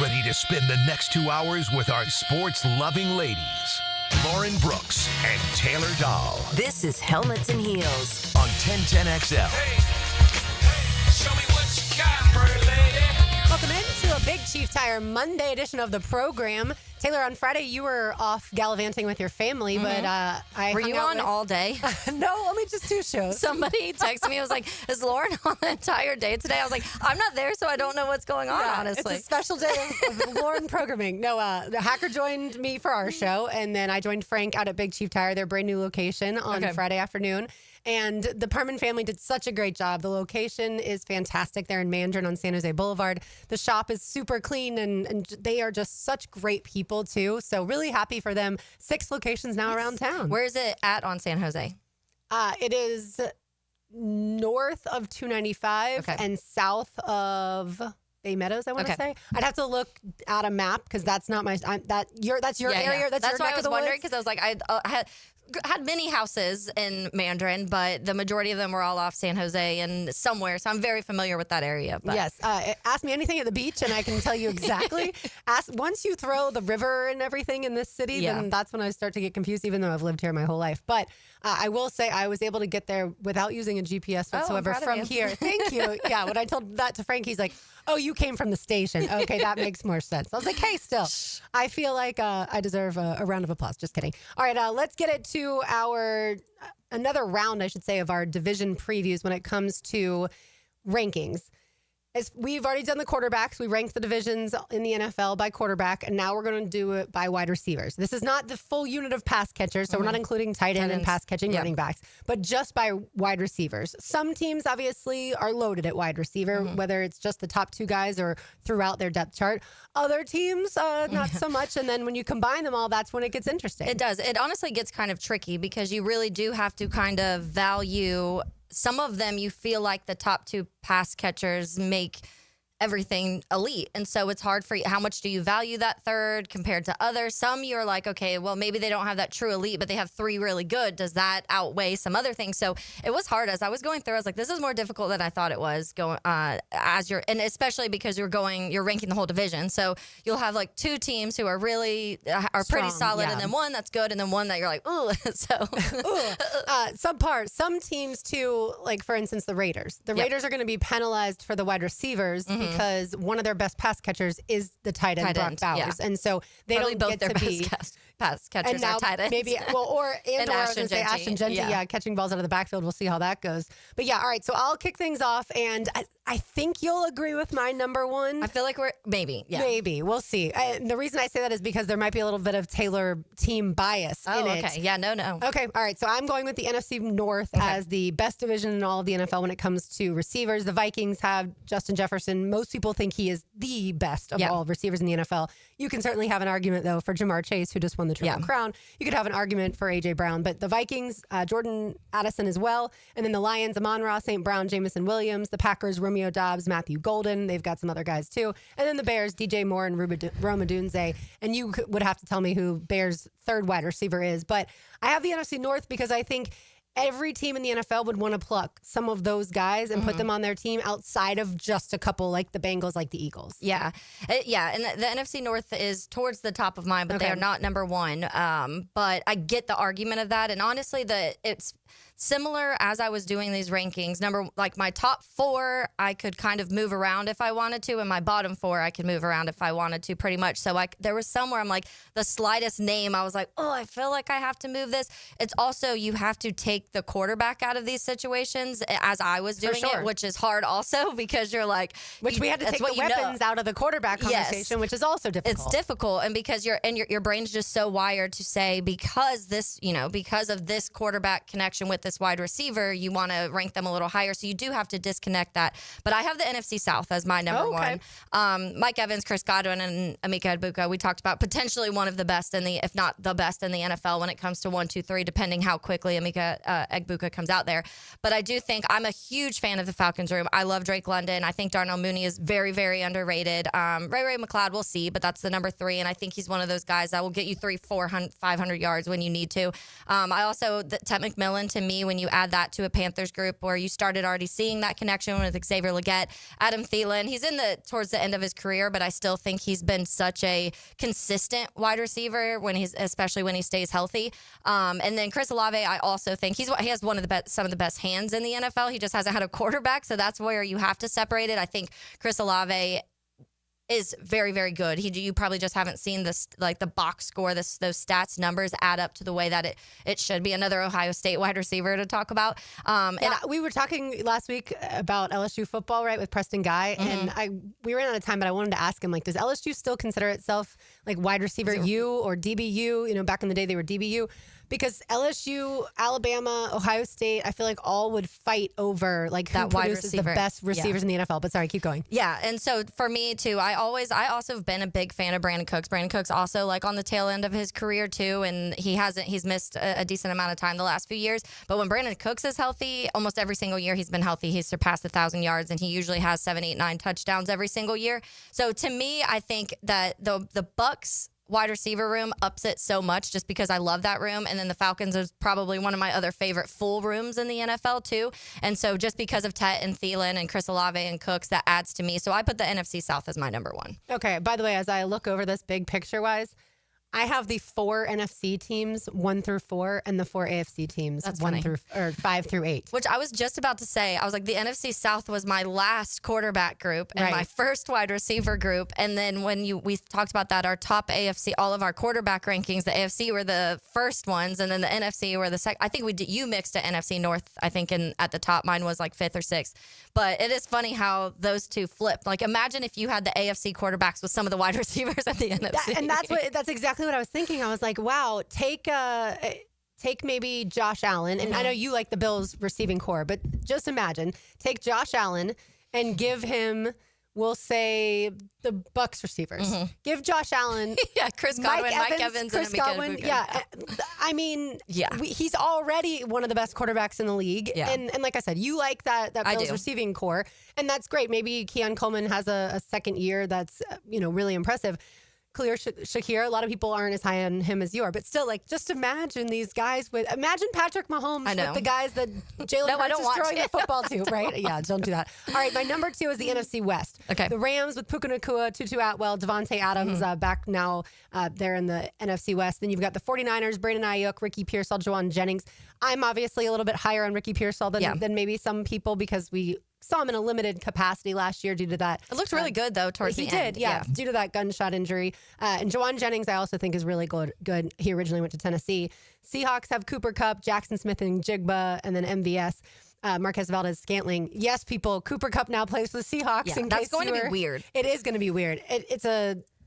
ready to spend the next 2 hours with our sports-loving ladies, Lauren Brooks and Taylor Dahl. This is Helmets and Heels on 1010XL. Hey, show me what you got, pretty lady. Welcome into a Big Chief Tire Monday edition of the program. Taylor, on Friday, you were off gallivanting with your family, but Were you on all day? No, only just 2 shows. Somebody texted me. I was like, is Lauren on the entire day today? I was like, I'm not there, so I don't know what's going on, honestly. It's a special day of Lauren programming. No, the hacker joined me for our show, and then I joined Frank out at Big Chief Tire, their brand new location, on Friday afternoon. And the Perman family did such a great job. The location is fantastic. They're in Mandarin on San Jose Boulevard. The shop is super clean, and they are just such great people, too. So really happy for them. 6 locations now around town. Where is it at on San Jose? It is north of 295 and south of Bay Meadows, I want to say. I'd have to look at a map because that's not my that's your area. That's your why neck I was of the wondering, woods. because I was like, I had many houses in Mandarin, but the majority of them were all off San Jose and somewhere. So I'm very familiar with that area. But. Yes. Ask me anything at the beach and I can tell you exactly. Once you throw the river and everything in this city, then that's when I start to get confused, even though I've lived here my whole life. But I will say I was able to get there without using a GPS whatsoever from here. Thank you. Yeah. When I told that to Frank, he's like, oh, you came from the station. Okay, that makes more sense. I was like, hey, still, I feel like I deserve a round of applause. Just kidding. All right, let's get it to our another round, I should say, of our division previews when it comes to rankings. As we've already done the quarterbacks. We ranked the divisions in the NFL by quarterback, and now we're going to do it by wide receivers. This is not the full unit of pass catchers, so we're not including tight end and pass catching running backs, but just by wide receivers. Some teams obviously are loaded at wide receiver, whether it's just the top 2 guys or throughout their depth chart. Other teams, not so much. And then when you combine them all, that's when it gets interesting. It does. It honestly gets kind of tricky because you really do have to kind of value. Some of them you feel like the top 2 pass catchers make everything elite. And so it's hard for you. How much do you value that third compared to others? Some you're like, okay, well, maybe they don't have that true elite, but they have 3 really good. Does that outweigh some other things? So it was hard. As I was going through, I was like, this is more difficult than I thought it was going and especially because you're ranking the whole division. So you'll have like 2 teams who are really pretty solid, and then one that's good, and then one that you're like, ooh. So subpar. Some teams too, like for instance, the Raiders. The Raiders are going to be penalized for the wide receivers because one of their best pass catchers is the tight end Brock Bowers, and so they probably don't both get their to be pass catchers and now are tight ends. Maybe I was going to say Ashton Genty, yeah, catching balls out of the backfield. We'll see how that goes. But yeah, all right. So I'll kick things off, and I think you'll agree with my number 1. I feel like maybe. We'll see. And the reason I say that is because there might be a little bit of Taylor team bias in it. Okay. Yeah. No. Okay. All right. So I'm going with the NFC North as the best division in all of the NFL when it comes to receivers. The Vikings have Justin Jefferson. Most people think he is the best of all receivers in the NFL. You can certainly have an argument, though, for Jamar Chase, who just won the Triple Crown. You could have an argument for A.J. Brown. But the Vikings, Jordan Addison as well. And then the Lions, Amon-Ra, St. Brown, Jamison Williams. The Packers, Romeo Doubs, Matthew Golden. They've got some other guys, too. And then the Bears, DJ Moore and Rome Odunze. And you would have to tell me who Bears' third wide receiver is. But I have the NFC North because I think every team in the NFL would want to pluck some of those guys and put them on their team outside of just a couple like the Bengals, like the Eagles. Yeah. And the NFC North is towards the top of mine, but they are not number 1. But I get the argument of that. And honestly, it's similar as I was doing these rankings. My top 4, I could kind of move around if I wanted to, and my bottom 4, I could move around if I wanted to, pretty much. So there was somewhere I'm like, the slightest name, I was like, oh, I feel like I have to move this. It's also, you have to take the quarterback out of these situations, as I was doing it, which is hard also because you're like, which we had to take the weapons out of the quarterback conversation, which is also difficult. It's difficult, and because your brain's just so wired to say, because of this quarterback connection with this wide receiver, you want to rank them a little higher. So you do have to disconnect that. But I have the NFC South as my number 1. Mike Evans, Chris Godwin, and Emeka Egbuka. We talked about potentially one of the best if not the best in the NFL when it comes to 1, 2, 3, depending how quickly Emeka Egbuka comes out there. But I do think I'm a huge fan of the Falcons room. I love Drake London. I think Darnell Mooney is very, very underrated. Ray McLeod, we'll see, but that's the number 3. And I think he's one of those guys that will get you 300, 400, 500 yards when you need to. Ted McMillan, to me, me, when you add that to a Panthers group where you started already seeing that connection with Xavier Legette, Adam Thielen, he's towards the end of his career, but I still think he's been such a consistent wide receiver especially when he stays healthy. And then Chris Olave, I also think he has some of the best hands in the NFL. He just hasn't had a quarterback, so that's where you have to separate it. I think Chris Olave is very, very good. You probably just haven't seen this, like the box score, those stats numbers add up to the way that it should be. Another Ohio State wide receiver to talk about. And we were talking last week about LSU football, right, with Preston Guy, and we ran out of time, but I wanted to ask him, like, does LSU still consider itself like wide receiver U or DBU? You know, back in the day they were DBU. Because LSU, Alabama, Ohio State, I feel like all would fight over like who produces the best receivers in the NFL. But sorry, keep going. Yeah, and so for me too, I also have been a big fan of Brandon Cooks. Brandon Cooks also like on the tail end of his career too, and he's missed a decent amount of time the last few years. But when Brandon Cooks is healthy, almost every single year he's been healthy, he's surpassed 1,000 yards, and he usually has 7, 8, 9 touchdowns every single year. So to me, I think that the Bucks wide receiver room ups it so much just because I love that room. And then the Falcons is probably one of my other favorite full rooms in the NFL too. And so just because of Tet and Thielen and Chris Olave and Cooks, that adds to me. So I put the NFC South as my number one. Okay. By the way, as I look over this big picture wise, I have the 4 NFC teams 1 through 4 and the 4 AFC teams 5 through 8. Which I was just about to say. I was like, the NFC South was my last quarterback group and my first wide receiver group. And then when we talked about that, our top AFC, all of our quarterback rankings, the AFC were the first ones, and then the NFC were the second. I think you mixed an NFC North. I think at the top, mine was like 5th or 6th. But it is funny how those two flipped. Like, imagine if you had the AFC quarterbacks with some of the wide receivers at the NFC. That's exactly what I was thinking. I was like, wow, take maybe Josh Allen, and I know you like the Bills receiving core, but just imagine, take Josh Allen and give him, we'll say, the Bucks receivers. Give Josh Allen, Chris Godwin, Mike Evans, Chris and Godwin. I mean, he's already one of the best quarterbacks in the league, and like I said, you like that Bills receiving core, and that's great. Maybe Keon Coleman has a second year that's really impressive. Khalil Shakir, a lot of people aren't as high on him as you are, but still, like, just imagine these guys imagine Patrick Mahomes with the guys that Jalen Hurts is throwing the football to, right? Yeah, don't do that. All right, my number 2 is the NFC West. Okay. The Rams with Puka Nacua, Tutu Atwell, Devontae Adams back now. They're in the NFC West. Then you've got the 49ers, Brandon Ayuk, Ricky Pearsall, Juwan Jennings. I'm obviously a little bit higher on Ricky Pearsall than maybe some people because we saw him in a limited capacity last year due to that. It looked really good, though, towards the end. He did, due to that gunshot injury. And Juwan Jennings, I also think, is really good. He originally went to Tennessee. Seahawks have Cooper Kupp, Jackson Smith and Jigba, and then MVS. Marquez Valdez-Scantling. Yes, people, Cooper Kupp now plays for the Seahawks. Yeah, that's going to be weird. It is going to be weird. It's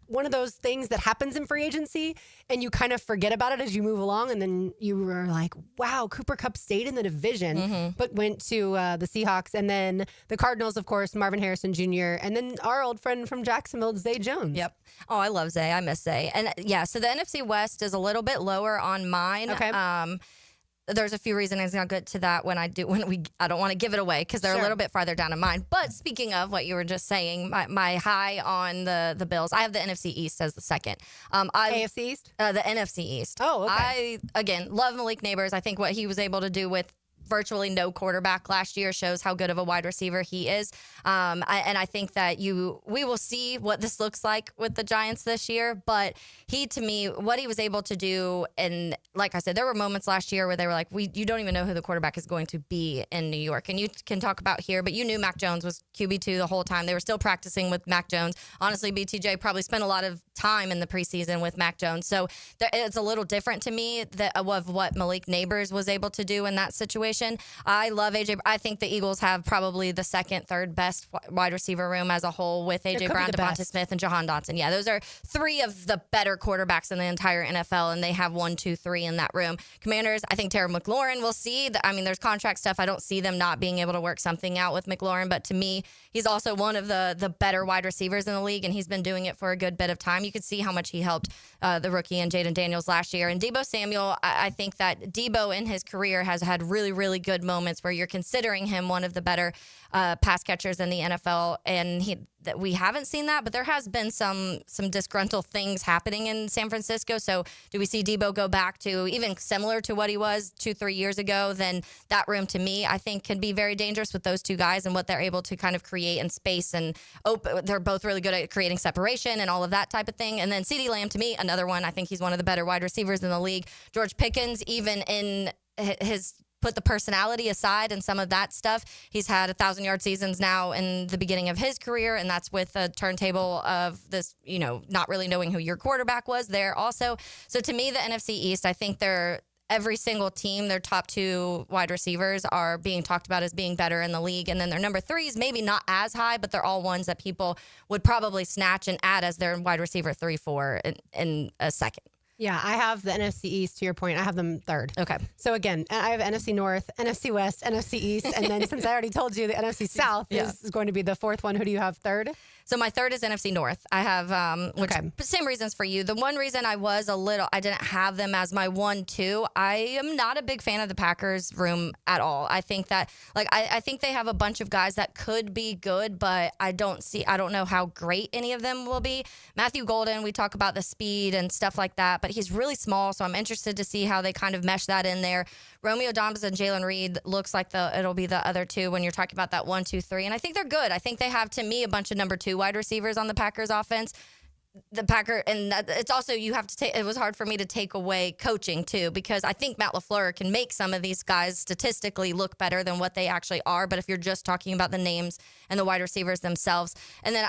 one of those things that happens in free agency and you kind of forget about it as you move along, and then you were like, wow, Cooper Kupp stayed in the division but went to the Seahawks, and then the Cardinals, of course, Marvin Harrison Jr., and then our old friend from Jacksonville, Zay Jones. Yep. Oh, I love Zay. I miss Zay. And so the NFC West is a little bit lower on mine. Okay. There's a few reasons I'll get to that I don't want to give it away because they're a little bit farther down in mine. But speaking of what you were just saying, my high on the Bills, I have the NFC East as the second. AFC East? The NFC East. Oh, okay. I, again, love Malik Neighbors. I think what he was able to do with virtually no quarterback last year shows how good of a wide receiver he is. And I think that we will see what this looks like with the Giants this year. But to me, what he was able to do, and like I said, there were moments last year where they were like, you don't even know who the quarterback is going to be in New York. And you can talk about here, but you knew Mac Jones was QB2 the whole time. They were still practicing with Mac Jones. Honestly, BTJ probably spent a lot of time in the preseason with Mac Jones. So it's a little different to me of what Malik Neighbors was able to do in that situation. I love AJ. I think the Eagles have probably the second, third best wide receiver room as a whole with AJ Brown, Devonta Smith, and Jahan Dotson. Yeah, those are 3 of the better quarterbacks in the entire NFL, and they have 1, 2, 3 in that room. Commanders, I think Terry McLaurin, we'll see. There's contract stuff. I don't see them not being able to work something out with McLaurin, but to me, he's also one of the better wide receivers in the league, and he's been doing it for a good bit of time. You could see how much he helped the rookie and Jaden Daniels last year. And Deebo Samuel, I think that Deebo in his career has had really, really really good moments where you're considering him one of the better pass catchers in the NFL, and that we haven't seen that, but there has been some disgruntled things happening in San Francisco. So do we see Debo go back to even similar to what he was 2-3 years ago? Then that room, to me, I think can be very dangerous with those two guys and what they're able to kind of create in space and open. They're both really good at creating separation and all of that type of thing. And then CeeDee Lamb, to me, another one. I think he's one of the better wide receivers in the league. George Pickens, even in his put the personality aside and some of that stuff, he's had 1,000-yard seasons now in the beginning of his career, and that's with a turntable of this, not really knowing who your quarterback was there also. So to me, the NFC East, I think every single team, their top 2 wide receivers are being talked about as being better in the league. And then their number 3s, maybe not as high, but they're all ones that people would probably snatch and add as their wide receiver 3-4 in a second. Yeah, I have the NFC East, to your point. I have them third. Okay. So again, I have NFC North, NFC West, NFC East, and then since I already told you the NFC South is going to be the fourth one, who do you have third? So my third is NFC North. I have, same reasons for you. The one reason I didn't have them as my 1-2. I am not a big fan of the Packers room at all. I think that, I think they have a bunch of guys that could be good, but I don't know how great any of them will be. Matthew Golden, we talk about the speed and stuff like that, but he's really small, so I'm interested to see how they kind of mesh that in there. Romeo Doubs and Jalen Reed looks like it'll be the other two when you're talking about that 1, 2, 3. And I think they're good. I think they have, to me, a bunch of number 2 wide receivers on the Packers offense. It's also, you have to take, it was hard for me to take away coaching too, because I think Matt LaFleur can make some of these guys statistically look better than what they actually are. But if you're just talking about the names and the wide receivers themselves, and then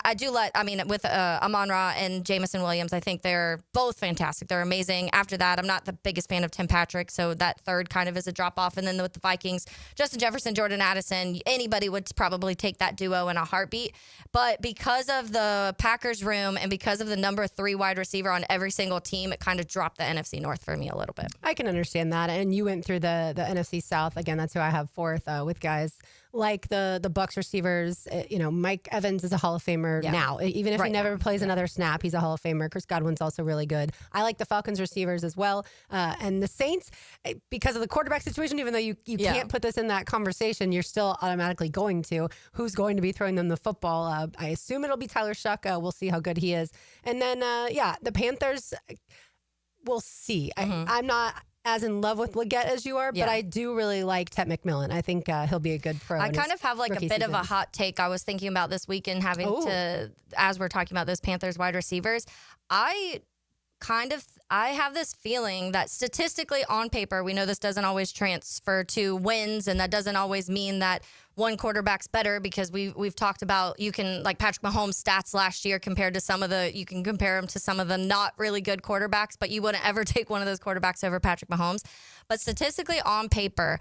with Amon-Ra and Jamison Williams, I think they're both fantastic. They're amazing. After that, I'm not the biggest fan of Tim Patrick, so that third kind of is a drop off. And then with the Vikings, Justin Jefferson, Jordan Addison, anybody would probably take that duo in a heartbeat. But because of the Packers room and because of the number 3 wide receiver on every single team, it kind of dropped the NFC North for me a little bit. I can understand that. And you went through the NFC South. Again, that's who I have fourth with guys like the Bucs receivers. Mike Evans is a Hall of Famer now. Even if he never plays another snap, he's a Hall of Famer. Chris Godwin's also really good. I like the Falcons receivers as well. And the Saints, because of the quarterback situation, even though you can't put this in that conversation, you're still automatically going to. Who's going to be throwing them the football? I assume it'll be Tyler Shuck. We'll see how good he is. And then, the Panthers, we'll see. I'm not as in love with Leggett as you are, but I do really like Tet McMillan. I think he'll be a good pro. I kind of have a bit of a hot take I was thinking about this weekend as we're talking about those Panthers wide receivers. I have this feeling that statistically on paper, we know this doesn't always transfer to wins, and that doesn't always mean that one quarterback's better, because we've talked about, you can, like Patrick Mahomes' stats last year compared to you can compare him to some of the not really good quarterbacks, but you wouldn't ever take one of those quarterbacks over Patrick Mahomes. But statistically on paper,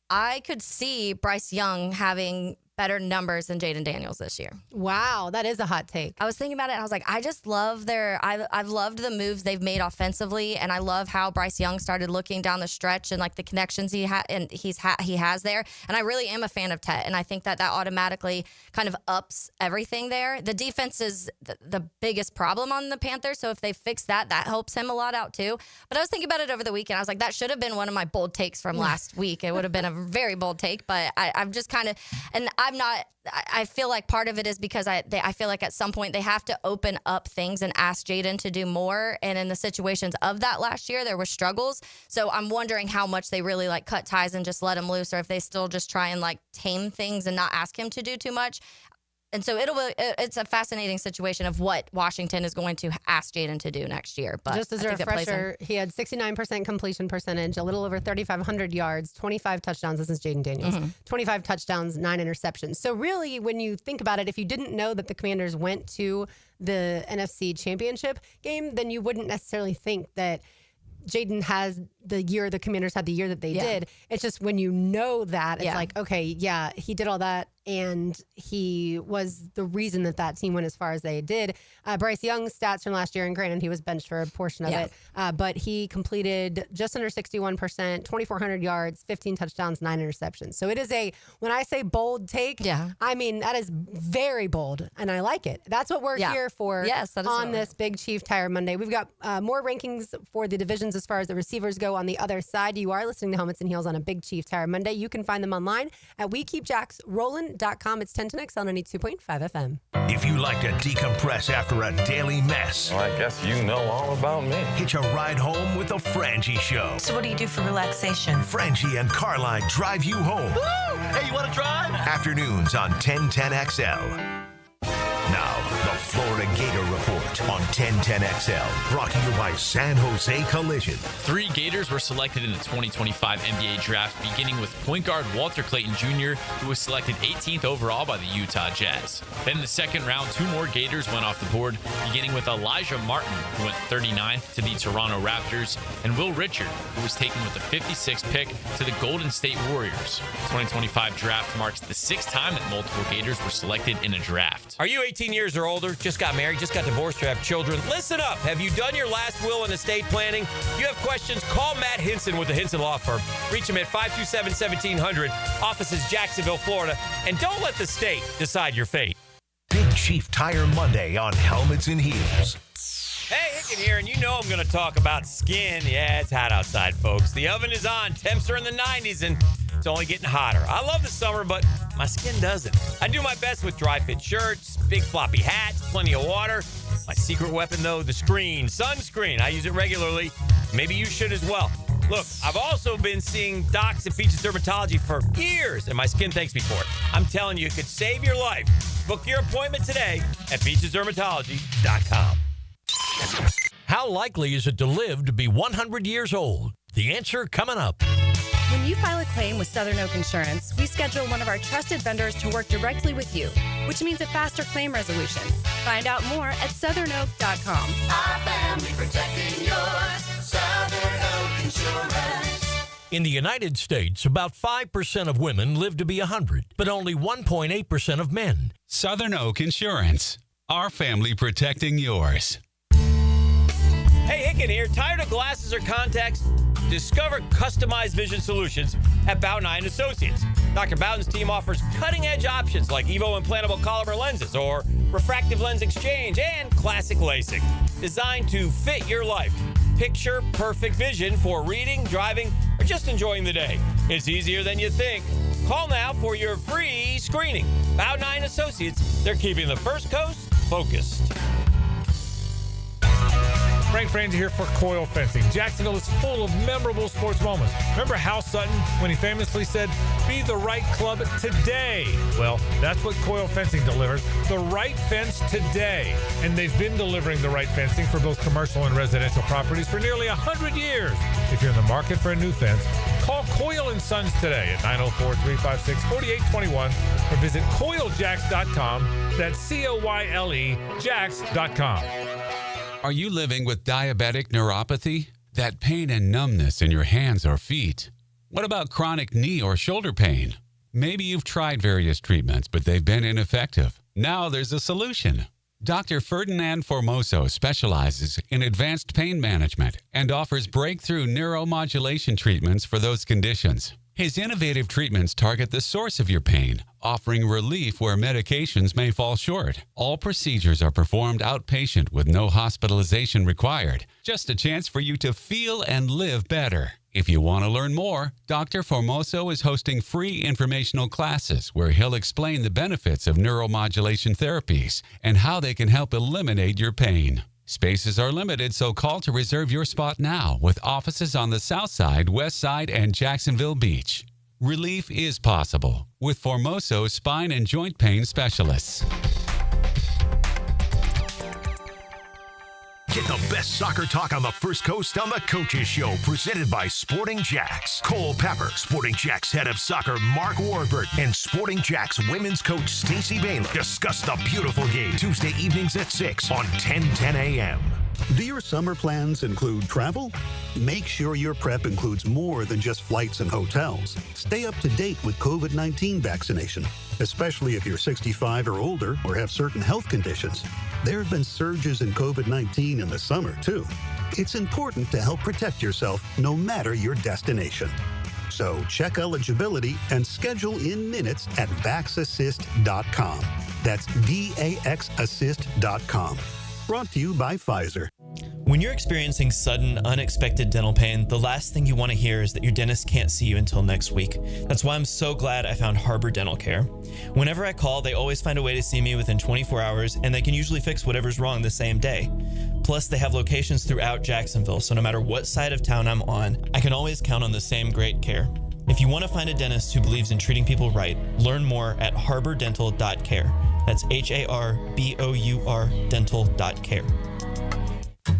I could see Bryce Young having better numbers than Jaden Daniels this year. Wow, that is a hot take. I was thinking about it, and I was like, I just love I've loved the moves they've made offensively, and I love how Bryce Young started looking down the stretch and like the connections he has there. And I really am a fan of Tet, and I think that automatically kind of ups everything there. The defense is the biggest problem on the Panthers, so if they fix that helps him a lot out too. But I was thinking about it over the weekend. I was like, that should have been one of my bold takes from last week. It would have been a very bold take, but I'm just kind of, and I feel like part of it is because I feel like at some point they have to open up things and ask Jaden to do more. And in the situations of that last year, there were struggles. So I'm wondering how much they really cut ties and just let him loose, or if they still just try and tame things and not ask him to do too much. And so it's a fascinating situation of what Washington is going to ask Jaden to do next year. But just as a refresher, he had 69% completion percentage, a little over 3,500 yards, 25 touchdowns. This is Jaden Daniels. 25 touchdowns, 9 interceptions. So really, when you think about it, if you didn't know that the Commanders went to the NFC Championship game, then you wouldn't necessarily think that Jaden has the Commanders had the year that they did. It's just when you know that, it's like, okay, he did all that, and he was the reason that team went as far as they did. Bryce Young's stats from last year, and granted, he was benched for a portion of it, but he completed just under 61%, 2,400 yards, 15 touchdowns, 9 interceptions. So it is when I say bold take, I mean, that is very bold, and I like it. That's what we're here for on this Big Chief Tire Monday. We've got more rankings for the divisions as far as the receivers go. show on the other side. You are listening to Helmets and Heels on a Big Chief Tire Monday. You can find them online at WeKeepJacksRollin.com. It's 10 to Next on 92.5 FM. If you like to decompress after a daily mess, Well, I guess you know all about me. hitch a ride home with the Frangie Show. So what do you do for relaxation? Frangie and Carline drive you home. Hey, you want to drive? Afternoons on 1010XL. Now, the Florida Gator Report on 1010XL, brought to you by San Jose Collision. 3 Gators were selected in the 2025 NBA Draft, beginning with point guard Walter Clayton Jr., who was selected 18th overall by the Utah Jazz. Then in the second round, 2 more Gators went off the board, beginning with Elijah Martin, who went 39th to the Toronto Raptors, and Will Richard, who was taken with the 56th pick to the Golden State Warriors. The 2025 Draft marks the 6th time that multiple Gators were selected in a draft. Are you 18 years or older, just got married, just got divorced, or have children? Listen up. Have you done your last will and estate planning? If you have questions, call Matt Hinson with the Hinson Law Firm. Reach him at 527-1700, offices Jacksonville, Florida. And don't let the state decide your fate. Big Chief Tire Monday on Helmets and Heels. Hey, Hicken here, and you know I'm going to talk about skin. Yeah, it's hot outside, folks. The oven is on. Temps are in the 90s, and it's only getting hotter. I love the summer, but my skin doesn't. I do my best with dry fit shirts, big floppy hats, plenty of water. My secret weapon, though, the sunscreen. I use it regularly. Maybe you should as well. Look, I've also been seeing docs at Peaches Dermatology for years, and my skin thanks me for it. I'm telling you, it could save your life. Book your appointment today at peachesdermatology.com. How likely is it to live to be 100 years old? The answer coming up. When you file a claim with Southern Oak Insurance, we schedule one of our trusted vendors to work directly with you, which means a faster claim resolution. Find out more at southernoak.com. Our family protecting yours. Southern Oak Insurance. In the United States, about 5% of women live to be 100, but only 1.8% of men. Southern Oak Insurance. Our family protecting yours. Hey, Hicken here. Tired of glasses or contacts? Discover customized vision solutions at Bowden Eye & Associates. Dr. Bowden's team offers cutting-edge options like Evo implantable Collamer lenses or refractive lens exchange and classic LASIK, designed to fit your life. Picture perfect vision for reading, driving, or just enjoying the day. It's easier than you think. Call now for your free screening. Bowden Eye & Associates, they're keeping the First Coast focused. Frank Frangie here for Coil Fencing. Jacksonville is full of memorable sports moments. Remember Hal Sutton when he famously said, "Be the right club today"? Well, that's what Coil Fencing delivers. The right fence today. And they've been delivering the right fencing for both commercial and residential properties for nearly 100 years. If you're in the market for a new fence, call Coil & Sons today at 904-356-4821 or visit coiljacks.com. That's COYLE Jacks.com. Are you living with diabetic neuropathy? That pain and numbness in your hands or feet? What about chronic knee or shoulder pain? Maybe you've tried various treatments, but they've been ineffective. Now there's a solution. Dr. Ferdinand Formoso specializes in advanced pain management and offers breakthrough neuromodulation treatments for those conditions. His innovative treatments target the source of your pain, offering relief where medications may fall short. All procedures are performed outpatient with no hospitalization required. Just a chance for you to feel and live better. If you want to learn more, Dr. Formoso is hosting free informational classes where he'll explain the benefits of neuromodulation therapies and how they can help eliminate your pain. Spaces are limited, so call to reserve your spot now with offices on the South Side, West Side, and Jacksonville Beach. Relief is possible with Formoso Spine and Joint Pain Specialists. Get the best soccer talk on the First Coast on the Coaches Show, presented by Sporting Jacks. Cole Pepper, Sporting Jacks head of soccer Mark Warburton, and Sporting Jacks women's coach Stacey Baylor discuss the beautiful game Tuesday evenings at 6 on 1010 a.m. Do your summer plans include travel? Make sure your prep includes more than just flights and hotels. Stay up to date with COVID-19 vaccination, especially if you're 65 or older or have certain health conditions. There have been surges in COVID-19 in the summer, too. It's important to help protect yourself no matter your destination. So check eligibility and schedule in minutes at vaxassist.com. That's DAXassist.com. Brought to you by Pfizer. When you're experiencing sudden, unexpected dental pain, the last thing you want to hear is that your dentist can't see you until next week. That's why I'm so glad I found Harbor Dental Care. Whenever I call, they always find a way to see me within 24 hours, and they can usually fix whatever's wrong the same day. Plus, they have locations throughout Jacksonville, so no matter what side of town I'm on, I can always count on the same great care. If you want to find a dentist who believes in treating people right, learn more at harbordental.care. That's HARBOUR dental.care.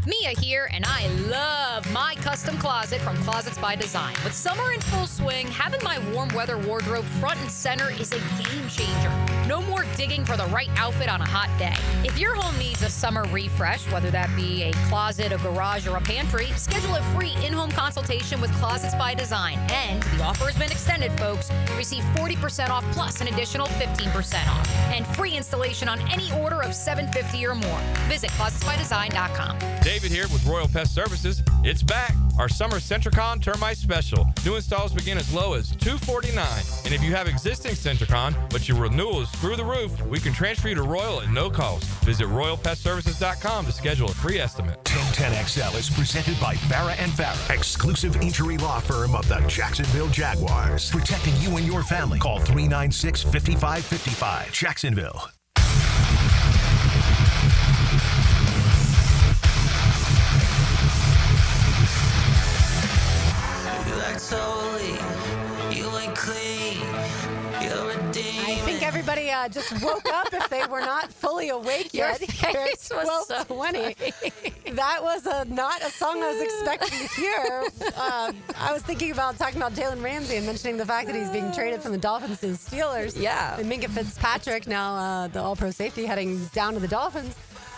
Mia here, and I love my custom closet from Closets by Design. With summer in full swing, having my warm weather wardrobe front and center is a game changer. No more digging for the right outfit on a hot day. If your home needs a summer refresh, whether that be a closet, a garage, or a pantry, schedule a free in-home consultation with Closets by Design. And the offer has been extended, folks. Receive 40% off plus an additional 15% off. And free installation on any order of $750 or more. Visit closetsbydesign.com. David here with Royal Pest Services. It's back. Our summer Centricon Termite Special. New installs begin as low as $249. And if you have existing Centricon, but your renewal is through the roof, we can transfer you to Royal at no cost. Visit RoyalPestServices.com to schedule a free estimate. 1010XL is presented by Farah & Farah, exclusive injury law firm of the Jacksonville Jaguars. Protecting you and your family. Call 396-5555. Jacksonville. I think everybody just woke up if they were not fully awake yet. face was so 12:20. That was not a song I was expecting to hear. I was thinking about talking about Jalen Ramsey and mentioning the fact that he's being traded from the Dolphins to the Steelers. Yeah. And Minka Fitzpatrick, now the All-Pro safety, heading down to the Dolphins.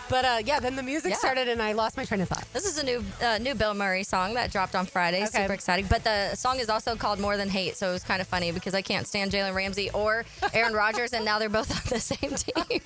But then the music started and I lost my train of thought. This is a new Bill Murray song that dropped on Friday. Okay. Super exciting. But the song is also called More Than Hate, so it was kind of funny because I can't stand Jalen Ramsey or Aaron Rodgers, and now they're both on the same team.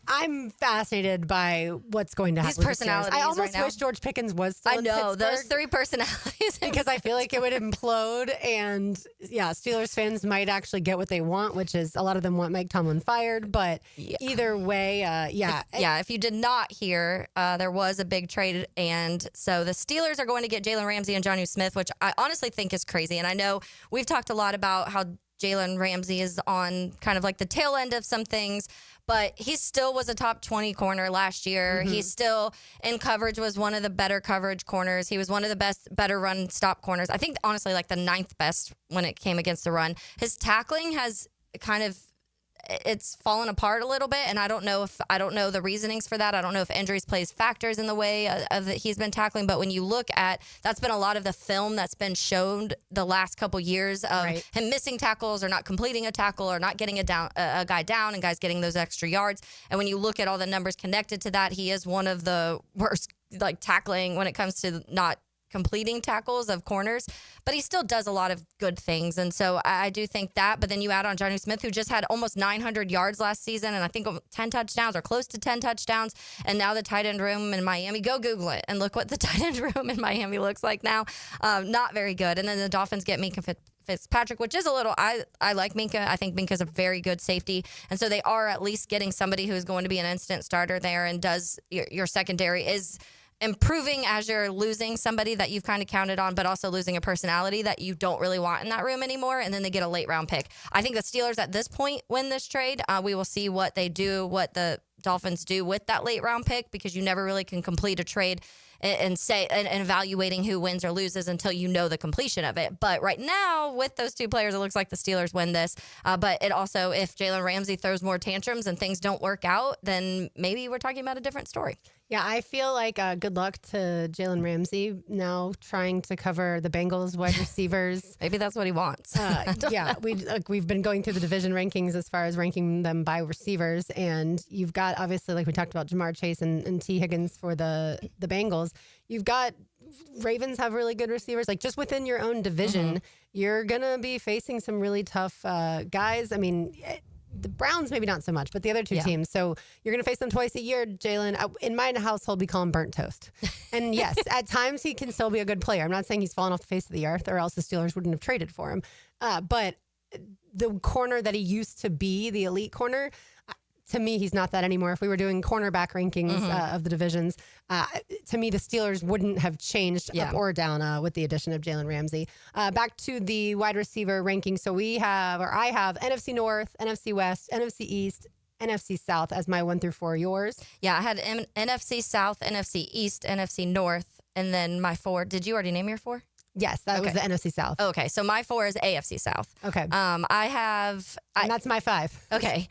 I'm fascinated by what's going to happen. These personalities. I almost right now. wish George Pickens was still in know those Pittsburgh, three personalities because I feel like it would implode. And yeah, Steelers fans might actually get what they want, which is a lot of them want Mike Tomlin fired. But either way, If you did not hear, there was a big trade, and so the Steelers are going to get Jalen Ramsey and Jonnu Smith, which I honestly think is crazy. And I know we've talked a lot about how Jalen Ramsey is on kind of like the tail end of some things, but he still was a top 20 corner last year. Mm-hmm. He still, in coverage, was one of the better coverage corners. He was one of the better run stop corners. I think, honestly, like the 9th best when it came against the run. His tackling has kind of, it's fallen apart a little bit, and I don't know the reasonings for that. I don't know if injuries plays factors in the way of that he's been tackling, but when you look at, that's been a lot of the film that's been shown the last couple years of him missing tackles or not completing a tackle or not getting a guy down and guys getting those extra yards. And when you look at all the numbers connected to that, he is one of the worst like tackling when it comes to not completing tackles of corners, but he still does a lot of good things. And so I do think that, but then you add on Jonnu Smith, who just had almost 900 yards last season, and I think 10 touchdowns or close to 10 touchdowns. And now the tight end room in Miami, go Google it and look what the tight end room in Miami looks like now. Not very good. And then the Dolphins get Minka Fitzpatrick, which is a little, I like Minka. I think Minka's a very good safety. And so they are at least getting somebody who is going to be an instant starter there, and does your secondary is improving as you're losing somebody that you've kind of counted on, but also losing a personality that you don't really want in that room anymore. And then they get a late round pick. I think the Steelers at this point win this trade. We will see what they do, what the Dolphins do with that late round pick, because you never really can complete a trade and evaluating who wins or loses until you know the completion of it. But right now, with those two players, it looks like the Steelers win this. But it also, if Jalen Ramsey throws more tantrums and things don't work out, then maybe we're talking about a different story. Yeah, I feel like good luck to Jalen Ramsey now trying to cover the Bengals wide receivers. Maybe that's what he wants. We've been going through the division rankings as far as ranking them by receivers, and you've got, obviously, like we talked about, Jamar Chase and T. Higgins for the Bengals. You've got Ravens have really good receivers. Like, just within your own division, you're going to be facing some really tough guys. I mean, the Browns, maybe not so much, but the other two teams. So you're going to face them twice a year, Jalen. In my household, we call him burnt toast. And yes, at times he can still be a good player. I'm not saying he's fallen off the face of the earth, or else the Steelers wouldn't have traded for him. But the corner that he used to be, the elite corner, to me, he's not that anymore. If we were doing cornerback rankings of the divisions, to me, the Steelers wouldn't have changed up or down with the addition of Jalen Ramsey. Back to the wide receiver ranking. So I have NFC North, NFC West, NFC East, NFC South as my 1 through 4. Yours? Yeah, I had NFC South, NFC East, NFC North, and then my 4. Did you already name your 4? Yes, that was the NFC South. Okay, so my 4 is AFC South. Okay. And that's my 5. Okay.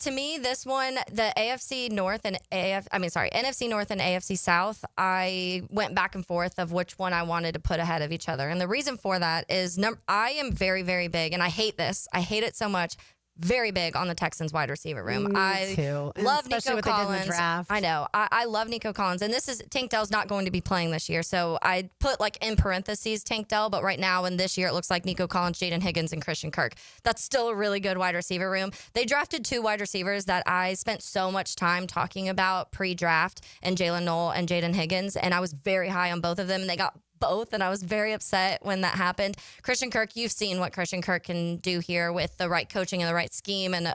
To me, this one, the NFC North and NFC North and AFC South, I went back and forth of which one I wanted to put ahead of each other. And the reason for that is I am very, very big, and I hate this. I hate it so much. Very big on the Texans wide receiver room. Me too. Love especially Nico what Collins. They did in the draft. I know. I love Nico Collins. And Tank Dell's not going to be playing this year. So I put in parentheses Tank Dell, but right now in this year it looks like Nico Collins, Jaden Higgins, and Christian Kirk. That's still a really good wide receiver room. They drafted 2 wide receivers that I spent so much time talking about pre-draft, and Jalen Noel and Jaden Higgins, and I was very high on both of them, and they got both, and I was very upset when that happened. Christian Kirk, you've seen what Christian Kirk can do here with the right coaching and the right scheme, and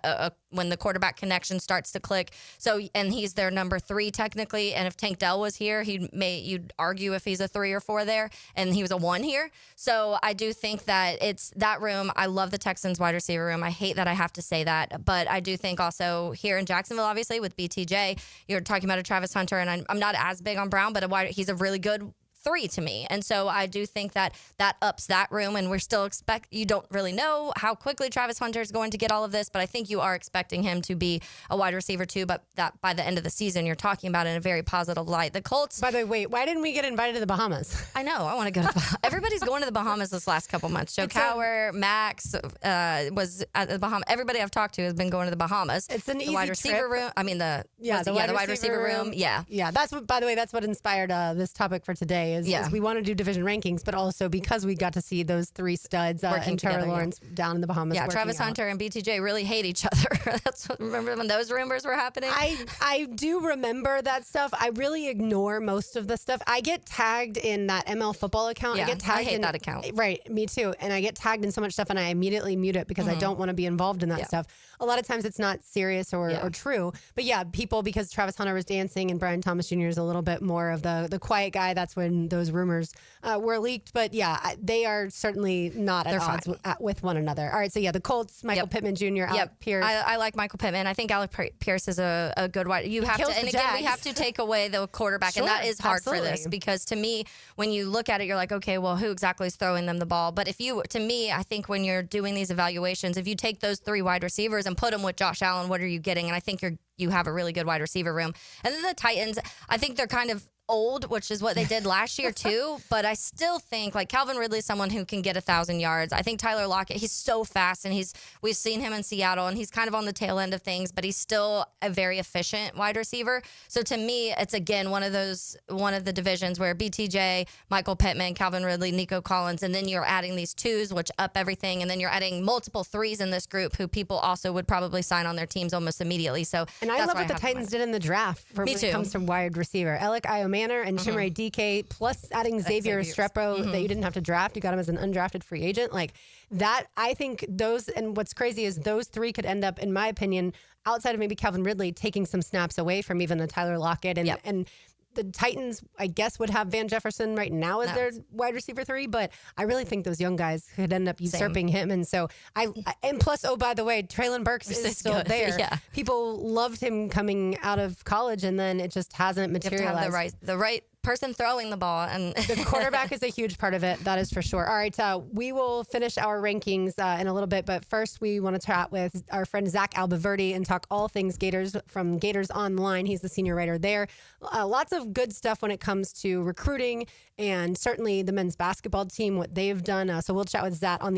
when the quarterback connection starts to click. So, and he's their number 3 technically, and if Tank Dell was here, you'd argue if he's a 3 or 4 there, and he was a 1 here. So I do think that it's that room. I love the Texans wide receiver room. I hate that I have to say that, but I do think also here in Jacksonville, obviously with BTJ, you're talking about a Travis Hunter, and I'm not as big on Brown, but he's a really good 3 to me. And so I do think that ups that room, and we're still you don't really know how quickly Travis Hunter is going to get all of this, but I think you are expecting him to be a wide receiver too, but that by the end of the season, you're talking about in a very positive light. The Colts. By the way, wait, why didn't we get invited to the Bahamas? I know. I want to go to Bahamas. Everybody's going to the Bahamas this last couple months. Joe Cower, Max was at the Bahamas. Everybody I've talked to has been going to the Bahamas. It's an easy wide receiver room. I mean, the wide receiver room. Yeah. Yeah. That's what, by the way, that's what inspired this topic for today is we want to do division rankings, but also because we got to see those 3 studs and Trevor Lawrence down in the Bahamas. Yeah, Travis Hunter and BTJ really hate each other. Remember when those rumors were happening? I do remember that stuff. I really ignore most of the stuff. I get tagged in that ML football account. Yeah, I get tagged I hate that account. Right, me too. And I get tagged in so much stuff, and I immediately mute it because I don't want to be involved in that stuff. A lot of times it's not serious or true. But yeah, people, because Travis Hunter was dancing and Brian Thomas Jr. is a little bit more of the quiet guy, that's when those rumors were leaked. But yeah, they are certainly not at odds with one another. All right, so yeah, the Colts, Michael Pittman Jr., Alec Pierce. I like Michael Pittman. I think Alec Pierce is a good wide. You have to, and again, we have to take away the quarterback, and that is hard for this because to me, when you look at it, you're like, okay, well, who exactly is throwing them the ball? But to me, I think when you're doing these evaluations, if you take those 3 wide receivers and put them with Josh Allen, what are you getting? And I think you have a really good wide receiver room. And then the Titans, I think they're kind of old, which is what they did last year too. But I still think Calvin Ridley is someone who can get 1,000 yards. I think Tyler Lockett, he's so fast, and we've seen him in Seattle, and he's kind of on the tail end of things, but he's still a very efficient wide receiver. So to me, it's again one of the divisions where BTJ, Michael Pittman, Calvin Ridley, Nico Collins, and then you're adding these 2s, which up everything, and then you're adding multiple 3s in this group who people also would probably sign on their teams almost immediately. So and I love what the Titans did in the draft when it comes to wide receiver. Alec Manor and Chimere DK, plus adding Xavier Estrepo that you didn't have to draft. You got him as an undrafted free agent. Like that, I think those, and what's crazy is those 3 could end up, in my opinion, outside of maybe Calvin Ridley, taking some snaps away from even a Tyler Lockett. And the Titans, I guess, would have Van Jefferson right now as their wide receiver 3, but I really think those young guys could end up usurping him. And so and plus, oh, by the way, Traylon Burks is still good. There. Yeah. People loved him coming out of college, and then it just hasn't materialized. You have to have the right person throwing the ball, and the quarterback is a huge part of it. That is for sure. All right, we will finish our rankings in a little bit, but first we want to chat with our friend Zach Abolverdi and talk all things Gators from Gators Online. He's the senior writer there. Lots of good stuff when it comes to recruiting and certainly the men's basketball team, what they've done. So we'll chat with Zach on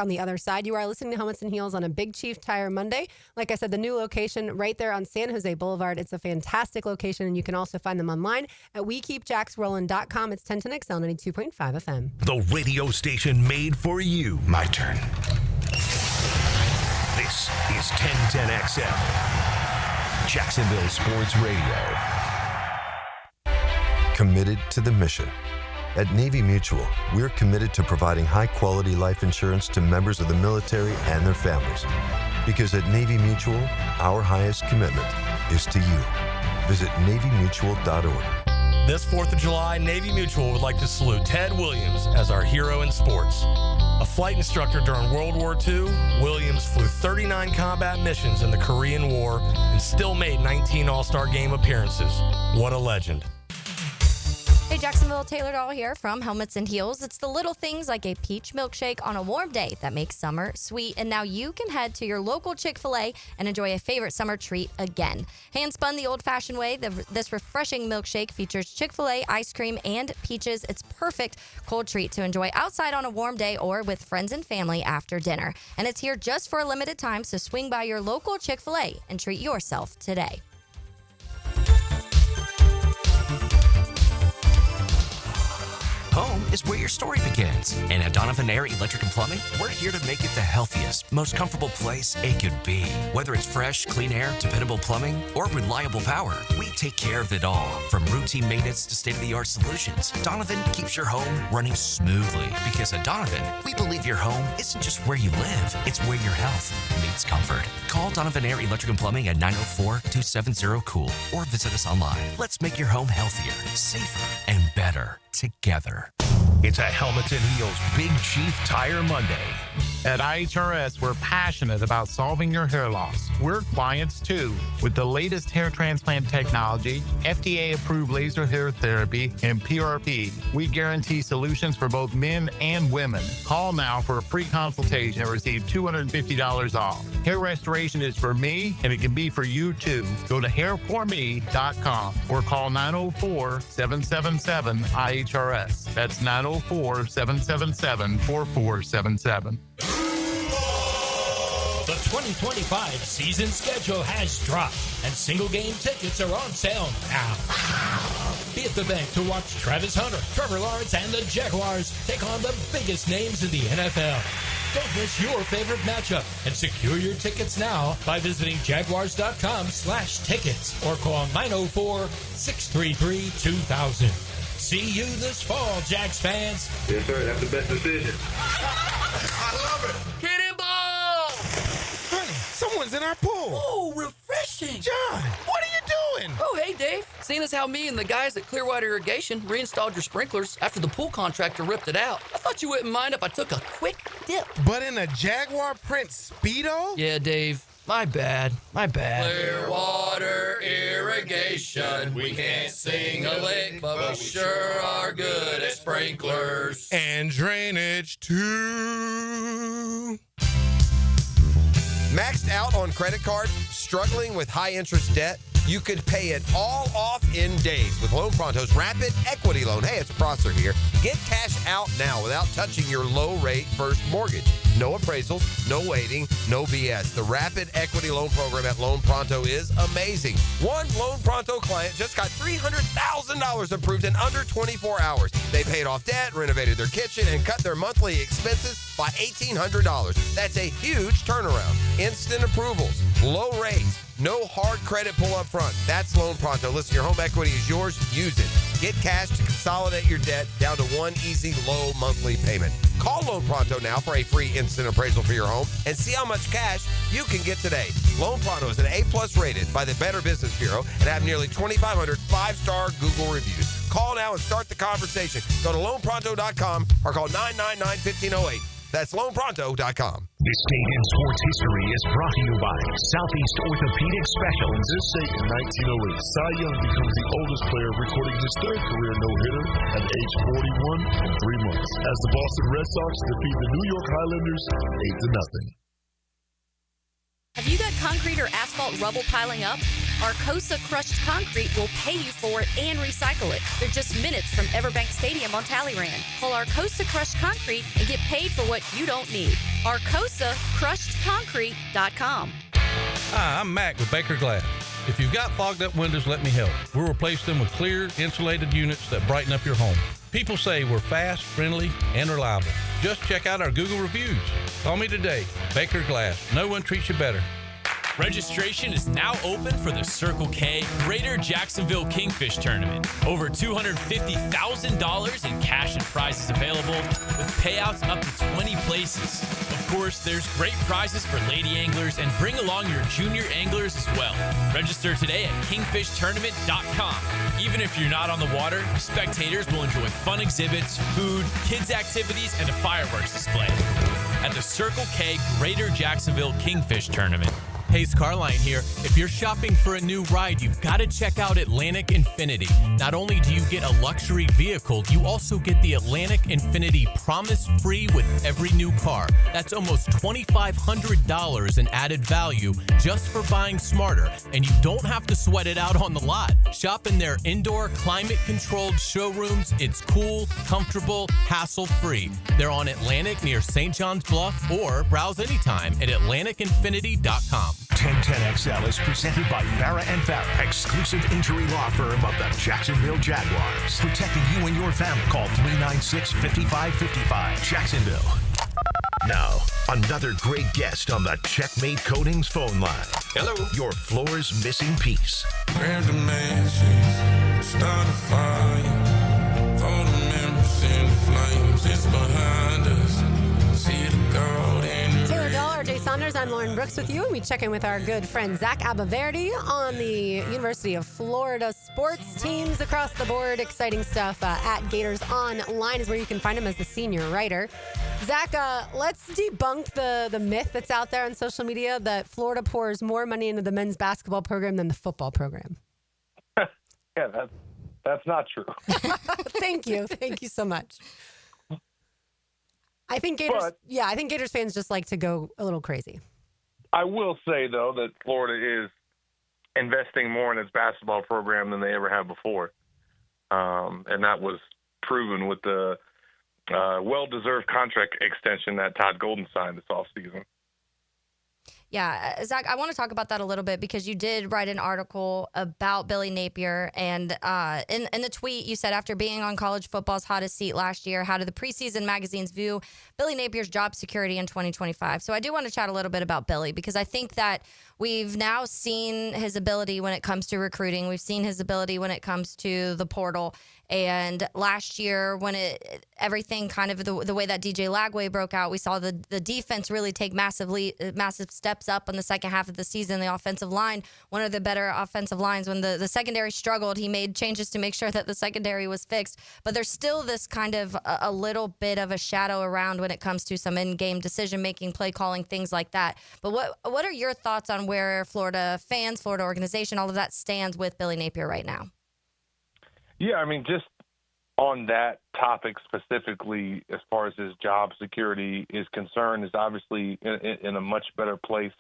the other side. You are listening to Helmets and Heels on a Big Chief Tire Monday. Like I said, the new location right there on San Jose Boulevard. It's a fantastic location, and you can also find them online at WeKeepJacksRollin.com. It's 10 to Next on 92.5 FM. The radio station made for you. My turn. This is 1010XL, Jacksonville Sports Radio. Committed to the mission. At Navy Mutual, we're committed to providing high-quality life insurance to members of the military and their families. Because at Navy Mutual, our highest commitment is to you. Visit NavyMutual.org. This 4th of July, Navy Mutual would like to salute Ted Williams as our hero in sports. A flight instructor during World War II, Williams flew 39 combat missions in the Korean War and still made 19 All-Star Game appearances. What a legend. Hey, Jacksonville, Taylor Doll here from Helmets and Heels. It's the little things like a peach milkshake on a warm day that makes summer sweet. And now you can head to your local Chick-fil-A and enjoy a favorite summer treat again. Hand-spun the old-fashioned way, this refreshing milkshake features Chick-fil-A ice cream and peaches. It's perfect cold treat to enjoy outside on a warm day or with friends and family after dinner. And it's here just for a limited time, so swing by your local Chick-fil-A and treat yourself today. Home is where your story begins. And at Donovan Air Electric and Plumbing, we're here to make it the healthiest, most comfortable place it could be. Whether it's fresh, clean air, dependable plumbing, or reliable power, we take care of it all. From routine maintenance to state-of-the-art solutions, Donovan keeps your home running smoothly. Because at Donovan, we believe your home isn't just where you live, it's where your health meets comfort. Call Donovan Air Electric and Plumbing at 904-270-COOL or visit us online. Let's make your home healthier, safer, and better together. It's a Helmets and Heels Big Chief Tire Monday. At IHRS, we're passionate about solving your hair loss. We're clients too. With the latest hair transplant technology, FDA-approved laser hair therapy, and PRP, we guarantee solutions for both men and women. Call now for a free consultation and receive $250 off. Hair restoration is for me, and it can be for you too. Go to hairforme.com or call 904-777-IHRS. That's 904-777-4477. The 2025 season schedule has dropped, and single-game tickets are on sale now. Be at the bank to watch Travis Hunter, Trevor Lawrence, and the Jaguars take on the biggest names in the NFL. Don't miss your favorite matchup and secure your tickets now by visiting jaguars.com/tickets or call 904-633-2000. See you this fall, Jags fans. Yes, sir. That's the best decision. I love it. Hit him ball. Honey, someone's in our pool. Oh, refreshing. John, what are you doing? Oh, hey, Dave. Seeing as how me and the guys at Clearwater Irrigation reinstalled your sprinklers after the pool contractor ripped it out, I thought you wouldn't mind if I took a quick dip. But in a Jaguar print Speedo? Yeah, Dave. My bad. Clearwater Irrigation. We can't sing a lick, but we sure are good at sprinklers. And drainage, too. Maxed out on credit cards? Struggling with high-interest debt? You could pay it all off in days with Loan Pronto's Rapid Equity Loan. Hey, it's Prosser here. Get cash out now without touching your low-rate first mortgage. No appraisals, no waiting, no BS. The Rapid Equity Loan Program at Loan Pronto is amazing. One Loan Pronto client just got $300,000 approved in under 24 hours. They paid off debt, renovated their kitchen, and cut their monthly expenses by $1,800. That's a huge turnaround. Instant approvals, low rates, no hard credit pull up front. That's Loan Pronto. Listen, your home equity is yours. Use it. Get cash to consolidate your debt down to one easy, low monthly payment. Call Loan Pronto now for a free instant appraisal for your home and see how much cash you can get today. Loan Pronto is an A+ rated by the Better Business Bureau and have nearly 2,500 five-star Google reviews. Call now and start the conversation. Go to loanpronto.com or call 999-1508. That's loanpronto.com. This day in sports history is brought to you by Southeast Orthopedic Specialists. This date in 1908, Cy Young becomes the oldest player recording his third career no-hitter at age 41 and 3 months as the Boston Red Sox defeat the New York Highlanders 8-0. Have you got concrete or asphalt rubble piling up? Arcosa Crushed Concrete will pay you for it and recycle it. They're just minutes from Everbank Stadium on Talleyrand. Call Arcosa Crushed Concrete and get paid for what you don't need. ArcosaCrushedConcrete.com. Hi, I'm Mac with Baker Glass. If you've got fogged up windows, let me help. We'll replace them with clear, insulated units that brighten up your home. People say we're fast, friendly, and reliable. Just check out our Google reviews. Call me today. Baker Glass. No one treats you better. Registration is now open for the Circle K Greater Jacksonville Kingfish Tournament. Over $250,000 in cash and prizes available, with payouts up to 20 places. Of course, there's great prizes for lady anglers, and bring along your junior anglers as well. Register today at kingfishtournament.com. Even if you're not on the water, spectators will enjoy fun exhibits, food, kids' activities, and a fireworks display at the Circle K Greater Jacksonville Kingfish Tournament. Hayes Carline here. If you're shopping for a new ride, you've got to check out Atlantic Infinity. Not only do you get a luxury vehicle, you also get the Atlantic Infinity Promise Free with every new car. That's almost $2,500 in added value just for buying smarter, and you don't have to sweat it out on the lot. Shop in their indoor climate-controlled showrooms. It's cool, comfortable, hassle-free. They're on Atlantic near St. John's Bluff, or browse anytime at atlanticinfinity.com. 1010XL is presented by Farah and Farah, exclusive injury law firm of the Jacksonville Jaguars. Protecting you and your family. Call 396-5555. Jacksonville. Now, another great guest on the Checkmate Coatings phone line. Hello. Your floor's missing piece. Grab the matches, start a fire. All the memories in the flames, it's behind us. See the gold in the Taylor Dollar, Jay Saunders, I'm Lauren Brooks with you, and we check in with our good friend Zach Abolverdi on the University of Florida sports teams across the board. Exciting stuff at Gators Online is where you can find him as the senior writer. Zach, let's debunk the myth that's out there on social media that Florida pours more money into the men's basketball program than the football program. Yeah, that's not true. Thank you so much. I think Gators fans just like to go a little crazy. I will say, though, that Florida is investing more in its basketball program than they ever have before. And that was proven with the well-deserved contract extension that Todd Golden signed this offseason. Yeah, Zach, I want to talk about that a little bit because you did write an article about Billy Napier. And in the tweet, you said, after being on college football's hottest seat last year, how do the preseason magazines view Billy Napier's job security in 2025? So I do want to chat a little bit about Billy because I think that we've now seen his ability when it comes to recruiting. We've seen his ability when it comes to the portal. And last year, when everything kind of the way that DJ Lagway broke out, we saw the defense really take massive steps up in the second half of the season. The offensive line, one of the better offensive lines, when the secondary struggled, he made changes to make sure that the secondary was fixed. But there's still this kind of a little bit of a shadow around when it comes to some in-game decision-making, play calling, things like that. But what are your thoughts on where Florida fans, Florida organization, all of that stands with Billy Napier right now? Yeah, I mean, just on that topic specifically, as far as his job security is concerned, is obviously in a much better place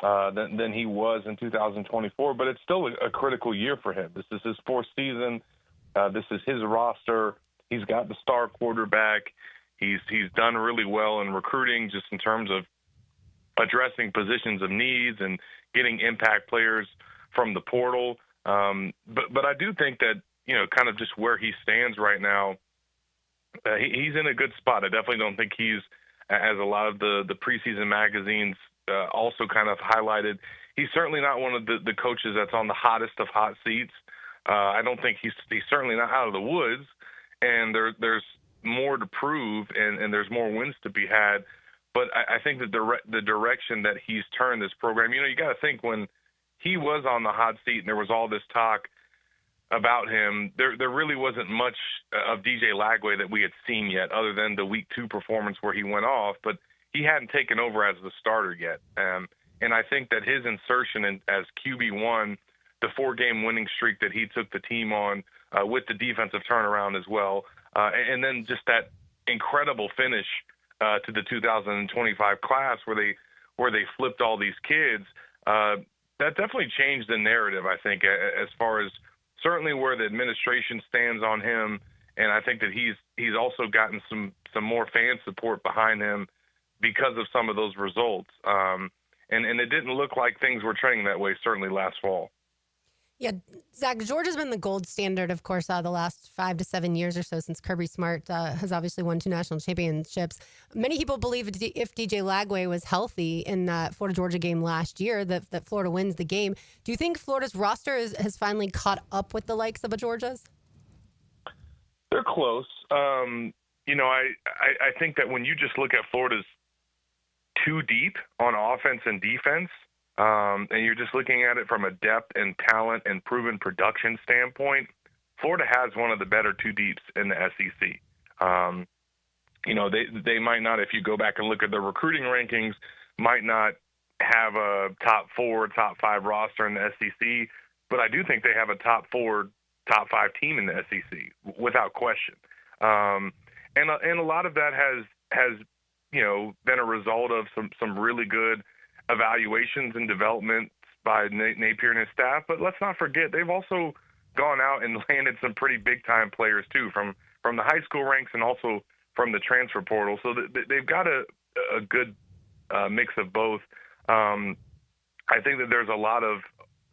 than he was in 2024. But it's still a critical year for him. This is his fourth season. This is his roster. He's got the star quarterback. He's done really well in recruiting, just in terms of addressing positions of needs and getting impact players from the portal. But I do think that, kind of just where he stands right now, he's in a good spot. I definitely don't think he's, as a lot of the preseason magazines also kind of highlighted, he's certainly not one of the coaches that's on the hottest of hot seats. I don't think he's certainly not out of the woods, and there's more to prove, and there's more wins to be had. But I think that the direction that he's turned this program, you got to think when he was on the hot seat and there was all this talk about him, there really wasn't much of DJ Lagway that we had seen yet, other than the week 2 performance where he went off, but he hadn't taken over as the starter yet. And I think that his insertion as QB1, the 4-game winning streak that he took the team on with the defensive turnaround as well, and then just that incredible finish to the 2025 class where they flipped all these kids, that definitely changed the narrative, I think, as far as certainly where the administration stands on him. And I think that he's also gotten some more fan support behind him because of some of those results. And it didn't look like things were trending that way, certainly last fall. Yeah, Zach, Georgia's been the gold standard, of course, the last 5 to 7 years or so since Kirby Smart has obviously won 2 national championships. Many people believe if DJ Lagway was healthy in that Florida-Georgia game last year, that Florida wins the game. Do you think Florida's roster has finally caught up with the likes of a Georgia's? They're close. I think that when you just look at Florida's too deep on offense and defense, and you're just looking at it from a depth and talent and proven production standpoint, Florida has one of the better two deeps in the SEC. They might not, if you go back and look at the recruiting rankings, might not have a top 4, top 5 roster in the SEC, but I do think they have a top 4, top 5 team in the SEC without question. And a lot of that has been a result of some really good evaluations and development by Napier and his staff. But let's not forget, they've also gone out and landed some pretty big-time players, too, from the high school ranks and also from the transfer portal. So they've got a good mix of both. I think that there's a lot of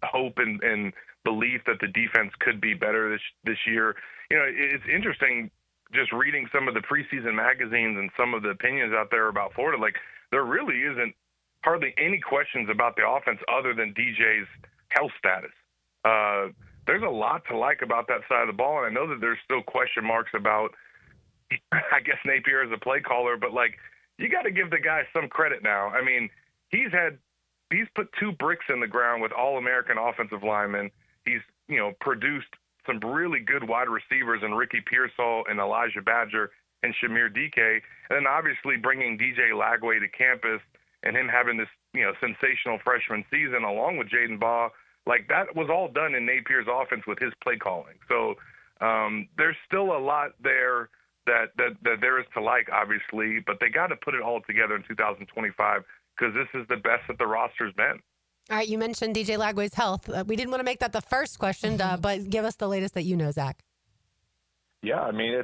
hope and belief that the defense could be better this year. It's interesting just reading some of the preseason magazines and some of the opinions out there about Florida. Like, there really isn't hardly any questions about the offense other than DJ's health status. There's a lot to like about that side of the ball, and I know that there's still question marks about, I guess, Napier as a play caller, but, you got to give the guy some credit now. I mean, he's put 2 bricks in the ground with All-American offensive linemen. He's, produced some really good wide receivers in Ricky Pearsall and Elijah Badger and Shamir DK, and then obviously bringing DJ Lagway to campus and him having this, sensational freshman season along with Jaden Baugh, that was all done in Napier's offense with his play calling. So there's still a lot there that there is to like, obviously, but they got to put it all together in 2025 because this is the best that the roster's been. All right, you mentioned DJ Lagway's health. We didn't want to make that the first question, but give us the latest that you know, Zach. Yeah, I mean,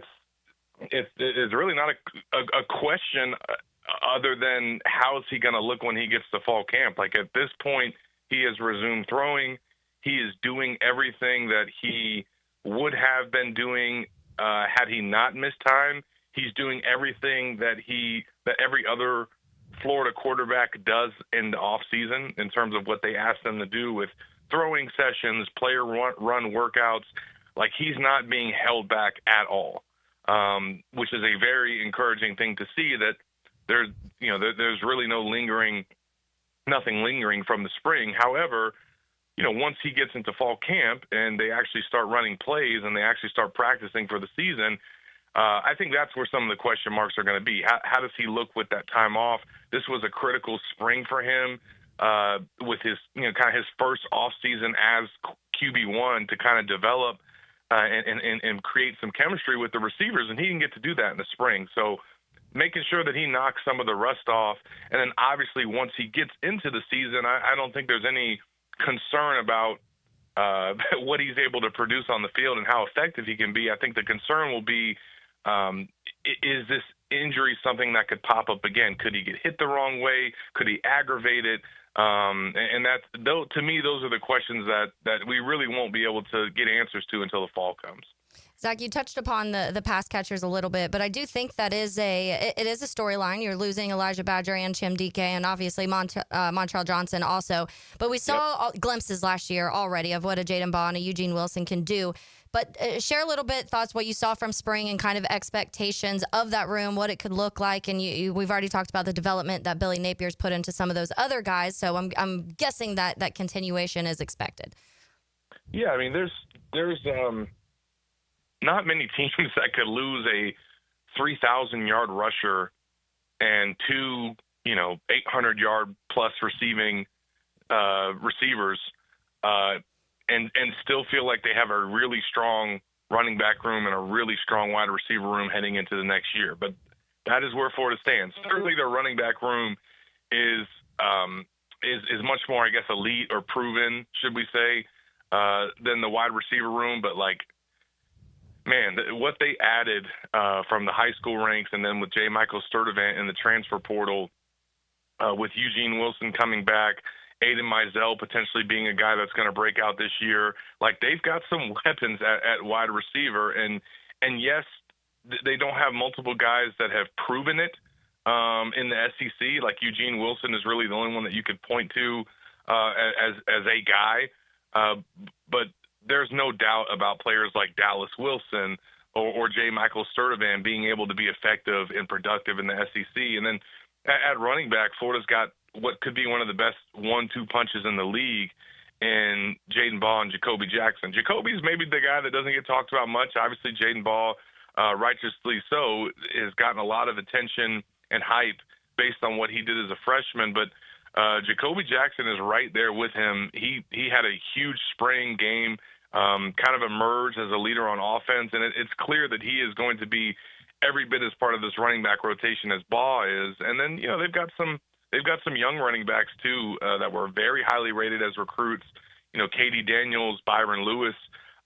it's really not a question other than how is he going to look when he gets to fall camp. At this point, he has resumed throwing. He is doing everything that he would have been doing had he not missed time. He's doing everything that every other Florida quarterback does in the offseason in terms of what they ask them to do with throwing sessions, player run workouts. He's not being held back at all, which is a very encouraging thing to see, that there's really nothing lingering from the spring. However, once he gets into fall camp and they actually start running plays and they actually start practicing for the season, I think that's where some of the question marks are going to be. How does he look with that time off? This was a critical spring for him with his, kind of his first off season as QB1 to kind of develop and create some chemistry with the receivers, and he didn't get to do that in the spring. So making sure that he knocks some of the rust off, and then obviously once he gets into the season, I don't think there's any concern about what he's able to produce on the field and how effective he can be. I think the concern will be, is this injury something that could pop up again? Could he get hit the wrong way? Could he aggravate it? And that, though, to me, those are the questions that we really won't be able to get answers to until the fall comes. Zach, you touched upon the pass catchers a little bit, but I do think that it is a storyline. You're losing Elijah Badger and Chim DK, and obviously Montrell Johnson also. But we saw glimpses last year already of what a Jaden Baugh and a Eugene Wilson can do. But share a little bit thoughts, what you saw from spring and kind of expectations of that room, what it could look like. And we've already talked about the development that Billy Napier's put into some of those other guys. So I'm guessing that continuation is expected. Yeah, I mean, there's not many teams that could lose a 3,000-yard rusher and 2, 800-yard plus receiving receivers, and still feel like they have a really strong running back room and a really strong wide receiver room heading into the next year. But that is where Florida stands. Certainly their running back room is much more, I guess, elite or proven, should we say, than the wide receiver room. But, man, what they added from the high school ranks, and then with J. Michael Sturdivant in the transfer portal, with Eugene Wilson coming back, Aiden Mizell potentially being a guy that's going to break out this year. Like, they've got some weapons at wide receiver. And yes, they don't have multiple guys that have proven it in the SEC. Like, Eugene Wilson is really the only one that you could point to as a guy. But there's no doubt about players like Dallas Wilson or J. Michael Sturdivant being able to be effective and productive in the SEC. And then at running back, Florida's got what could be one of the best 1-2 punches in the league in Jaden Ball and Jacoby Jackson. Jacoby's maybe the guy that doesn't get talked about much. Obviously, Jaden Ball, righteously so, has gotten a lot of attention and hype based on what he did as a freshman. But Jacoby Jackson is right there with him. He had a huge spring game, kind of emerged as a leader on offense, and it's clear that he is going to be every bit as part of this running back rotation as Ball is. And then, you know, they've got some young running backs too that were very highly rated as recruits. You know, Katie Daniels, Byron Lewis.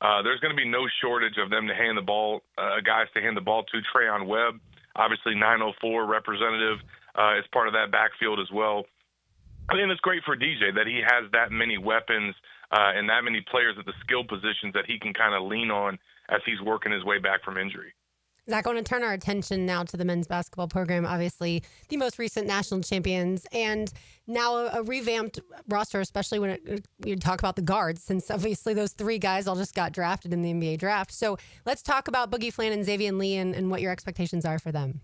There's going to be no shortage of them to hand the ball, guys to hand the ball to. Trayon Webb, obviously 904 representative, is part of that backfield as well. I think it's great for DJ that he has that many weapons and that many players at the skill positions that he can kind of lean on as he's working his way back from injury. Zach, I want to turn our attention now to the men's basketball program, obviously the most recent national champions, and now a revamped roster, especially when you talk about the guards, since obviously those three guys all just got drafted in the NBA draft. So let's talk about Boogie Flan and Xavier Lee and what your expectations are for them.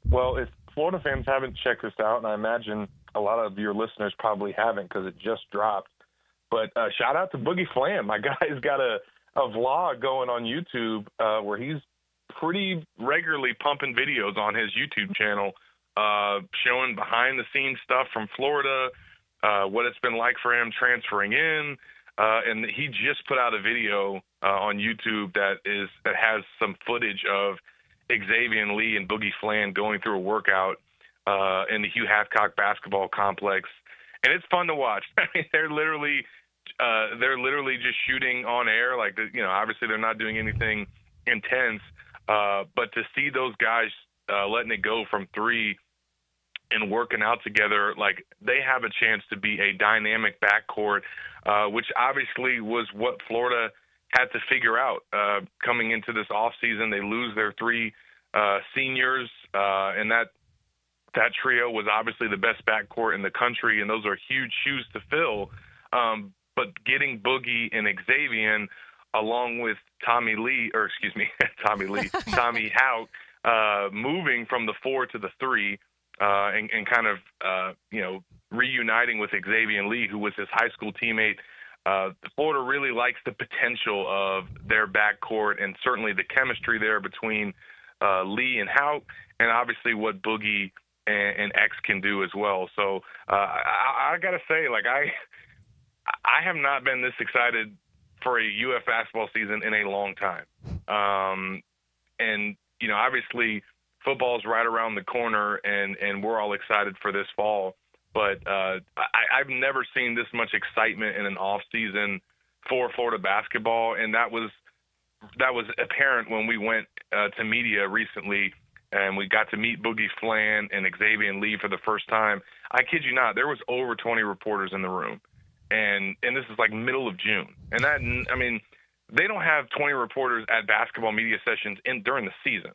Well, if Florida fans haven't checked this out, and I imagine a lot of your listeners probably haven't because it just dropped, but shout out to Boogie Flan. My guy's got a vlog going on YouTube where he's pretty regularly pumping videos on his YouTube channel, showing behind-the-scenes stuff from Florida, what it's been like for him transferring in, and he just put out a video on YouTube that has some footage of Xavier Lee and Boogie Flan going through a workout in the Hugh Hathcock basketball complex, and it's fun to watch. I mean, they're literally just shooting on air, like, you know, obviously they're not doing anything intense. But to see those guys letting it go from three and working out together, like, they have a chance to be a dynamic backcourt, which obviously was what Florida had to figure out coming into this offseason. They lose their three seniors, and that trio was obviously the best backcourt in the country, and those are huge shoes to fill. But getting Boogie and Xavier along with Tommy Houck, moving from the 4 to the 3, and kind of, reuniting with Xavier Lee, who was his high school teammate. Florida really likes the potential of their backcourt and certainly the chemistry there between Lee and Houck, and obviously what Boogie and X can do as well. So I got to say, like, I have not been this excited for a UF basketball season in a long time. And, you know, obviously football's right around the corner and we're all excited for this fall. But I've never seen this much excitement in an off season for Florida basketball. And that was apparent when we went to media recently and we got to meet Boogie Flan and Xavier Lee for the first time. I kid you not, there was over 20 reporters in the room. And this is like middle of June. And that, I mean, they don't have 20 reporters at basketball media sessions during the season.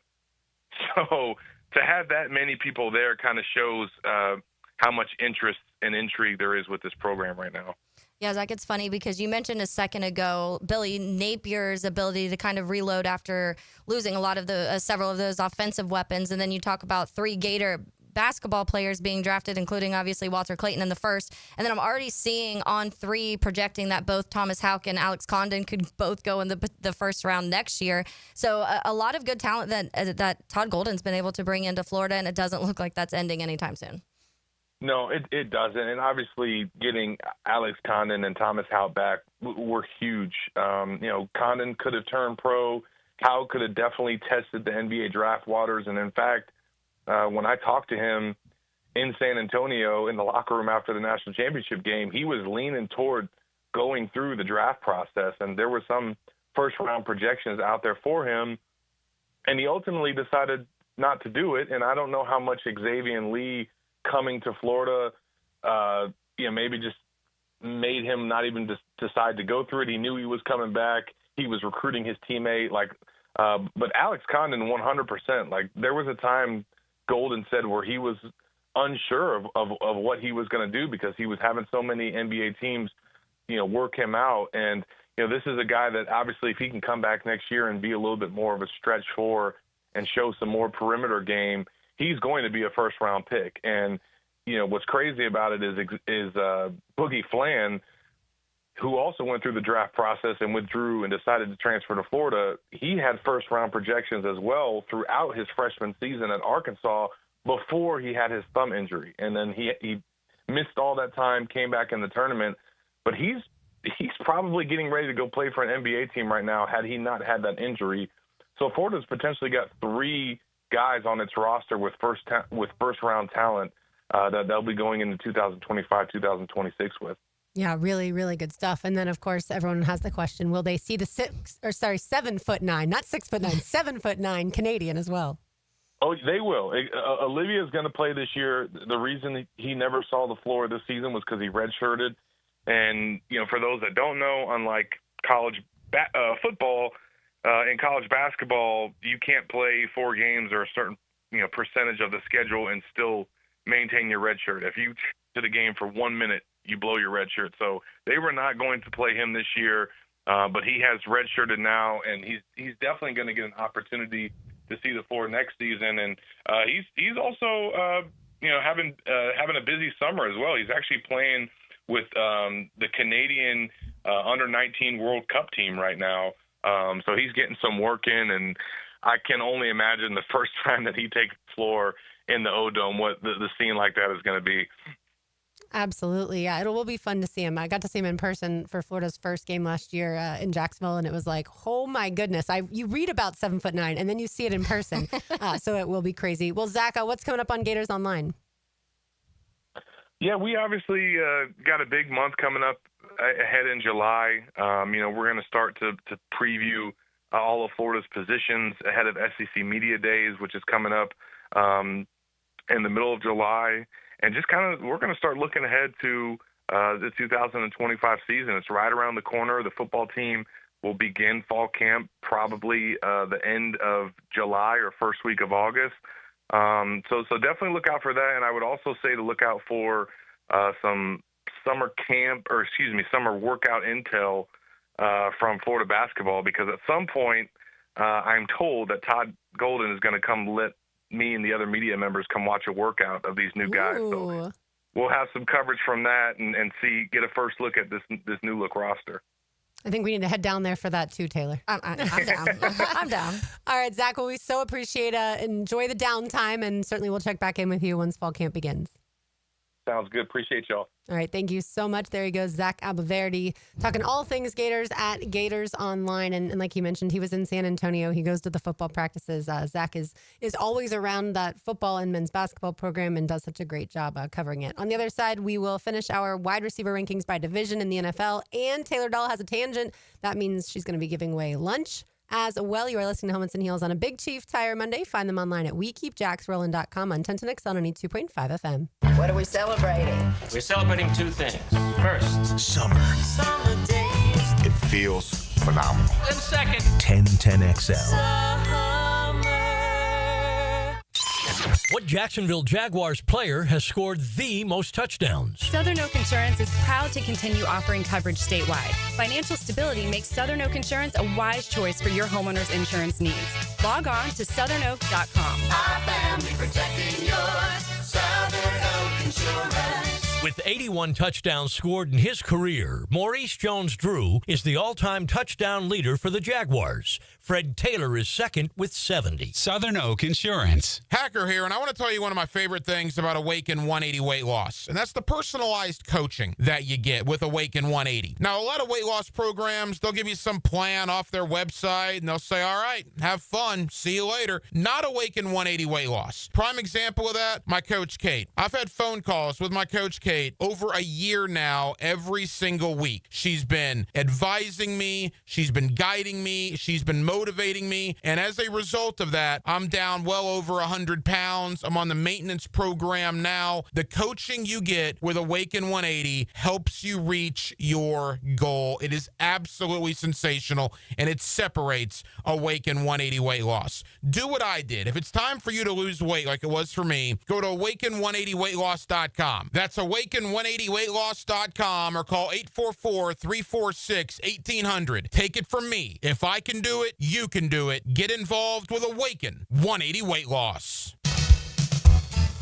So to have that many people there kind of shows how much interest and intrigue there is with this program right now. Yeah, Zach, it's funny because you mentioned a second ago Billy Napier's ability to kind of reload after losing a lot of the several of those offensive weapons. And then you talk about 3 Gator basketball players being drafted, including obviously Walter Clayton in the first. And then I'm already seeing on 3 projecting that both Thomas Houck and Alex Condon could both go in the first round next year. So a lot of good talent that Todd Golden's been able to bring into Florida, and it doesn't look like that's ending anytime soon. No, it doesn't. And obviously getting Alex Condon and Thomas Houck back were huge. Condon could have turned pro. Houck could have definitely tested the NBA draft waters. And in fact, when I talked to him in San Antonio in the locker room after the national championship game, he was leaning toward going through the draft process. And there were some first-round projections out there for him. And he ultimately decided not to do it. And I don't know how much Xavier Lee coming to Florida, maybe just made him not even decide to go through it. He knew he was coming back. He was recruiting his teammate. But Alex Condon, 100%. Like, there was a time Golden said where he was unsure of what he was going to do because he was having so many NBA teams, work him out. And, this is a guy that obviously if he can come back next year and be a little bit more of a stretch four and show some more perimeter game, he's going to be a first-round pick. And, what's crazy about it is Boogie Flan, who also went through the draft process and withdrew and decided to transfer to Florida. He had first-round projections as well throughout his freshman season at Arkansas before he had his thumb injury. And then he missed all that time, came back in the tournament. But he's probably getting ready to go play for an NBA team right now had he not had that injury. So Florida's potentially got 3 guys on its roster with first-round talent that they'll be going into 2025, 2026 with. Yeah, really, really good stuff. And then, of course, everyone has the question, will they see the 7'9", not 6'9", 7'9" Canadian as well? Oh, they will. Olivia's going to play this year. The reason he never saw the floor this season was because he redshirted. And, for those that don't know, unlike college football, in college basketball, you can't play 4 games or a certain, percentage of the schedule and still maintain your red shirt. If you to the game for 1 minute, you blow your red shirt. So they were not going to play him this year, but he has redshirted now, and he's definitely going to get an opportunity to see the floor next season. And he's also having a busy summer as well. He's actually playing with the Canadian under-19 World Cup team right now. So he's getting some work in, and I can only imagine the first time that he takes the floor in the O-Dome, what the scene like that is going to be. Absolutely. Yeah, it will be fun to see him. I got to see him in person for Florida's first game last year in Jacksonville, and it was like, oh my goodness. You read about 7'9", and then you see it in person. So it will be crazy. Well, Zach, what's coming up on Gators Online? Yeah, we obviously got a big month coming up ahead in July. We're going to start to preview all of Florida's positions ahead of SEC Media Days, which is coming up in the middle of July. And just we're going to start looking ahead to the 2025 season. It's right around the corner. The football team will begin fall camp probably the end of July or first week of August. So definitely look out for that. And I would also say to look out for some summer workout intel from Florida basketball, because at some point I'm told that Todd Golden is going to come let me and the other media members come watch a workout of these new guys. So we'll have some coverage from that and get a first look at this new look roster. I think we need to head down there for that too, Taylor. I'm down. I'm down. All right, Zach, well, we so appreciate enjoy the downtime, and certainly we'll check back in with you once fall camp begins. Sounds good. Appreciate y'all. All right. Thank you so much. There he goes, Zach Abolverdi, talking all things Gators at Gators Online. And like he mentioned, he was in San Antonio. He goes to the football practices. Zach is always around that football and men's basketball program and does such a great job covering it. On the other side, we will finish our wide receiver rankings by division in the NFL. And Taylor Dahl has a tangent. That means she's going to be giving away lunch as well. You are listening to Helmets and Heels on a Big Chief Tire Monday. Find them online at WeKeepJacksRollin.com on Tentinix on 92.5 FM. What are we celebrating? We're celebrating 2 things. First, summer. Summer days. It feels phenomenal. And second, 1010XL. What Jacksonville Jaguars player has scored the most touchdowns? Southern Oak Insurance is proud to continue offering coverage statewide. Financial stability makes Southern Oak Insurance a wise choice for your homeowner's insurance needs. Log on to southernoak.com. Our family protecting yours. Southern Oak Insurance. With 81 touchdowns scored in his career, Maurice Jones-Drew is the all-time touchdown leader for the Jaguars. Fred Taylor is second with 70. Southern Oak Insurance. Hacker here, and I want to tell you one of my favorite things about Awaken 180 Weight Loss, and that's the personalized coaching that you get with Awaken 180. Now, a lot of weight loss programs, they'll give you some plan off their website, and they'll say, all right, have fun, see you later. Not Awaken 180 Weight Loss. Prime example of that, my Coach Kate. I've had phone calls with my Coach Kate Kate over a year now, every single week. She's been advising me. She's been guiding me. She's been motivating me. And as a result of that, I'm down well over 100 pounds. I'm on the maintenance program now. The coaching you get with Awaken 180 helps you reach your goal. It is absolutely sensational, and it separates Awaken 180 weight loss. Do what I did. If it's time for you to lose weight like it was for me, go to awaken180weightloss.com. That's awaken180weightloss.com, or call 844-346-1800. Take it from me. If I can do it, you can do it. Get involved with Awaken 180 Weight Loss.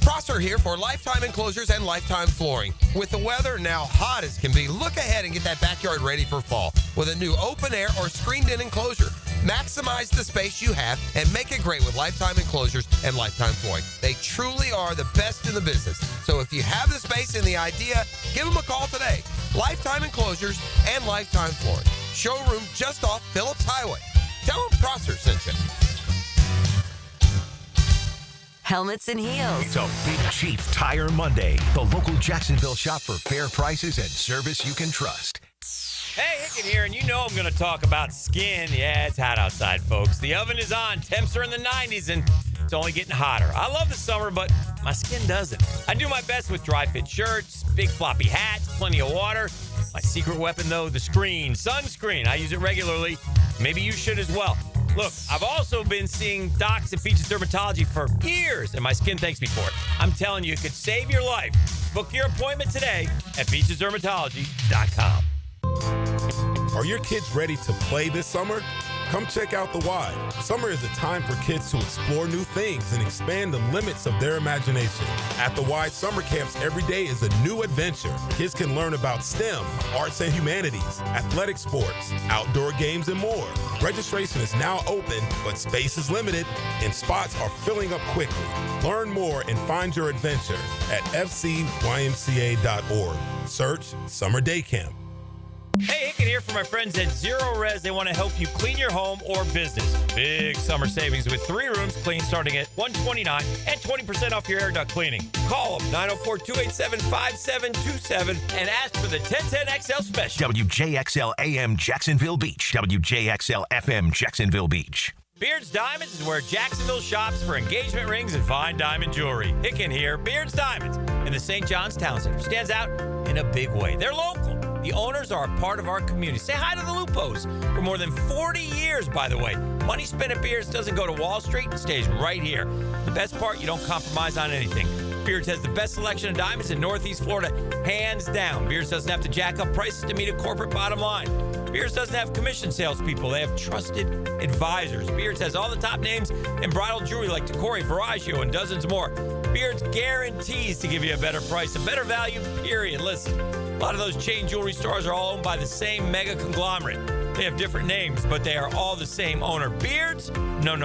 Prosser here for Lifetime Enclosures and Lifetime Flooring. With the weather now hot as can be, look ahead and get that backyard ready for fall with a new open air or screened-in enclosure. Maximize the space you have and make it great with Lifetime Enclosures and Lifetime Flooring. They truly are the best in the business. So if you have the space and the idea, give them a call today. Lifetime Enclosures and Lifetime Flooring. Showroom just off Phillips Highway. Tell them Prosser sent you. Helmets and heels. It's a Big Chief Tire Monday. The local Jacksonville shop for fair prices and service you can trust. Hey, Hicken here, and you know I'm going to talk about skin. Yeah, it's hot outside, folks. The oven is on. Temps are in the 90s, and it's only getting hotter. I love the summer, but my skin doesn't. I do my best with dry fit shirts, big floppy hats, plenty of water. My secret weapon, though, the screen. Sunscreen. I use it regularly. Maybe you should as well. Look, I've also been seeing docs at Peaches Dermatology for years, and my skin thanks me for it. I'm telling you, it could save your life. Book your appointment today at peachesdermatology.com. Are your kids ready to play this summer? Come check out The Y. Summer is a time for kids to explore new things and expand the limits of their imagination. At The Y, summer camps every day is a new adventure. Kids can learn about STEM, arts and humanities, athletic sports, outdoor games, and more. Registration is now open, but space is limited, and spots are filling up quickly. Learn more and find your adventure at fcymca.org. Search Summer Day Camp. Hey, Hicken here for my friends at Zero Res. They want to help you clean your home or business. Big summer savings with 3 rooms clean starting at $129 and 20% off your air duct cleaning. Call them 904-287-5727 and ask for the 1010XL special. WJXL AM Jacksonville Beach. WJXL FM Jacksonville Beach. Beards Diamonds is where Jacksonville shops for engagement rings and fine diamond jewelry. Hicken here, Beards Diamonds in the St. John's Town Center. Stands out in a big way. They're local. The owners are a part of our community. Say hi to the Lupos. For more than 40 years, by the way. Money spent at Beards doesn't go to Wall Street. It stays right here. The best part, you don't compromise on anything. Beards has the best selection of diamonds in Northeast Florida, hands down. Beards doesn't have to jack up prices to meet a corporate bottom line. Beards doesn't have commission salespeople. They have trusted advisors. Beards has all the top names in bridal jewelry like Decore, Veragio, and dozens more. Beards guarantees to give you a better price, a better value, period. Listen, a lot of those chain jewelry stores are all owned by the same mega conglomerate. They have different names, but they are all the same owner. Beards? No.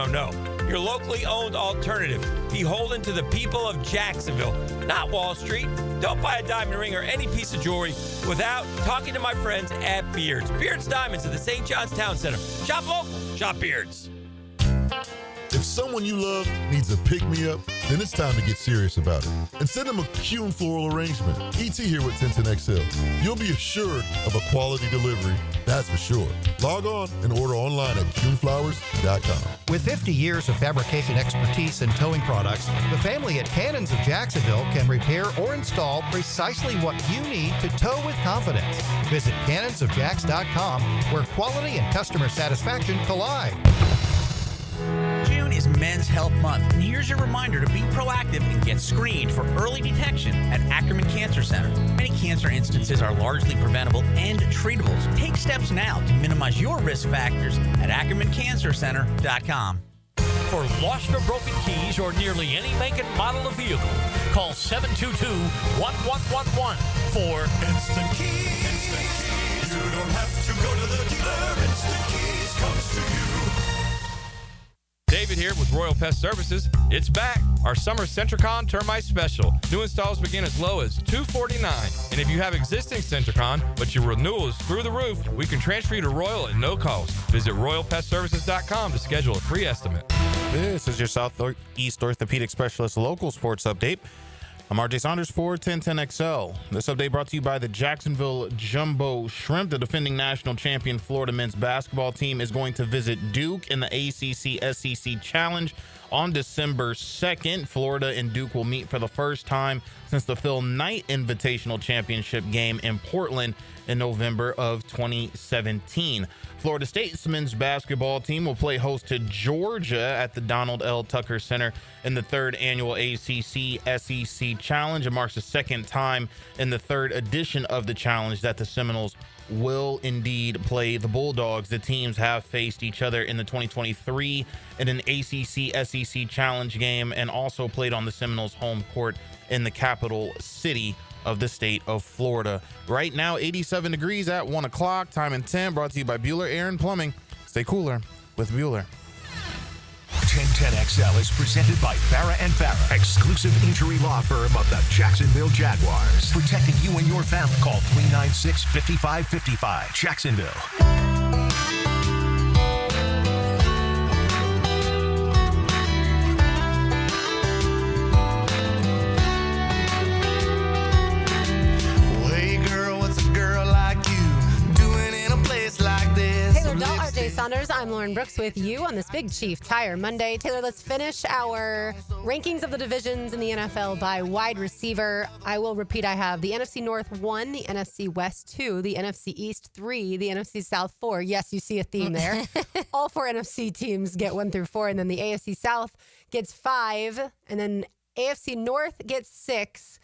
Your locally owned alternative, beholden to the people of Jacksonville, not Wall Street. Don't buy a diamond ring or any piece of jewelry without talking to my friends at Beards. Beards Diamonds at the St. John's Town Center. Shop local, shop Beards. If someone you love needs a pick-me-up, then it's time to get serious about it. And send them a Kuhn floral arrangement. ET here with 1010XL. You'll be assured of a quality delivery, that's for sure. Log on and order online at kuhnflowers.com. With 50 years of fabrication expertise in towing products, the family at Cannons of Jacksonville can repair or install precisely what you need to tow with confidence. Visit cannonsofjacks.com, where quality and customer satisfaction collide. June is Men's Health Month, and here's your reminder to be proactive and get screened for early detection at Ackerman Cancer Center. Many cancer instances are largely preventable and treatable. So take steps now to minimize your risk factors at AckermanCancerCenter.com. For lost or broken keys or nearly any make and model of vehicle, call 722-1111 for Instant Keys. Instant Keys. You don't have to go to the dealer. Instant Keys comes to you. David here with Royal Pest Services. It's back. Our summer Centricon Termite Special. New installs begin as low as $249. And if you have existing Centricon, but your renewal is through the roof, we can transfer you to Royal at no cost. Visit RoyalPestServices.com to schedule a free estimate. This is your Southeast Orthopedic Specialist local sports update. I'm RJ Saunders for 1010XL. This update brought to you by the Jacksonville Jumbo Shrimp. The defending national champion Florida men's basketball team is going to visit Duke in the ACC SEC Challenge on December 2nd. Florida and Duke will meet for the first time since the Phil Knight Invitational Championship game in Portland in November of 2017. Florida State's men's basketball team will play host to Georgia at the Donald L. Tucker Center in the third annual ACC SEC Challenge. It marks the second time in the third edition of the challenge that the Seminoles will indeed play the Bulldogs. The teams have faced each other in the 2023 in an ACC SEC Challenge game and also played on the Seminoles' home court in the capital city of the state of Florida. Right now, 87 degrees at 1 o'clock. Time and 10 brought to you by Bueller Air and Plumbing. Stay cooler with Bueller. 1010XL is presented by Farah and Farah, exclusive injury law firm of the Jacksonville Jaguars. Protecting you and your family. Call 396-5555. Jacksonville. Saunders. I'm Lauren Brooks with you on this Big Chief Tire Monday. Taylor, let's finish our rankings of the divisions in the NFL by wide receiver. I will repeat, I have the NFC North 1, the NFC West 2, the NFC East 3, the NFC South 4. Yes, you see a theme there. All 4 NFC teams get 1 through 4, and then the AFC South gets 5, and then AFC North gets 6.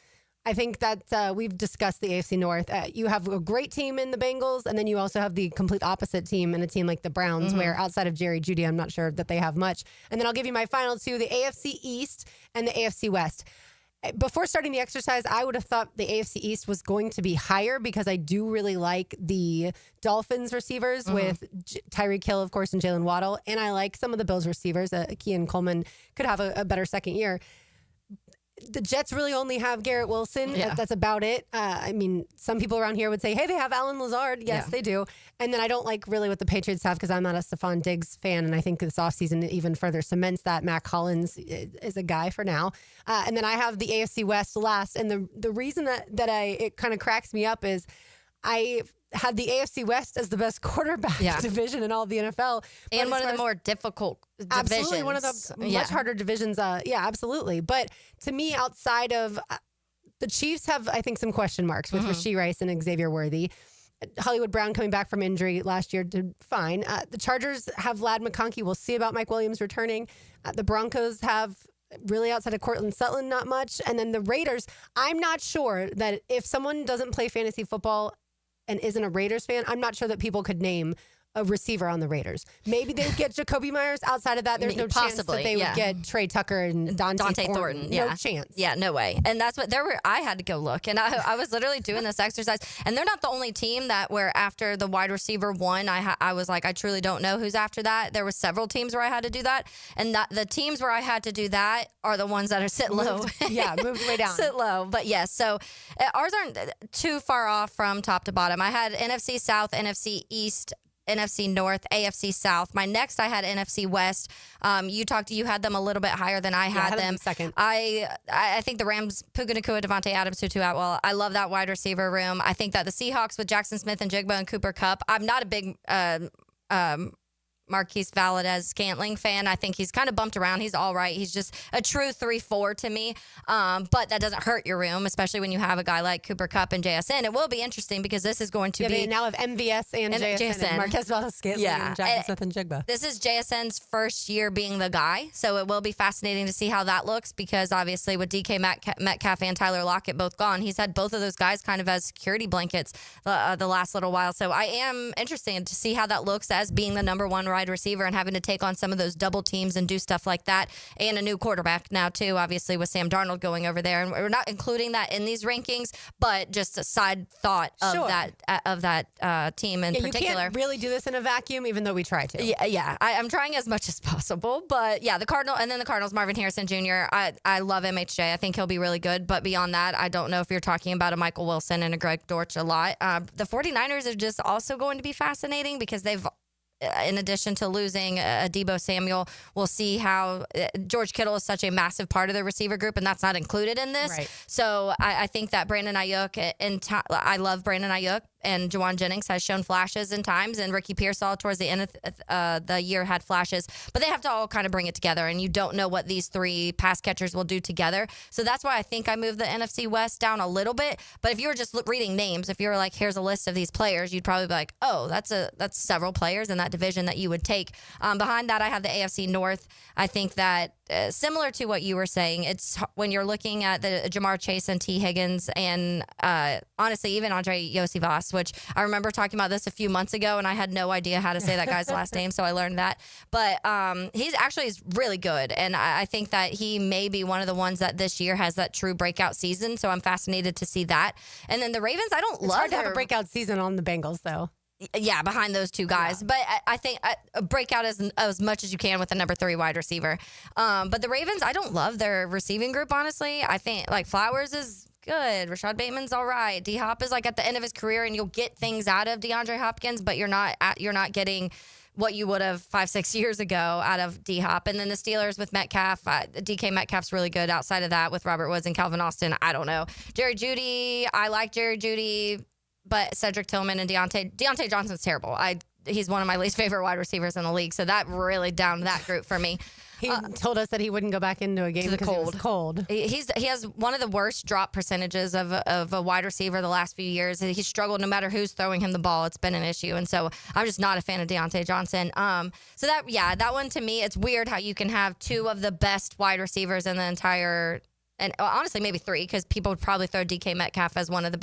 I think that we've discussed the AFC North. You have a great team in the Bengals, and then you also have the complete opposite team in a team like the Browns, where outside of Jerry Jeudy, I'm not sure that they have much. And then I'll give you my final 2, the AFC East and the AFC West. Before starting the exercise, I would have thought the AFC East was going to be higher because I do really like the Dolphins receivers with Tyreek Hill, of course, and Jalen Waddle. And I like some of the Bills receivers. Kean Coleman could have a better second year. The Jets really only have Garrett Wilson. Yeah. That's about it. I mean, some people around here would say, hey, they have Alan Lazard. Yes, they do. And then I don't like really what the Patriots have because I'm not a Stephon Diggs fan. And I think this offseason even further cements that. Mac Hollins is a guy for now. And then I have the AFC West last. And the reason that it kind of cracks me up is I had the AFC West as the best quarterback division in all of the NFL. And one of the more difficult divisions. Absolutely, one of the much harder divisions. Yeah, absolutely. But to me, outside of the Chiefs have, I think, some question marks with Rashee Rice and Xavier Worthy. Hollywood Brown coming back from injury last year did fine. The Chargers have Vlad McConkey. We'll see about Mike Williams returning. The Broncos have really outside of Cortland Sutton, not much. And then the Raiders, I'm not sure that if someone doesn't play fantasy football and isn't a Raiders fan, I'm not sure that people could name a receiver on the Raiders. Maybe they would get Jacoby Myers. Outside of that, there's no chance that they would get Trey Tucker and Dante Thornton. No chance. Yeah, no way. And that's what I had to go look. And I was literally doing this exercise. And they're not the only team that where after the wide receiver one, I was like, I truly don't know who's after that. There were several teams where I had to do that. And the teams where I had to do that are the ones that are sitting low. Moved way down. Sit low. But yes, so ours aren't too far off from top to bottom. I had NFC South, NFC East, NFC North, AFC South. My next, I had NFC West. You had them a little bit higher than I had them. Second. I think the Rams, Puka Nacua, Devontae Adams, Tutu Atwell. I love that wide receiver room. I think that the Seahawks with Jackson Smith and Jigba and Cooper Kupp. I'm not a big Marquise Valdez-Scantling fan. I think he's kind of bumped around. He's all right. He's just a true 3-4 to me. But that doesn't hurt your room, especially when you have a guy like Cooper Kupp and JSN. It will be interesting because this is going to be... They now have MVS and JSN. And Marquez Valdez-Scantling and Jackson Smith and Jigba. This is JSN's first year being the guy, so it will be fascinating to see how that looks because obviously with DK Metcalf and Tyler Lockett both gone, he's had both of those guys kind of as security blankets the last little while. So I am interested to see how that looks as being the number one wide receiver and having to take on some of those double teams and do stuff like that, and a new quarterback now too, obviously with Sam Darnold going over there. And we're not including that in these rankings, but just a side thought of that team in particular. You can't really do this in a vacuum, even though we try to. Yeah. I'm trying as much as possible, but yeah, the Cardinals, Marvin Harrison Jr. I love MHJ. I think he'll be really good, but beyond that, I don't know if you're talking about a Michael Wilson and a Greg Dortch a lot. The 49ers are just also going to be fascinating because they've in addition to losing Deebo Samuel, we'll see how George Kittle is such a massive part of the receiver group, and that's not included in this. Right. So I think that Brandon Ayuk, I love Brandon Ayuk, and Juwan Jennings has shown flashes in times, and Ricky Pearsall towards the end of the year had flashes, but they have to all kind of bring it together, and you don't know what these three pass catchers will do together. So that's why I think I moved the NFC West down a little bit. But if you were just reading names, if you were like, here's a list of these players, you'd probably be like, oh, that's several players in that division that you would take. Behind that, I have the AFC North. I think that similar to what you were saying, it's when you're looking at the Jamar Chase and T. Higgins and honestly, even Andre Yosivas, which I remember talking about this a few months ago, and I had no idea how to say that guy's last name, so I learned that. But he's actually really good, and I think that he may be one of the ones that this year has that true breakout season, so I'm fascinated to see that. And then the Ravens, I don't love hard to have a breakout season on the Bengals, though. Yeah, behind those two guys. Yeah. But I think a breakout as much as you can with a number 3 wide receiver. But the Ravens, I don't love their receiving group, honestly. I think, like, Flowers is good. Rashad Bateman's all right. D-Hop is, like, at the end of his career, and you'll get things out of DeAndre Hopkins, but you're not getting what you would have 5-6 years ago out of D-Hop. And then the Steelers with Metcalf. DK Metcalf's really good outside of that with Robert Woods and Calvin Austin. I don't know. Jerry Jeudy, I like Jerry Jeudy. But Cedric Tillman and Deontay Johnson's terrible. He's one of my least favorite wide receivers in the league, so that really downed that group for me. He told us that he wouldn't go back into a game because it was cold. He has one of the worst drop percentages of a wide receiver the last few years. He's struggled no matter who's throwing him the ball. It's been an issue, and so I'm just not a fan of Deontay Johnson. So that one to me, it's weird how you can have 2 of the best wide receivers in the entire. And honestly, maybe 3, because people would probably throw DK Metcalf as one of the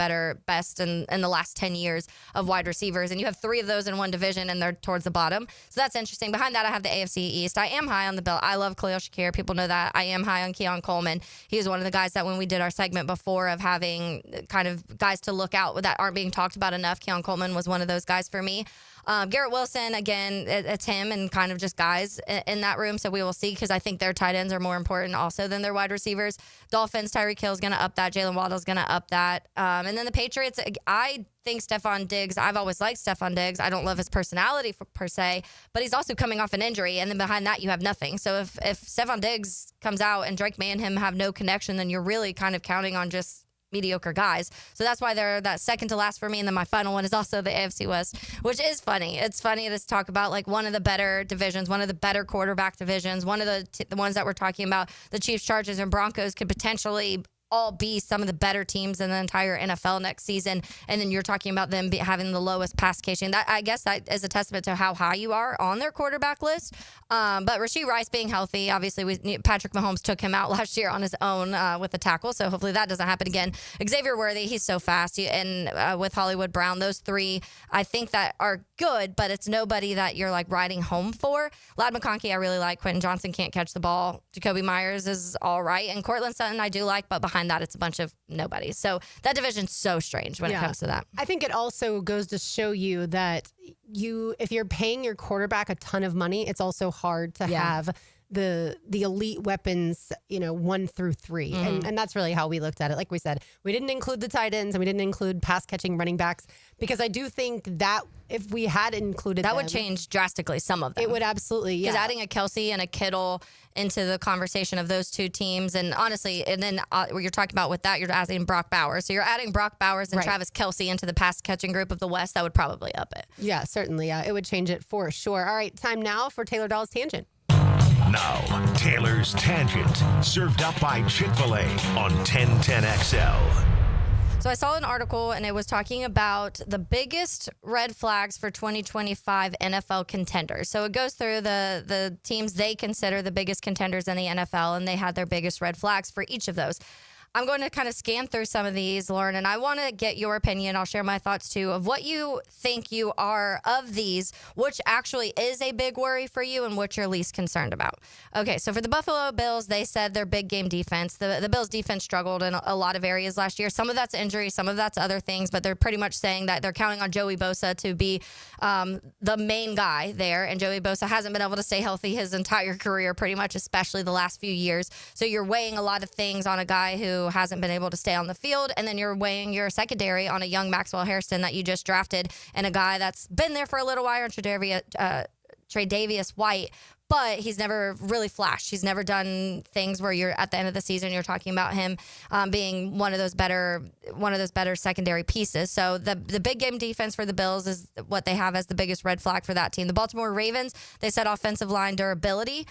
best in the last 10 years of wide receivers. And you have 3 of those in one division, and they're towards the bottom. So that's interesting. Behind that, I have the AFC East. I am high on the belt. I love Khalil Shakir. People know that. I am high on Keon Coleman. He was one of the guys that when we did our segment before of having kind of guys to look out that aren't being talked about enough, Keon Coleman was one of those guys for me. Garrett Wilson, again, it's him and kind of just guys in that room. So we will see, because I think their tight ends are more important also than their wide receivers. Dolphins, Tyreek Hill's going to up that. Jalen Waddle's going to up that. And then the Patriots, I think Stephon Diggs, I've always liked Stephon Diggs. I don't love his personality per se, but he's also coming off an injury. And then behind that, you have nothing. So if Stephon Diggs comes out and Drake May and him have no connection, then you're really kind of counting on just mediocre guys. So that's why they're that second to last for me. And then my final one is also the AFC West, which is funny. It's funny to talk about like one of the better divisions, one of the better quarterback divisions, one of the ones that we're talking about, the Chiefs, Chargers, and Broncos could potentially all be some of the better teams in the entire NFL next season. And then you're talking about them having the lowest pass catching. That, I guess that is a testament to how high you are on their quarterback list. But Rashee Rice being healthy, obviously Patrick Mahomes took him out last year on his own with a tackle. So hopefully that doesn't happen again. Xavier Worthy, he's so fast. And with Hollywood Brown, those 3, I think that are good, but it's nobody that you're like riding home for. Ladd McConkey, I really like. Quentin Johnson can't catch the ball. Jacoby Myers is all right. And Cortland Sutton, I do like, but behind that, it's a bunch of nobody. So that division's so strange when it comes to that. I think it also goes to show you that if you're paying your quarterback a ton of money, it's also hard to have the elite weapons, 1 through 3. And that's really how we looked at it. Like we said, we didn't include the tight ends and we didn't include pass catching running backs, because I do think that if we had included that would change drastically some of them. It would absolutely, because adding a Kelsey and a Kittle into the conversation of those 2 teams, and honestly, and then you're talking about with that, you're adding Brock Bowers. So you're adding Brock Bowers and Travis Kelsey into the pass catching group of the West. That would probably up it. Yeah, certainly. It would change it for sure. All right, time now for Taylor Dahl's Tangent. Now, Taylor's Tangent, served up by Chick-fil-A on 1010XL. So I saw an article, and it was talking about the biggest red flags for 2025 NFL contenders. So it goes through the teams they consider the biggest contenders in the NFL, and they had their biggest red flags for each of those. I'm going to kind of scan through some of these, Lauren, and I want to get your opinion. I'll share my thoughts, too, of what you think you are of these, which actually is a big worry for you and what you're least concerned about. Okay, so for the Buffalo Bills, they said their big game defense. The Bills' defense struggled in a lot of areas last year. Some of that's injury, some of that's other things, but they're pretty much saying that they're counting on Joey Bosa to be the main guy there, and Joey Bosa hasn't been able to stay healthy his entire career, pretty much, especially the last few years. So you're weighing a lot of things on a guy who who hasn't been able to stay on the field. And then you're weighing your secondary on a young Maxwell Hairston that you just drafted and a guy that's been there for a little while, Tre'Davious White. But he's never really flashed. He's never done things where you're at the end of the season, you're talking about him being one of those better secondary pieces. So the big game defense for the Bills is what they have as the biggest red flag for that team. The Baltimore Ravens, they said offensive line durability.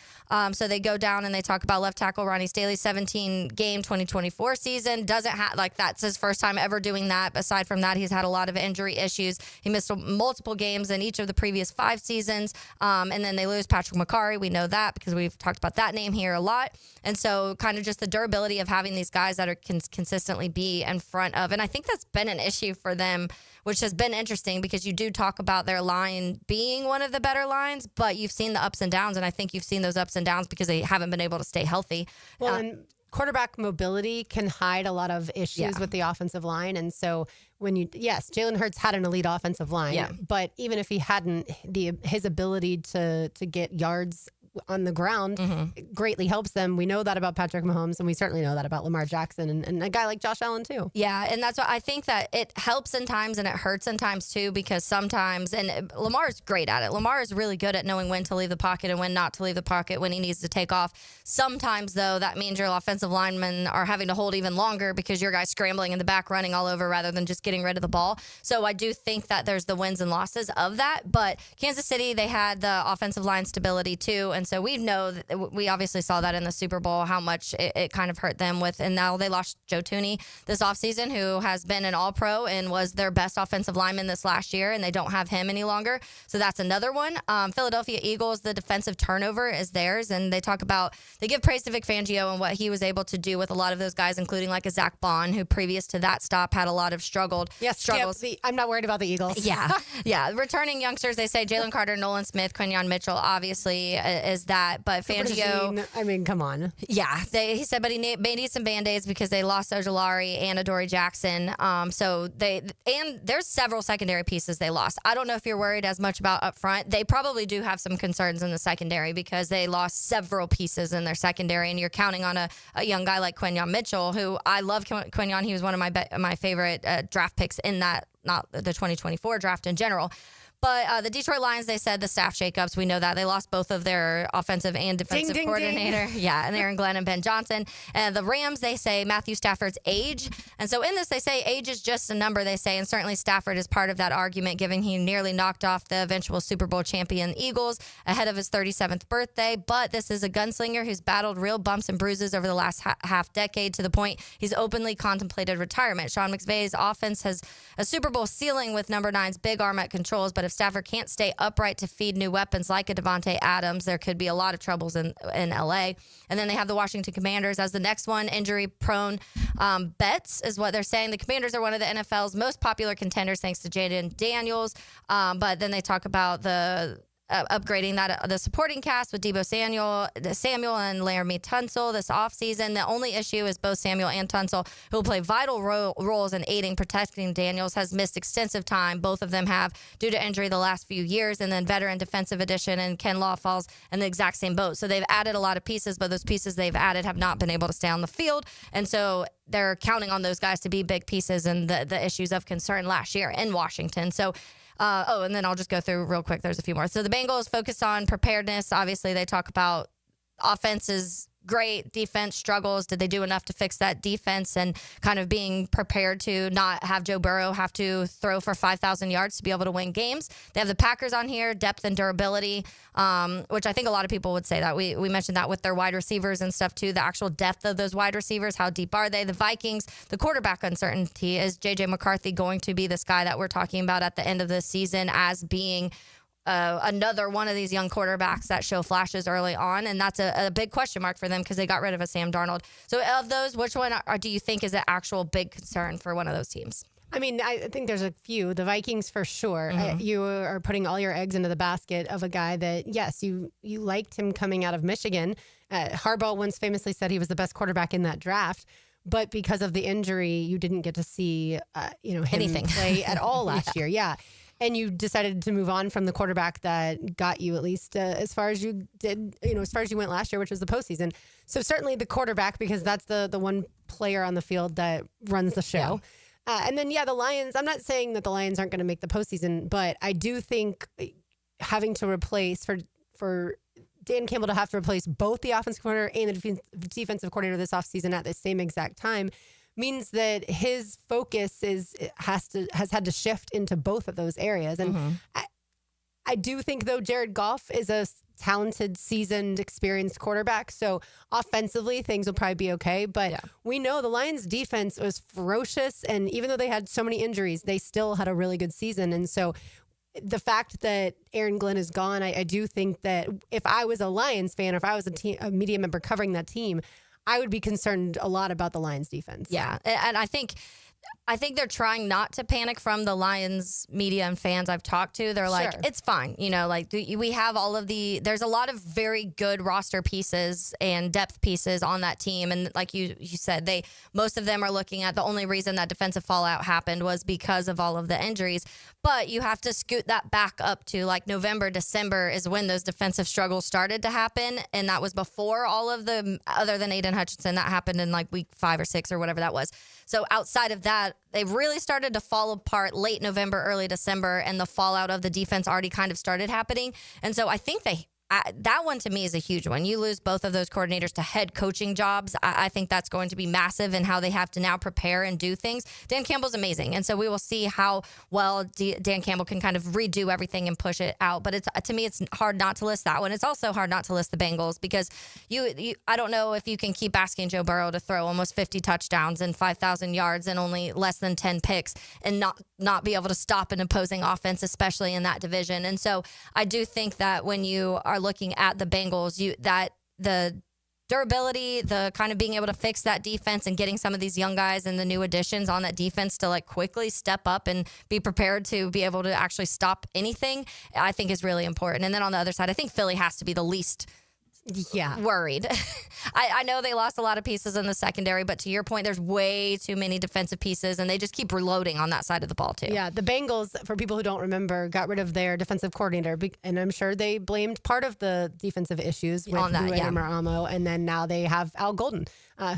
So they go down and they talk about left tackle Ronnie Staley, 17-game 2024 season. Doesn't have, like, that's his first time ever doing that. Aside from that, he's had a lot of injury issues. He missed multiple games in each of the previous 5 seasons. And then they lose Patrick McCarry. We know that because we've talked about that name here a lot. And so kind of just the durability of having these guys that are consistently be in front of. And I think that's been an issue for them, which has been interesting because you do talk about their line being one of the better lines, but you've seen the ups and downs. And I think you've seen those ups and downs because they haven't been able to stay healthy. Well, and quarterback mobility can hide a lot of issues with the offensive line. And so Jalen Hurts had an elite offensive line, but even if he hadn't, his ability to get yards on the ground greatly helps them. We know that about Patrick Mahomes, and we certainly know that about Lamar Jackson and a guy like Josh Allen too. Yeah, and that's what I think, that it helps in times and it hurts in times too, because sometimes, and Lamar is great at it. Lamar is really good at knowing when to leave the pocket and when not to leave the pocket, when he needs to take off. Sometimes, though, that means your offensive linemen are having to hold even longer because your guy's scrambling in the back, running all over rather than just getting rid of the ball. So I do think that there's the wins and losses of that. But Kansas City, they had the offensive line stability too, and so we know that we obviously saw that in the Super Bowl, how much it kind of hurt them with. And now they lost Joe Thuney this offseason, who has been an All-Pro and was their best offensive lineman this last year, and they don't have him any longer. So that's another one. Philadelphia Eagles, the defensive turnover is theirs, and they give praise to Vic Fangio and what he was able to do with a lot of those guys, including like a Zach Bond, who previous to that stop had a lot of struggles. I'm not worried about the Eagles. Yeah. Returning youngsters, they say Jalen Carter, Nolan Smith, Quinyon Mitchell, obviously is that. But Fangio, I mean, come on. Yeah, he said, but he may need some Band-Aids because they lost Ojulari and Adoree Jackson. And there's several secondary pieces they lost. I don't know if you're worried as much about up front. They probably do have some concerns in the secondary because they lost several pieces in their secondary, and you're counting on a young guy like Quinyon Mitchell, who I love. Quinyon, he was one of my favorite draft picks in that, not the 2024 draft in general. But the Detroit Lions, they said the staff shakeups. We know that. They lost both of their offensive and defensive coordinator. Ding. Yeah, and Aaron Glenn and Ben Johnson. And the Rams, they say Matthew Stafford's age. And so in this, they say age is just a number, they say. And certainly Stafford is part of that argument, given he nearly knocked off the eventual Super Bowl champion Eagles ahead of his 37th birthday. But this is a gunslinger who's battled real bumps and bruises over the last half decade, to the point he's openly contemplated retirement. Sean McVay's offense has a Super Bowl ceiling with number 9's big arm at controls, but if Stafford can't stay upright to feed new weapons like a Devontae Adams, there could be a lot of troubles in LA. And then they have the Washington Commanders as the next one, injury-prone bets is what they're saying. The Commanders are one of the NFL's most popular contenders thanks to Jaden Daniels. But then they talk about the upgrading the supporting cast with Deebo Samuel and Laramie Tunsil this offseason. The only issue is both Samuel and Tunsil, who will play vital roles in aiding protecting Daniels, has missed extensive time. Both of them have due to injury the last few years. And then veteran defensive addition and Ken Law falls in the exact same boat. So they've added a lot of pieces, but those pieces they've added have not been able to stay on the field. And so they're counting on those guys to be big pieces and the issues of concern last year in Washington. So and then I'll just go through real quick. There's a few more. So the Bengals focus on preparedness. Obviously, they talk about offenses great, defense struggles. Did they do enough to fix that defense, and kind of being prepared to not have Joe Burrow have to throw for 5,000 yards to be able to win games? They have the Packers on here, depth and durability, which I think a lot of people would say that. We mentioned that with their wide receivers and stuff too, the actual depth of those wide receivers, how deep are they? The Vikings, the quarterback uncertainty. Is J.J. McCarthy going to be this guy that we're talking about at the end of the season as being another one of these young quarterbacks that show flashes early on? And that's a big question mark for them because they got rid of a Sam Darnold. So of those, which one do you think is an actual big concern for one of those teams? I mean, I think there's a few. The Vikings for sure. Mm-hmm. You are putting all your eggs into the basket of a guy that, yes, you liked him coming out of Michigan. Harbaugh once famously said he was the best quarterback in that draft. But because of the injury, you didn't get to see him anything play at all last year. Yeah. and you decided to move on from the quarterback that got you at least as far as you did, as far as you went last year, which was the postseason. So certainly the quarterback, because that's the one player on the field that runs the show. And then, the Lions, I'm not saying that the Lions aren't going to make the postseason, but I do think having to replace for Dan Campbell to have to replace both the offensive coordinator and the defensive coordinator this offseason at the same exact time means that his focus has had to shift into both of those areas. And I do think, though, Jared Goff is a talented, seasoned, experienced quarterback. So offensively, things will probably be okay. But we know the Lions defense was ferocious. And even though they had so many injuries, they still had a really good season. And so the fact that Aaron Glenn is gone, I do think that if I was a Lions fan, or if I was a media member covering that team, I would be concerned a lot about the Lions defense. Yeah. And I think they're trying not to panic from the Lions media and fans I've talked to. They're like, it's fine. We have there's a lot of very good roster pieces and depth pieces on that team. And like you said, most of them are looking at the only reason that defensive fallout happened was because of all of the injuries. But you have to scoot that back up to like November, December is when those defensive struggles started to happen. And that was before all of the, other than Aiden Hutchinson, that happened in like week 5 or 6 or whatever that was. So outside of that, they really started to fall apart late November, early December, and the fallout of the defense already kind of started happening. And so I think that one to me is a huge one. You lose both of those coordinators to head coaching jobs. I think that's going to be massive in how they have to now prepare and do things. Dan Campbell's amazing. And so we will see how well Dan Campbell can kind of redo everything and push it out. But to me, it's hard not to list that one. It's also hard not to list the Bengals because I don't know if you can keep asking Joe Burrow to throw almost 50 touchdowns and 5,000 yards and only less than 10 picks and not be able to stop an opposing offense, especially in that division. And so I do think that when you are looking at the Bengals, the durability, the kind of being able to fix that defense and getting some of these young guys and the new additions on that defense to like quickly step up and be prepared to be able to actually stop anything, I think is really important. And then on the other side, I think Philly has to be the least worried. I know they lost a lot of pieces in the secondary, but to your point, there's way too many defensive pieces, and they just keep reloading on that side of the ball, too. Yeah, the Bengals, for people who don't remember, got rid of their defensive coordinator, and I'm sure they blamed part of the defensive issues with Maramo, and then now they have Al Golden,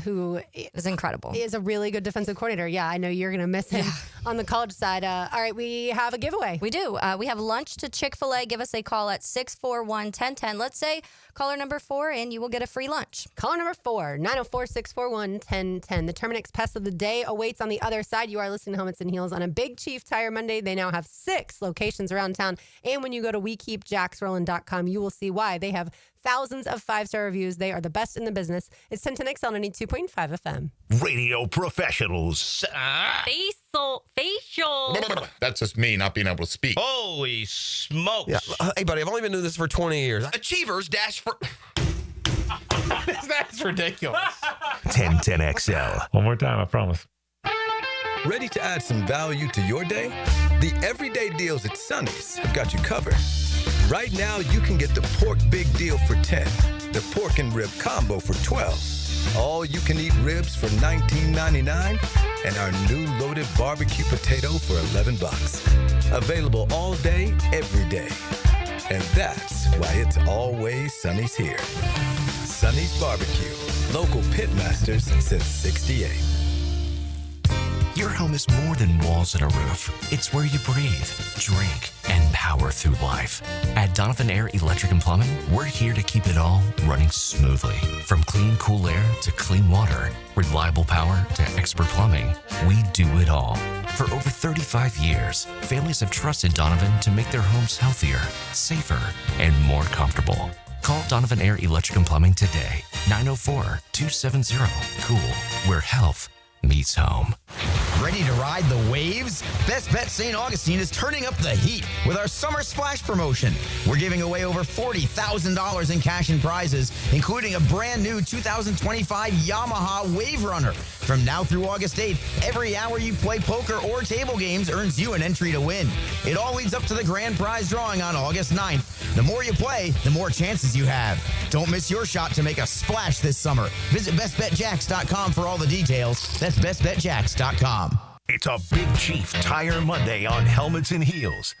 who is incredible. He is a really good defensive coordinator. Yeah, I know you're going to miss him on the college side. All right, we have a giveaway. We do. We have lunch to Chick-fil-A. Give us a call at 641-1010. Let's say caller number 4, and you will get a free lunch. Caller number 4, 904-641-1010. The Terminix Pest of the Day awaits on the other side. You are listening to Helmets and Heels on a Big Chief Tire Monday. They now have 6 locations around town. And when you go to WeKeepJacksRollin.com, you will see why. They have thousands of 5-star reviews. They are the best in the business. It's 1010X on 92.5 FM. Radio professionals. Facial. That's just me not being able to speak. Holy smokes. Yeah. Hey, buddy, I've only been doing this for 20 years. Achievers dash for... That's ridiculous. 1010XL. One more time, I promise. Ready to add some value to your day? The everyday deals at Sonny's have got you covered. Right now, you can get the pork big deal for 10, the pork and rib combo for 12, all you can eat ribs for $19.99, and our new loaded barbecue potato for $11. Available all day, every day. And that's why it's always Sonny's here. Sonny's Barbecue, local pitmasters since '68. Your home is more than walls and a roof. It's where you breathe, drink, and power through life. At Donovan Air Electric and Plumbing, we're here to keep it all running smoothly. From clean, cool air to clean water, reliable power to expert plumbing, we do it all. For over 35 years, families have trusted Donovan to make their homes healthier, safer, and more comfortable. Call Donovan Air Electric and Plumbing today, 904-270-COOL, where health meets home. Ready to ride the waves? Best Bet St. Augustine is turning up the heat with our Summer Splash promotion. We're giving away over $40,000 in cash and prizes, including a brand new 2025 Yamaha Wave Runner. From now through August 8th, every hour you play poker or table games earns you an entry to win. It all leads up to the grand prize drawing on August 9th. The more you play, the more chances you have. Don't miss your shot to make a splash this summer. Visit bestbetjacks.com for all the details. That's bestbetjacks.com. It's a Big Chief Tire Monday on Helmets and Heels.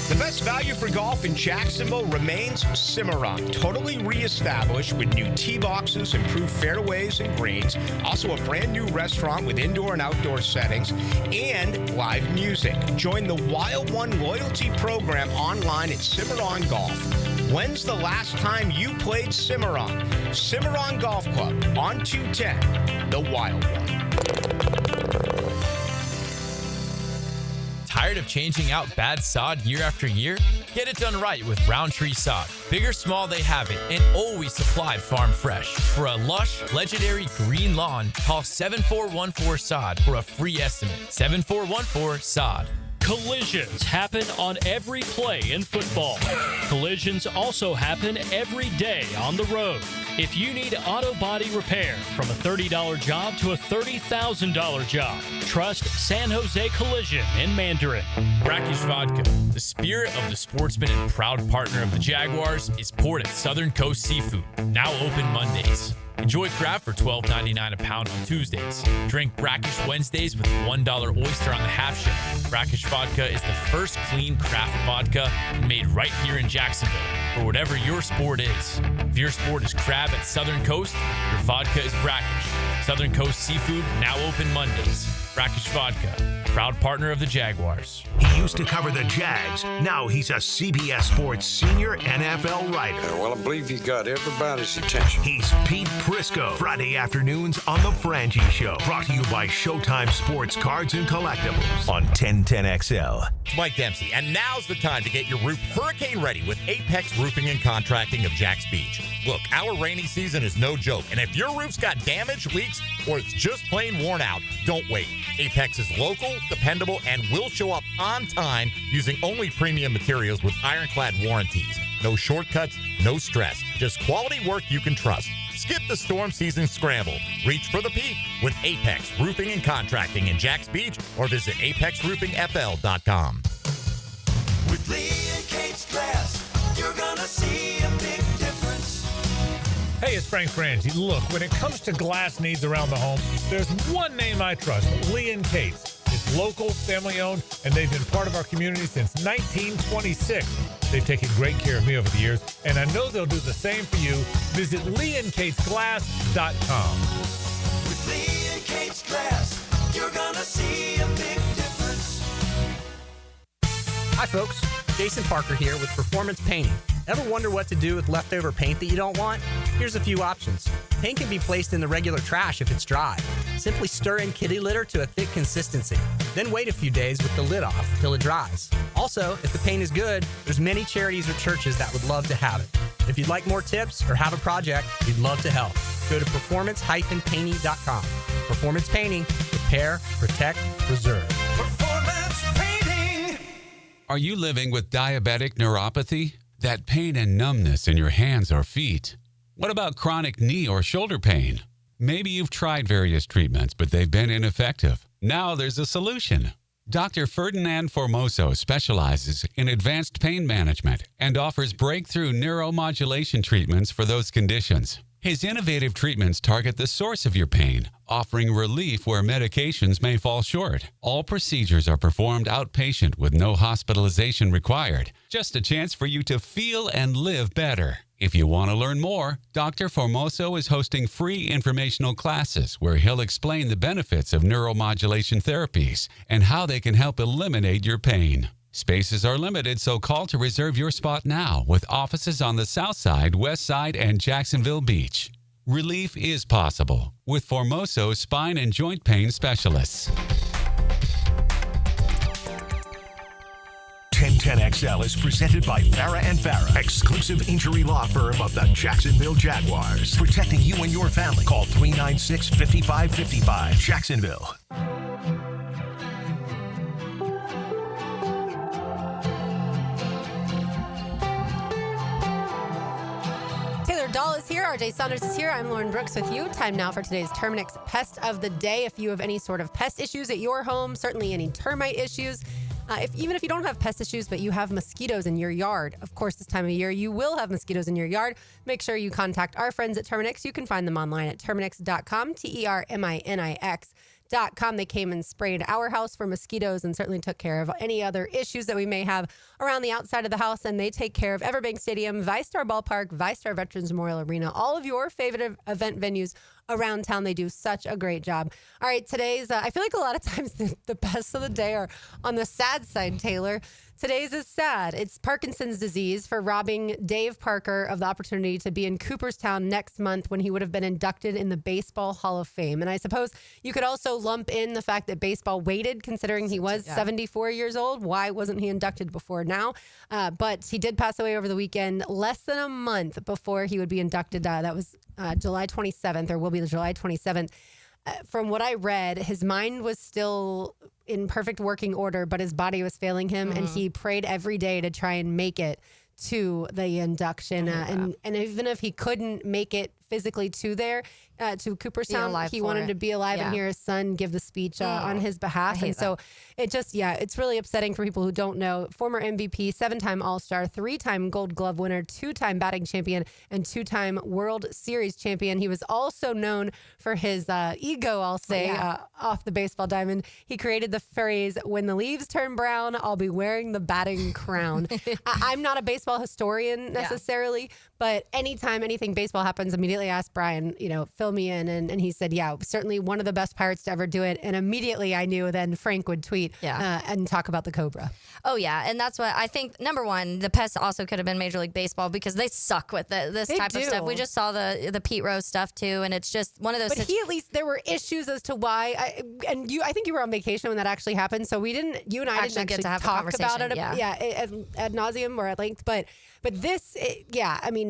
The best value for golf in Jacksonville remains Cimarron. Totally reestablished with new tee boxes, improved fairways and greens. Also a brand new restaurant with indoor and outdoor settings and live music. Join the Wild One loyalty program online at Cimarron Golf. When's the last time you played Cimarron? Cimarron Golf Club on 210, the Wild One. Tired of changing out bad sod year after year? Get it done right with Roundtree Sod. Big or small, they have it, and always supplied farm fresh. For a lush, legendary green lawn, call 7414-SOD for a free estimate. 7414-SOD. Collisions happen on every play in football. Collisions also happen every day on the road. If you need auto body repair, from a $30 job to a $30,000 job, trust San Jose Collision in Mandarin. Brackish Vodka, the spirit of the sportsman and proud partner of the Jaguars, is poured at Southern Coast Seafood, now open Mondays. Enjoy craft for $12.99 a pound on Tuesdays. Drink Brackish Wednesdays with $1 oyster on the half shell. Brackish Vodka is the first clean craft vodka made right here in Jacksonville for whatever your sport is. If your sport is crab at Southern Coast, your vodka is Brackish. Southern Coast Seafood, now open Mondays. Brackish Vodka, proud partner of the Jaguars. He used to cover the Jags. Now he's a CBS Sports senior NFL writer. Well, I believe you got everybody's attention. He's Pete Prisco. Friday afternoons on The Frangie Show. Brought to you by Showtime Sports Cards and Collectibles on 1010XL. Mike Dempsey, and now's the time to get your roof hurricane ready with Apex Roofing and Contracting of Jacks Beach. Look, our rainy season is no joke, and if your roof's got damage, leaks, or it's just plain worn out, don't wait. Apex is local, dependable, and will show up on time using only premium materials with ironclad warranties. No shortcuts, no stress, just quality work you can trust. Skip the storm season scramble. Reach for the peak with Apex Roofing and Contracting in Jacks Beach or visit apexroofingfl.com. With Lee and Kate's Glass, you're gonna see a big difference. Hey, it's Frank Frangie. Look, when it comes to glass needs around the home, there's one name I trust, Lee and Kate's. It's local, family-owned, and they've been part of our community since 1926. They've taken great care of me over the years, and I know they'll do the same for you. Visit leeandkatesglass.com. With Lee and Kate's Glass, you're gonna see a big difference. Hi, folks. Jason Parker here with Performance Painting. Ever wonder what to do with leftover paint that you don't want? Here's a few options. Paint can be placed in the regular trash if it's dry. Simply stir in kitty litter to a thick consistency. Then wait a few days with the lid off till it dries. Also, if the paint is good, there's many charities or churches that would love to have it. If you'd like more tips or have a project, we'd love to help. Go to performance-painting.com. Performance Painting. Repair, protect, preserve. Performance Painting. Are you living with diabetic neuropathy? That pain and numbness in your hands or feet? What about chronic knee or shoulder pain? Maybe you've tried various treatments, but they've been ineffective. Now there's a solution. Dr. Ferdinand Formoso specializes in advanced pain management and offers breakthrough neuromodulation treatments for those conditions. His innovative treatments target the source of your pain, offering relief where medications may fall short. All procedures are performed outpatient with no hospitalization required. Just a chance for you to feel and live better. If you want to learn more, Dr. Formoso is hosting free informational classes where he'll explain the benefits of neuromodulation therapies and how they can help eliminate your pain. Spaces are limited, so call to reserve your spot now with offices on the South Side, West Side, and Jacksonville Beach. Relief is possible with Formoso Spine and Joint Pain Specialists. 1010XL is presented by Farah and Farah, exclusive injury law firm of the Jacksonville Jaguars. Protecting you and your family. Call 396-5555. Jacksonville. Dahl is here. RJ Saunders is here. I'm Lauren Brooks with you. Time now for today's Terminix Pest of the Day. If you have any sort of pest issues at your home, certainly any termite issues, even if you don't have pest issues, but you have mosquitoes in your yard, of course, this time of year, you will have mosquitoes in your yard. Make sure you contact our friends at Terminix. You can find them online at Terminix.com, Terminix. They came and sprayed our house for mosquitoes and certainly took care of any other issues that we may have around the outside of the house. And they take care of Everbank Stadium, ViStar Ballpark, ViStar Veterans Memorial Arena, all of your favorite event venues around town. They do such a great job. All right, today's, I feel like a lot of times the pests of the day are on the sad side, Taylor. Today's is sad. It's Parkinson's disease for robbing Dave Parker of the opportunity to be in Cooperstown next month when he would have been inducted in the Baseball Hall of Fame. And I suppose you could also lump in the fact that baseball waited, considering he was 74 years old. Why wasn't he inducted before now? But he did pass away over the weekend, less than a month before he would be inducted. That was July 27th, or will be the July 27th. From what I read, his mind was still in perfect working order, but his body was failing him, and he prayed every day to try and make it to the induction. And even if he couldn't make it physically to Cooperstown, he wanted to be alive and hear his son give the speech on his behalf. And so it just, it's really upsetting for people who don't know. Former MVP, 7-time All-Star, 3-time Gold Glove winner, 2-time batting champion, and 2-time World Series champion. He was also known for his ego, I'll say, off the baseball diamond. He created the phrase, "When the leaves turn brown, I'll be wearing the batting crown." I'm not a baseball historian necessarily, but anytime anything baseball happens, immediately ask Brian, fill me in. And he said, certainly one of the best Pirates to ever do it. And immediately I knew then Frank would tweet and talk about the Cobra. Oh, yeah. And that's what I think. Number one, the Pests also could have been Major League Baseball because they suck with this type of stuff. We just saw the Pete Rose stuff too. And it's just one of those. But at least there were issues as to why. I think you were on vacation when that actually happened. So you and I didn't actually get to have talk about it. Yeah. Ad nauseum or at length. But this,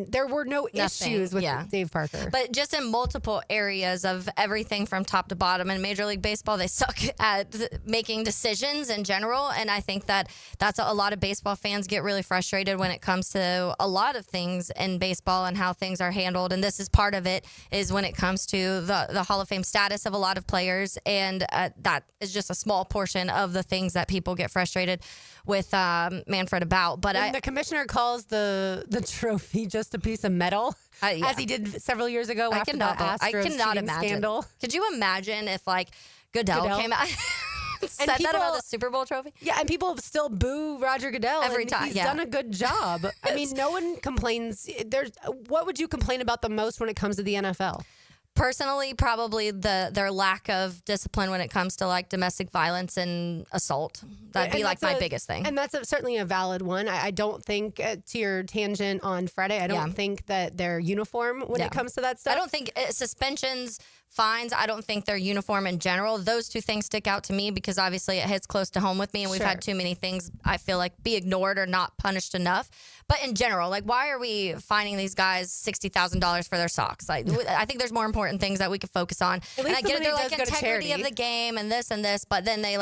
there were no issues with Dave Parker. But just in multiple areas of everything from top to bottom. In Major League Baseball, they suck at making decisions in general. And I think that's a lot of baseball fans get really frustrated when it comes to a lot of things in baseball and how things are handled. And this is part of it, is when it comes to the Hall of Fame status of a lot of players. And that is just a small portion of the things that people get frustrated with Manfred about. But the commissioner calls the trophy just a piece of metal, as he did several years ago after the Astros cheating scandal. Could you imagine if Goodell came out and said that about the Super Bowl trophy? Yeah, and people still boo Roger Goodell every time. He's done a good job. I mean, no one complains. What would you complain about the most when it comes to the NFL? Personally, probably their lack of discipline when it comes to domestic violence and assault. That'd be my biggest thing. And that's certainly a valid one. I don't think, to your tangent on Friday, I don't think that they're uniform when it comes to that stuff. I don't think suspensions, fines, I don't think they're uniform in general. Those two things stick out to me because obviously it hits close to home with me, and we've had too many things I feel like be ignored or not punished enough. But in general, why are we fining these guys $60,000 for their socks? I think there's more important things that we could focus on. At least and I get it, they're integrity of the game and this, but then they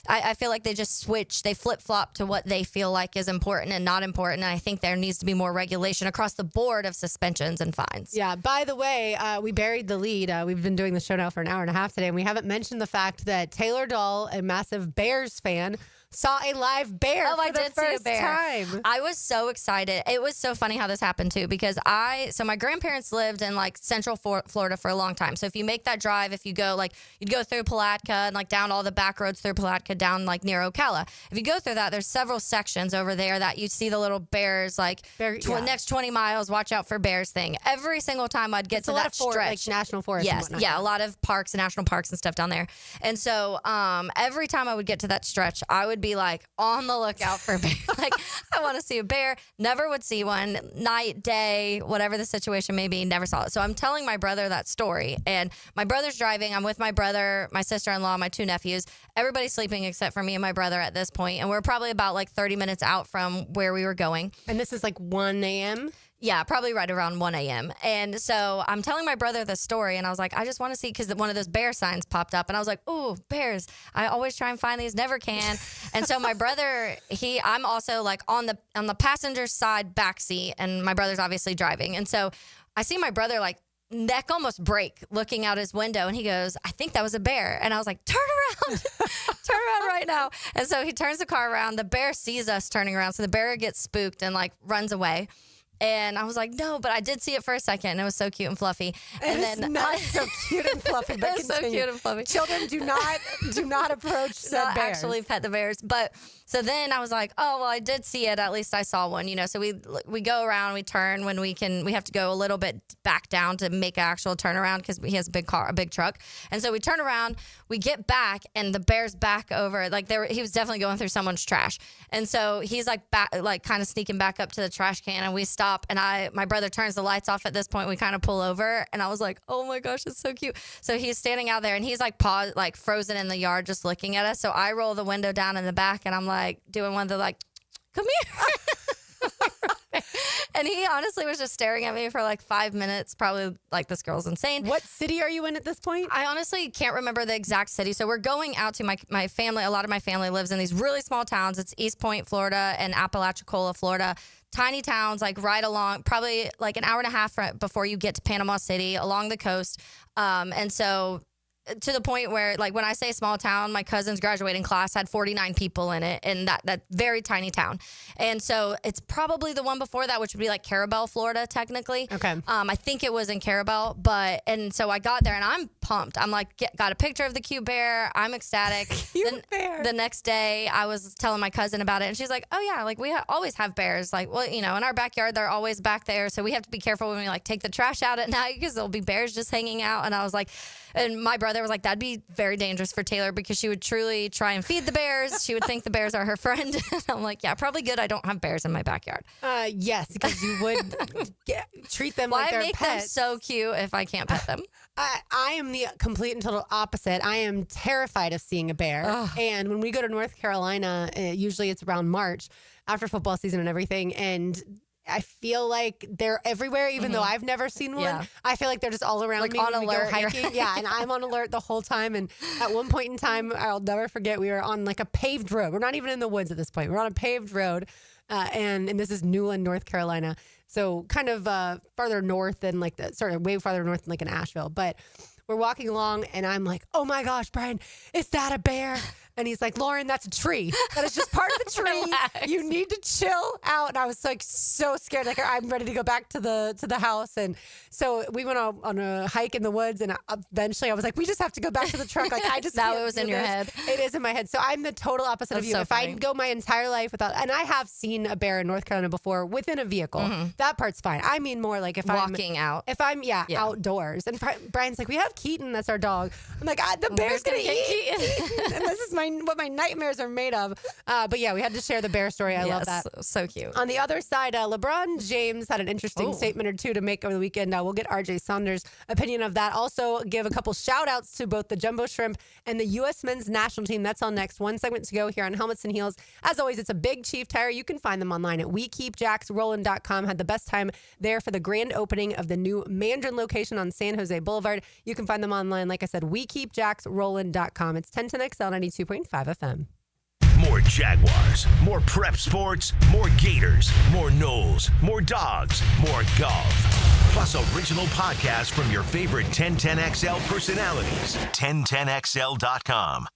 I feel like they just switch, they flip-flop to what they feel like is important and not important. And I think there needs to be more regulation across the board of suspensions and fines. Yeah, by the way, we buried the lead. We've been doing the show now for an hour and a half today, and we haven't mentioned the fact that Taylor Dahl, a massive Bears fan, saw a live bear for the first time. I was so excited. It was so funny how this happened too, because my grandparents lived in Central Florida for a long time. So if you make that drive, if you go you'd go through Palatka and down all the back roads through Palatka down near Ocala. If you go through that, there's several sections over there that you see the little bears next 20 miles, watch out for bears thing. Every single time I'd get to that stretch. National forest. Yes, a lot of parks and national parks and stuff down there. And so every time I would get to that stretch, I would be on the lookout for a bear. I want to see a bear. Never would see one. Night, day, whatever the situation may be, never saw it. So I'm telling my brother that story, and my brother's driving. I'm with my brother, my sister-in-law, my 2 nephews. Everybody's sleeping except for me and my brother at this point, and we're probably about 30 minutes out from where we were going. And this is 1 a.m.? Yeah, probably right around 1 a.m. And so I'm telling my brother the story, and I was like, I just want to see, because one of those bear signs popped up, and I was like, ooh, bears. I always try and find these, never can. And so my brother, I'm also on the passenger side back seat, and my brother's obviously driving. And so I see my brother neck almost break looking out his window, and he goes, I think that was a bear. And I was like, turn around. Turn around right now. And so he turns the car around. The bear sees us turning around, so the bear gets spooked and runs away. And I was like, no, but I did see it for a second, and it was so cute and fluffy. And it's not so cute and fluffy, but it's so cute and fluffy. Children do not approach said bears. Actually pet the bears. But so then I was like, oh, well, I did see it. At least I saw one, So we go around, we turn when we have to go a little bit back down to make an actual turnaround because he has a big truck. And so we turn around, we get back, and the bear's back over. Like he was definitely going through someone's trash. And so he's like back, like kind of sneaking back up to the trash can, and we stop. And my brother turns the lights off at this point. We kind of pull over, and I was like, oh my gosh, it's so cute. So he's standing out there, and he's like paused, like frozen in the yard, just looking at us. So I roll the window down in the back, and I'm like doing one of the like, come here. And he honestly was just staring at me for like 5 minutes, probably like, this girl's insane. What city are you in at this point? I honestly can't remember the exact city. So we're going out to my family. A lot of my family lives in these really small towns. It's East Point, Florida, and Apalachicola, Florida. Tiny towns, like right along, probably like an hour and a half before you get to Panama City, along the coast. And so to the point where, like, when I say small town, my cousin's graduating class had 49 people in it, in that very tiny town. And so it's probably the one before that, which would be like Carabel, Florida, technically. Okay. I think it was in Carabel, and so I got there and I'm pumped. I'm like, got a picture of the cute bear. I'm ecstatic. Bear. The next day, I was telling my cousin about it, and she's like, oh yeah, like we always have bears. Like, well, in our backyard, they're always back there. So we have to be careful when we like take the trash out at night because there'll be bears just hanging out. And I was like, and my brother was like, that'd be very dangerous for Taylor because she would truly try and feed the bears. She would think the bears are her friend. I'm like, yeah, probably good I don't have bears in my backyard. Yes, because you would treat them like they're make pets. them so cute if I can't pet them? I am the complete and total opposite. I am terrified of seeing a bear. Ugh. And when we go to North Carolina, usually it's around March after football season and everything. And I feel like they're everywhere, even though I've never seen one. Yeah. I feel like they're just all around Like me on when we go alert. hiking. Yeah, and I'm on alert the whole time. And at one point in time, I'll never forget, we were on like a paved road. We're not even in the woods at this point. We're on a paved road, and this is Newland, North Carolina. So kind of farther north than like way farther north than like in Asheville. But we're walking along, and I'm like, oh my gosh, Brian, is that a bear? And he's like, Lauren, that's a tree. That is just part of the tree. Relax. You need to chill out. And I was like so scared. Like, I'm ready to go back to the house. And so we went on a hike in the woods. And eventually I was like, we just have to go back to the truck. Like, I just Now can't it was do in your this. head. It is in my head. So I'm the total opposite of That's you. so If funny. I go my entire life without, and I have seen a bear in North Carolina before within a vehicle. That part's fine. I mean more like if Walking out. If I'm outdoors. And Brian's like, we have Keaton. That's our dog. I'm like, the bear's gonna eat Keaton. And this is what my nightmares are made of. But yeah, we had to share the bear story. I love that. So cute. On the other side, LeBron James had an interesting statement or two to make over the weekend. We'll get RJ Saunders' opinion of that. Also give a couple shout outs to both the Jumbo Shrimp and the U.S. men's national team. That's all next. One segment to go here on Helmets and Heels. As always, it's a Big Chief tire. You can find them online at WeKeepJacksRollin.com. Had the best time there for the grand opening of the new Mandarin location on San Jose Boulevard. You can find them online, like I said, WeKeepJacksRollin.com. It's 1010XL 92.5 FM. More Jaguars, more prep sports, more Gators, more Knowles, more dogs, more golf. Plus original podcasts from your favorite 1010XL personalities. 1010XL.com.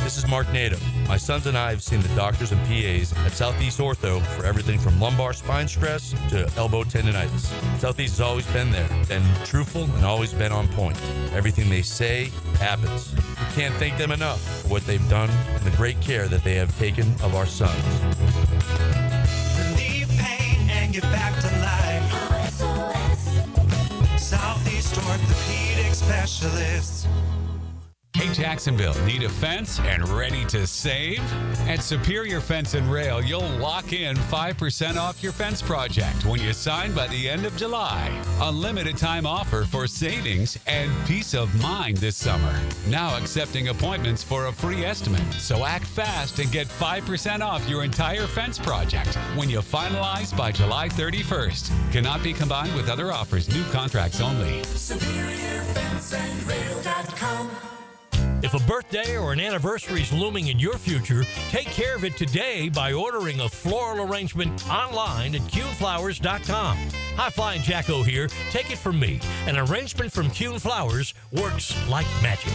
This is Mark Nato. My sons and I have seen the doctors and PAs at Southeast Ortho for everything from lumbar spine stress to elbow tendonitis. Southeast has always been there, been truthful, and always been on point. Everything they say happens. We can't thank them enough for what they've done and the great care that they have taken of our sons. Relieve pain and get back to life. Southeast Orthopedic Specialists. Hey, Jacksonville, need a fence and ready to save? At Superior Fence and Rail, you'll lock in 5% off your fence project when you sign by the end of July. A limited time offer for savings and peace of mind this summer. Now accepting appointments for a free estimate. So act fast and get 5% off your entire fence project when you finalize by July 31st. Cannot be combined with other offers. New contracts only. SuperiorFenceandRail.com. If a birthday or an anniversary is looming in your future, take care of it today by ordering a floral arrangement online at CuneFlowers.com. Hi, Flying Jacko here. Take it from me. An arrangement from Cune Flowers works like magic.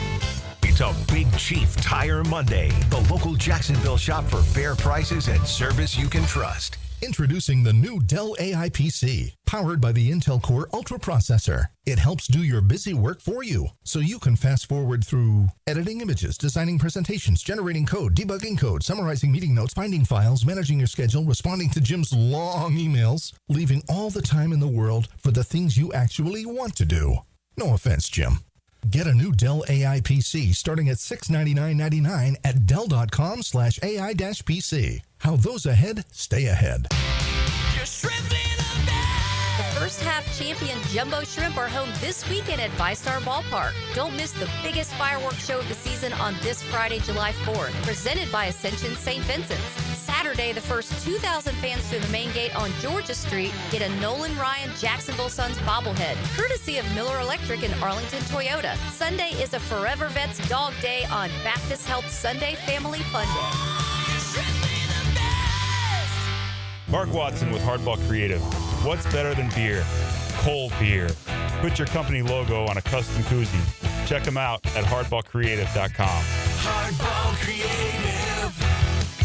It's a Big Chief Tire Monday. The local Jacksonville shop for fair prices and service you can trust. Introducing the new Dell AI PC, powered by the Intel Core Ultra processor. It helps do your busy work for you, so you can fast forward through editing images, designing presentations, generating code, debugging code, summarizing meeting notes, finding files, managing your schedule, responding to Jim's long emails, leaving all the time in the world for the things you actually want to do. No offense, Jim. Get a new Dell AI PC starting at $699.99 at Dell.com/AI-PC. How those ahead stay ahead. The first half champion Jumbo Shrimp are home this weekend at VyStar Ballpark. Don't miss the biggest fireworks show of the season on this Friday, July 4th, presented by Ascension St. Vincent's. Saturday, the first 2,000 fans through the main gate on Georgia Street get a Nolan Ryan Jacksonville Suns bobblehead, courtesy of Miller Electric and Arlington Toyota. Sunday is a Forever Vets Dog Day on Baptist Health Sunday Family Fun Day. Mark Watson with Hardball Creative. What's better than beer? Cold beer. Put your company logo on a custom koozie. Check them out at hardballcreative.com. Hardball Creative.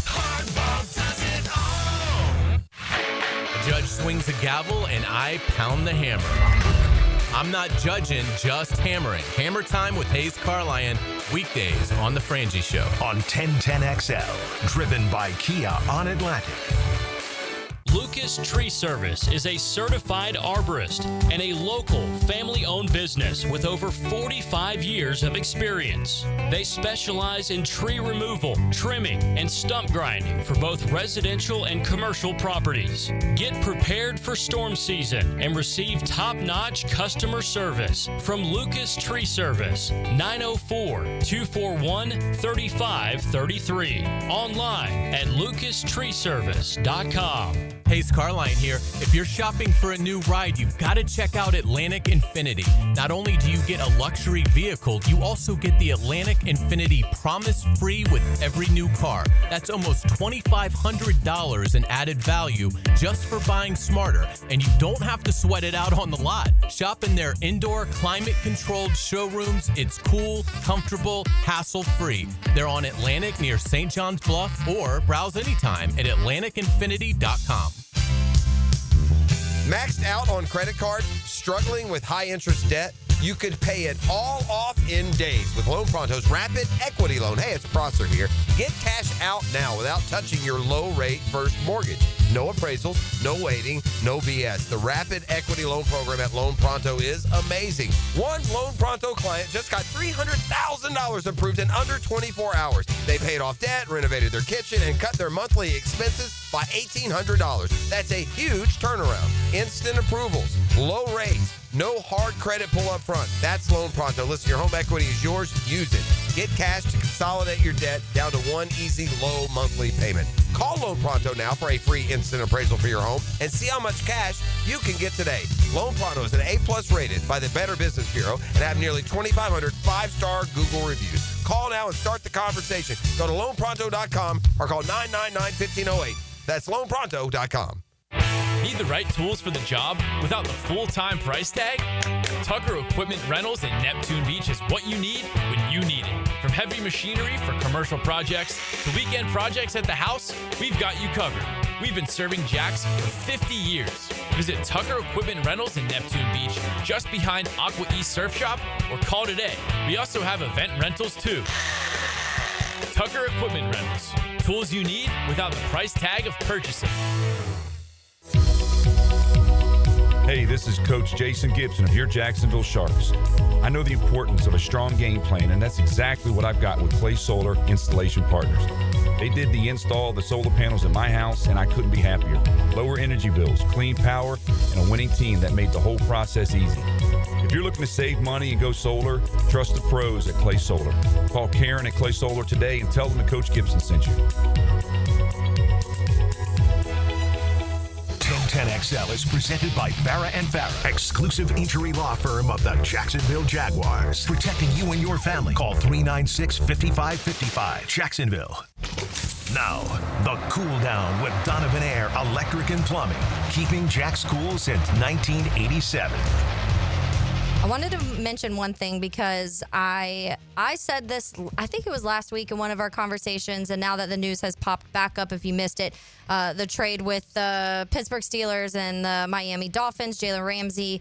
Hardball does it all. The judge swings a gavel and I pound the hammer. I'm not judging, just hammering. Hammer time with Hayes Carlyon, weekdays on The Frangie Show. On 1010XL, driven by Kia on Atlantic. Lucas Tree Service is a certified arborist and a local family-owned business with over 45 years of experience. They specialize in tree removal, trimming, and stump grinding for both residential and commercial properties. Get prepared for storm season and receive top-notch customer service from Lucas Tree Service, 904-241-3533. Online at lucastreeservice.com. Hayes Carlyon here. If you're shopping for a new ride, you've got to check out Atlantic Infinity. Not only do you get a luxury vehicle, you also get the Atlantic Infinity Promise Free with every new car. That's almost $2,500 in added value just for buying smarter, and you don't have to sweat it out on the lot. Shop in their indoor climate-controlled showrooms. It's cool, comfortable, hassle-free. They're on Atlantic near St. John's Bluff, or browse anytime at atlanticinfinity.com. Maxed out on credit cards, struggling with high interest debt? You could pay it all off in days with Loan Pronto's Rapid Equity Loan. Hey, it's Prosser here. Get cash out now without touching your low-rate first mortgage. No appraisals, no waiting, no BS. The Rapid Equity Loan Program at Loan Pronto is amazing. One Loan Pronto client just got $300,000 approved in under 24 hours. They paid off debt, renovated their kitchen, and cut their monthly expenses by $1,800. That's a huge turnaround. Instant approvals, low rates, no hard credit pull up front. That's Loan Pronto. Listen, your home equity is yours. Use it. Get cash to consolidate your debt down to one easy, low monthly payment. Call Loan Pronto now for a free instant appraisal for your home and see how much cash you can get today. Loan Pronto is an A+ rated by the Better Business Bureau and have nearly 2,500 5-star Google reviews. Call now and start the conversation. Go to loanpronto.com or call 999-1508. That's loanpronto.com. Need the right tools for the job without the full-time price tag? Tucker Equipment Rentals in Neptune Beach is what you need when you need it. From heavy machinery for commercial projects to weekend projects at the house, we've got you covered. We've been serving Jacks for 50 years. Visit Tucker Equipment Rentals in Neptune Beach, just behind Aqua East Surf Shop, or call today. We also have event rentals too. Tucker Equipment Rentals. Tools you need without the price tag of purchasing. Hey, this is Coach Jason Gibson of your Jacksonville Sharks. I know the importance of a strong game plan, and that's exactly what I've got with Clay Solar Installation Partners. They did the install of the solar panels at my house, and I couldn't be happier. Lower energy bills, clean power, and a winning team that made the whole process easy. If you're looking to save money and go solar, trust the pros at Clay Solar. Call Karen at Clay Solar today and tell them that Coach Gibson sent you. 1010XL is presented by Farah & Farah, exclusive injury law firm of the Jacksonville Jaguars. Protecting you and your family. Call 396-5555. Jacksonville. Now, the Cool Down with Donovan Air Electric and Plumbing. Keeping Jack's cool since 1987. I wanted to mention one thing because I said this, I think it was last week in one of our conversations, and now that the news has popped back up, if you missed it, the trade with the Pittsburgh Steelers and the Miami Dolphins, Jalen Ramsey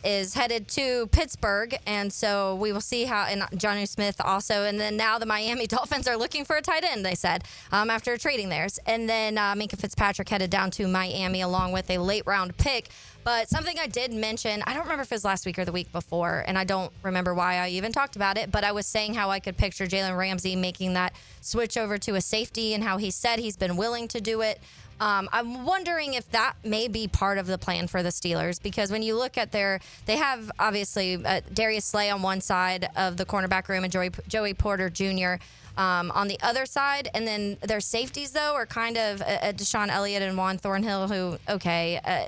is headed to Pittsburgh, and so we will see how, and Jonnu Smith also, and then now the Miami Dolphins are looking for a tight end, they said, after trading theirs. And then Minkah Fitzpatrick headed down to Miami along with a late-round pick. But something I did mention, I don't remember if it was last week or the week before, and I don't remember why I even talked about it, but I was saying how I could picture Jalen Ramsey making that switch over to a safety and how he said he's been willing to do it. I'm wondering if that may be part of the plan for the Steelers, because when you look at they have obviously Darius Slay on one side of the cornerback room and Joey Porter Jr. On the other side, and then their safeties, though, are kind of Deshaun Elliott and Juan Thornhill, who,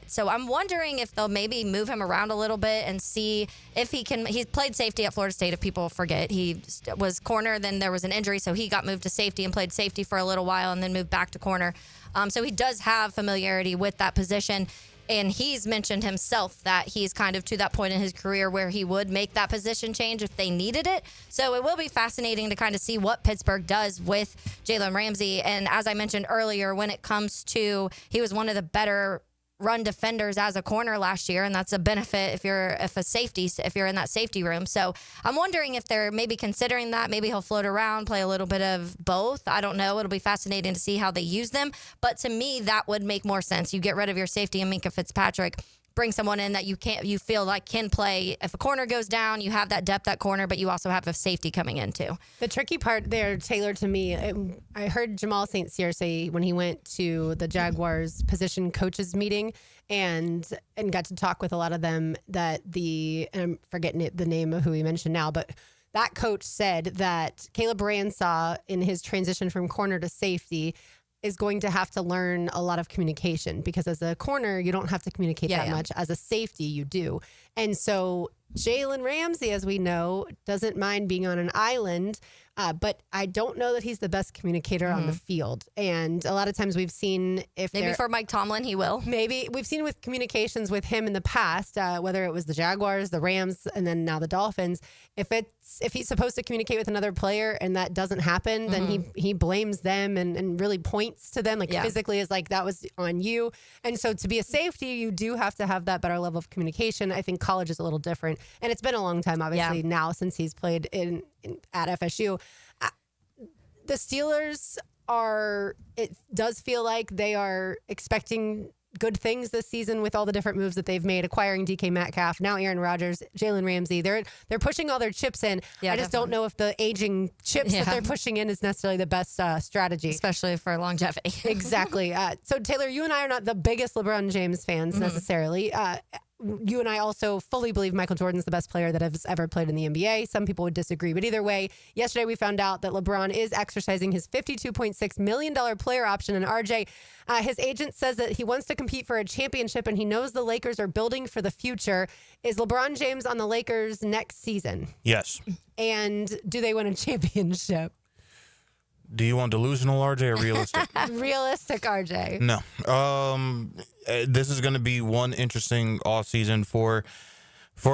so I'm wondering if they'll maybe move him around a little bit and see if he can. He's played safety at Florida State, if people forget. He was corner, then there was an injury, so he got moved to safety and played safety for a little while and then moved back to corner. So he does have familiarity with that position. And he's mentioned himself that he's kind of to that point in his career where he would make that position change if they needed it. So it will be fascinating to kind of see what Pittsburgh does with Jalen Ramsey. And as I mentioned earlier, when it comes to, he was one of the better run defenders as a corner last year, and that's a benefit if you're in that safety room. So I'm wondering if they're maybe considering that. Maybe he'll float around, play a little bit of both. I don't know. It'll be fascinating to see how they use them. But to me, that would make more sense. You get rid of your safety and Minkah Fitzpatrick, bring someone in that you feel like can play. If a corner goes down, you have that depth at corner, but you also have a safety coming in too. The tricky part there, Taylor, to me, I heard Jamal St. Cyr say when he went to the Jaguars position coaches meeting and got to talk with a lot of them that and I'm forgetting the name of who he mentioned now, but that coach said that Caleb Branshaw in his transition from corner to safety is going to have to learn a lot of communication, because as a corner, you don't have to communicate that much. As a safety, you do. And so Jalen Ramsey, as we know, doesn't mind being on an island, but I don't know that he's the best communicator on the field. And a lot of times we've seen maybe for Mike Tomlin, he will. Maybe we've seen with communications with him in the past, whether it was the Jaguars, the Rams, and then now the Dolphins. If he's supposed to communicate with another player and that doesn't happen, then he blames them and really points to them, physically is like, that was on you. And so to be a safety, you do have to have that better level of communication. I think college is a little different. And it's been a long time, obviously, now since he's played at FSU. The Steelers it does feel like they are expecting good things this season with all the different moves that they've made, acquiring DK Metcalf, now Aaron Rodgers, Jalen Ramsey. They're pushing all their chips in. I just don't know if the aging chips that they're pushing in is necessarily the best strategy. Especially for longevity. Exactly. So, Taylor, you and I are not the biggest LeBron James fans necessarily. You and I also fully believe Michael Jordan's the best player that has ever played in the NBA. Some people would disagree, but either way, yesterday we found out that LeBron is exercising his $52.6 million player option. And RJ, his agent says that he wants to compete for a championship and he knows the Lakers are building for the future. Is LeBron James on the Lakers next season? Yes. And do they win a championship? Do you want delusional RJ or realistic? Realistic RJ. No. This is going to be one interesting offseason for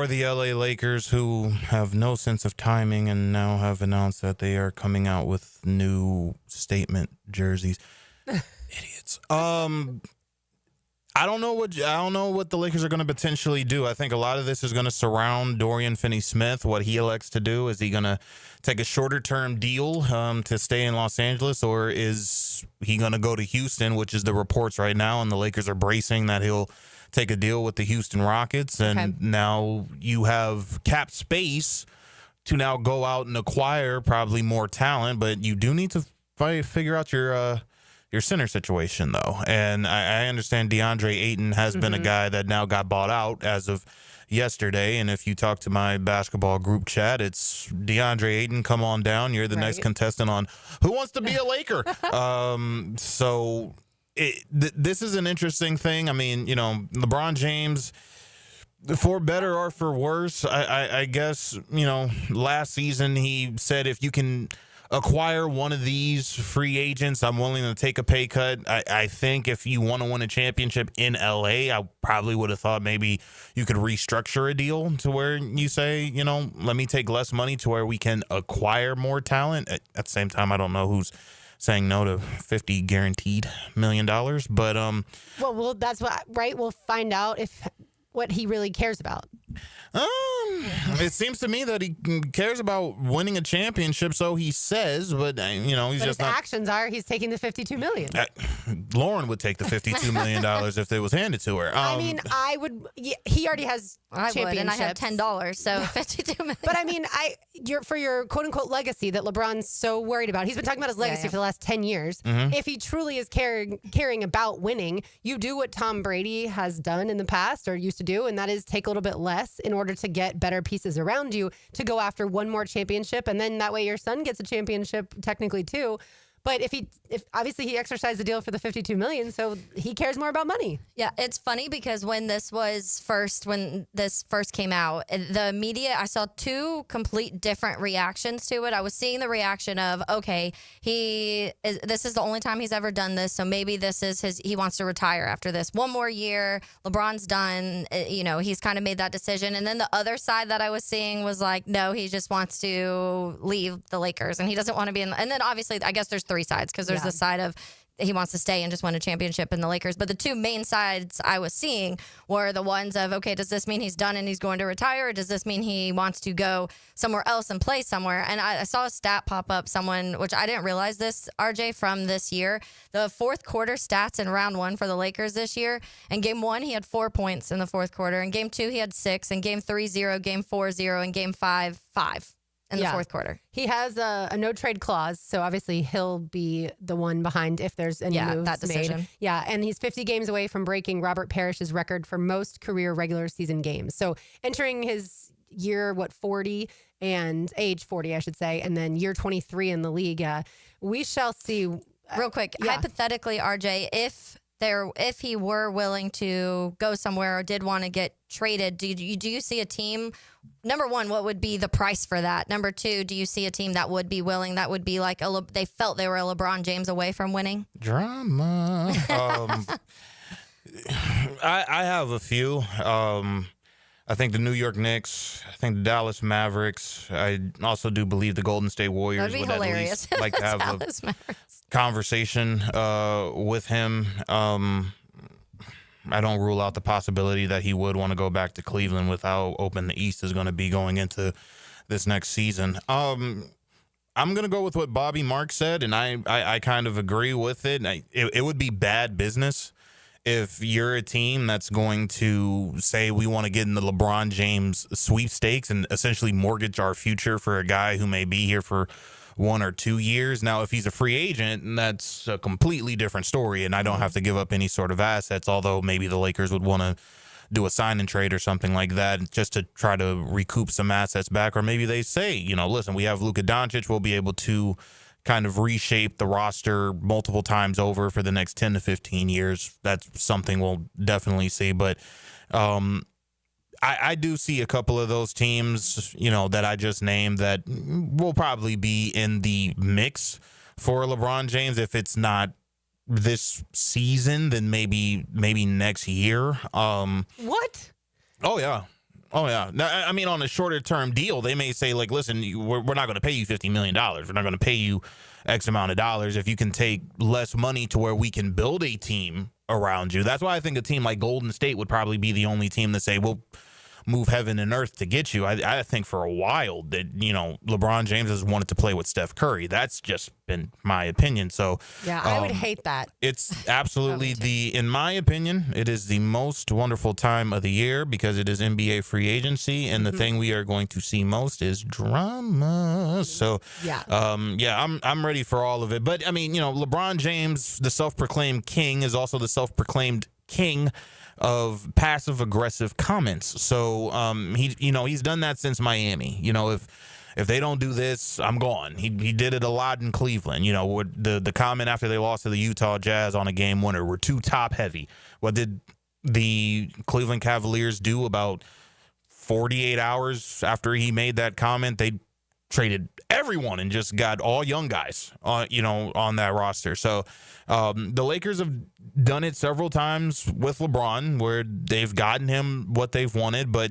the LA Lakers, who have no sense of timing and now have announced that they are coming out with new statement jerseys. Idiots. I don't know what the Lakers are going to potentially do. I think a lot of this is going to surround Dorian Finney-Smith. What he elects to do, is he going to take a shorter-term deal to stay in Los Angeles, or is he going to go to Houston, which is the reports right now, and the Lakers are bracing that he'll take a deal with the Houston Rockets, and now you have cap space to now go out and acquire probably more talent, but you do need to figure out your center situation, though. And I understand DeAndre Ayton has been a guy that now got bought out as of yesterday. And if you talk to my basketball group chat, it's DeAndre Ayton, come on down. You're the next contestant on Who Wants to Be a Laker? This is an interesting thing. I mean, LeBron James, for better or for worse, I guess, last season he said if you can acquire one of these free agents, I'm willing to take a pay cut. I think if you want to win a championship in LA, I probably would have thought maybe you could restructure a deal to where you say, let me take less money to where we can acquire more talent. At the same time, I don't know who's saying no to $50 guaranteed million, but well, that's what, right? We'll find out what he really cares about. It seems to me that he cares about winning a championship, so he says, but he's But just his not. actions are he's taking the $52 million. Lauren would take the $52 million if it was handed to her. I mean, I would. He already has I would, and I have championships. $10, so $52 million. But I mean, for your quote unquote legacy that LeBron's so worried about, he's been talking about his legacy for the last 10 years. Mhm. If he truly is caring about winning, you do what Tom Brady has done in the past or used to do, and that is take a little bit less in order to get better pieces around you to go after one more championship, and then that way your son gets a championship technically too. But if obviously he exercised the deal for the $52 million, so he cares more about money. Yeah, it's funny because when this first came out, the media, I saw two complete different reactions to it. I was seeing the reaction of, okay, this is the only time he's ever done this, so maybe this is he wants to retire after this. One more year, LeBron's done, he's kind of made that decision. And then the other side that I was seeing was like, no, he just wants to leave the Lakers and he doesn't want to be in. And then obviously, I guess there's three sides because there's the side of he wants to stay and just win a championship in the Lakers. But the two main sides I was seeing were the ones of, okay, does this mean he's done and he's going to retire? Or does this mean he wants to go somewhere else and play somewhere? And I saw a stat pop up, which I didn't realize this, RJ, from this year. The fourth quarter stats in round one for the Lakers this year. In game 1, he had 4 points in the fourth quarter. In game 2, he had 6. In game 3, 0. Game 4, 0. In game 5, 5. In the fourth quarter. He has a no-trade clause, so obviously he'll be the one behind if there's any moves that decision. made. Yeah, and he's 50 games away from breaking Robert Parrish's record for most career regular season games. So entering his year, 40, and age 40, I should say, and then year 23 in the league, we shall see. Real quick, hypothetically, RJ, if he were willing to go somewhere or did want to get traded, do you see a team? Number one, what would be the price for that? Number two, do you see a team that would be willing? That would be like they felt they were a LeBron James away from winning. Drama. I have a few. I think the New York Knicks. I think the Dallas Mavericks. I also do believe the Golden State Warriors That'd be would hilarious. at least like to have Dallas a Mavericks. conversation with him. I don't rule out the possibility that he would want to go back to Cleveland with how open the East is going to be going into this next season. I'm going to go with what Bobby Marks said, and I kind of agree with it. It would be bad business if you're a team that's going to say we want to get in the LeBron James sweepstakes and essentially mortgage our future for a guy who may be here for 1 or 2 years. Now, if he's a free agent, that's a completely different story, and I don't have to give up any sort of assets, although maybe the Lakers would want to do a sign and trade or something like that just to try to recoup some assets back. Or maybe they say, listen, we have Luka Doncic, we'll be able to kind of reshape the roster multiple times over for the next 10 to 15 years. That's something we'll definitely see. But I do see a couple of those teams, that I just named that will probably be in the mix for LeBron James. If it's not this season, then maybe next year. What? Oh, yeah. Now, I mean, on a shorter term deal, they may say, like, listen, we're not going to pay you $50 million. We're not going to pay you X amount of dollars. If you can take less money to where we can build a team around you. That's why I think a team like Golden State would probably be the only team that say, we'll move heaven and earth to get you. I think for a while that, LeBron James has wanted to play with Steph Curry. That's just been my opinion. So yeah, I would hate that. It's absolutely in my opinion, it is the most wonderful time of the year because it is NBA free agency. And the thing we are going to see most is drama. So I'm ready for all of it. But I mean, LeBron James, the self-proclaimed king, is also the self-proclaimed king of passive aggressive comments. So he's done that since Miami. If they don't do this, I'm gone. He did it a lot in Cleveland. The comment after they lost to the Utah Jazz on a game winner, we're too top heavy. What did the Cleveland Cavaliers do about 48 hours after he made that comment? They traded everyone and just got all young guys, on that roster. So the Lakers have done it several times with LeBron where they've gotten him what they've wanted, but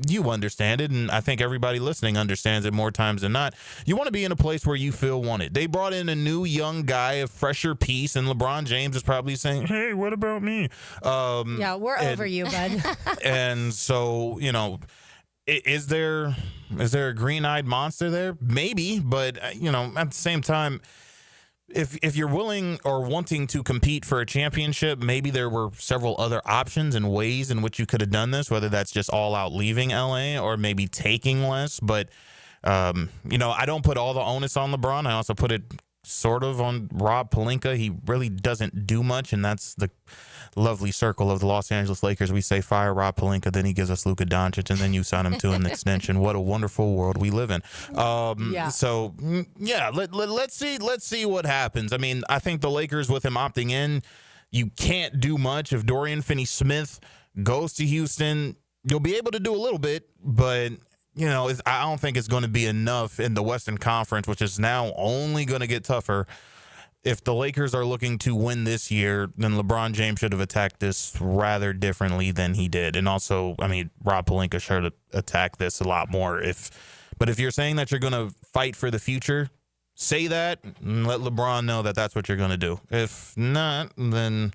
you understand it, and I think everybody listening understands it more times than not. You want to be in a place where you feel wanted. They brought in a new young guy, a fresher piece, and LeBron James is probably saying, hey, what about me? Yeah, we're over you, bud. And so, is there a green-eyed monster there? Maybe, but at the same time, if you're willing or wanting to compete for a championship, maybe there were several other options and ways in which you could have done this, whether that's just all out leaving LA or maybe taking less. But I don't put all the onus on LeBron. I also put it sort of on Rob Pelinka. He really doesn't do much, and that's the lovely circle of the Los Angeles Lakers. We say fire Rob Pelinka, then he gives us Luka Doncic, and then you sign him to an extension. What a wonderful world we live in. So let's see what happens. I mean, I think the Lakers, with him opting in, you can't do much. If Dorian Finney-Smith goes to Houston, you'll be able to do a little bit, but I don't think it's going to be enough in the Western Conference, which is now only going to get tougher. If the Lakers are looking to win this year, then LeBron James should have attacked this rather differently than he did. And also, Rob Pelinka should have attacked this a lot more. But if you're saying that you're going to fight for the future, say that and let LeBron know that that's what you're going to do. If not, then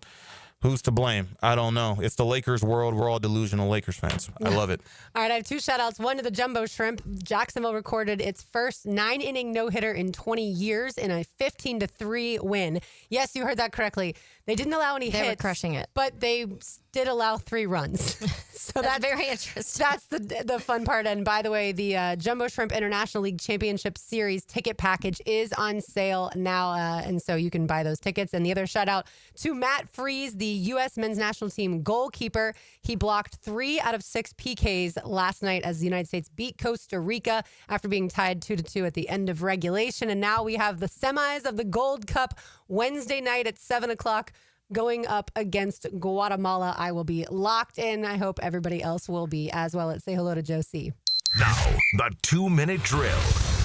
who's to blame? I don't know. It's the Lakers world. We're all delusional Lakers fans. I love it. All right, I have 2 shout-outs. One to the Jumbo Shrimp. Jacksonville recorded its first 9-inning no-hitter in 20 years in a 15-3 win. Yes, you heard that correctly. They didn't allow any hits. They were crushing it. But they did allow 3 runs. So that's very interesting. That's the fun part. And by the way, the Jumbo Shrimp International League Championship Series ticket package is on sale now. And so you can buy those tickets. And the other shout out to Matt Freese, the U.S. men's national team goalkeeper. He blocked 3 out of 6 PKs last night as the United States beat Costa Rica after being tied 2-2 at the end of regulation. And now we have the semis of the Gold Cup Wednesday night at 7 o'clock. Going up against Guatemala. I will be locked in. I hope everybody else will be as well. Let's say hello to Josie. Now, the 2-minute drill.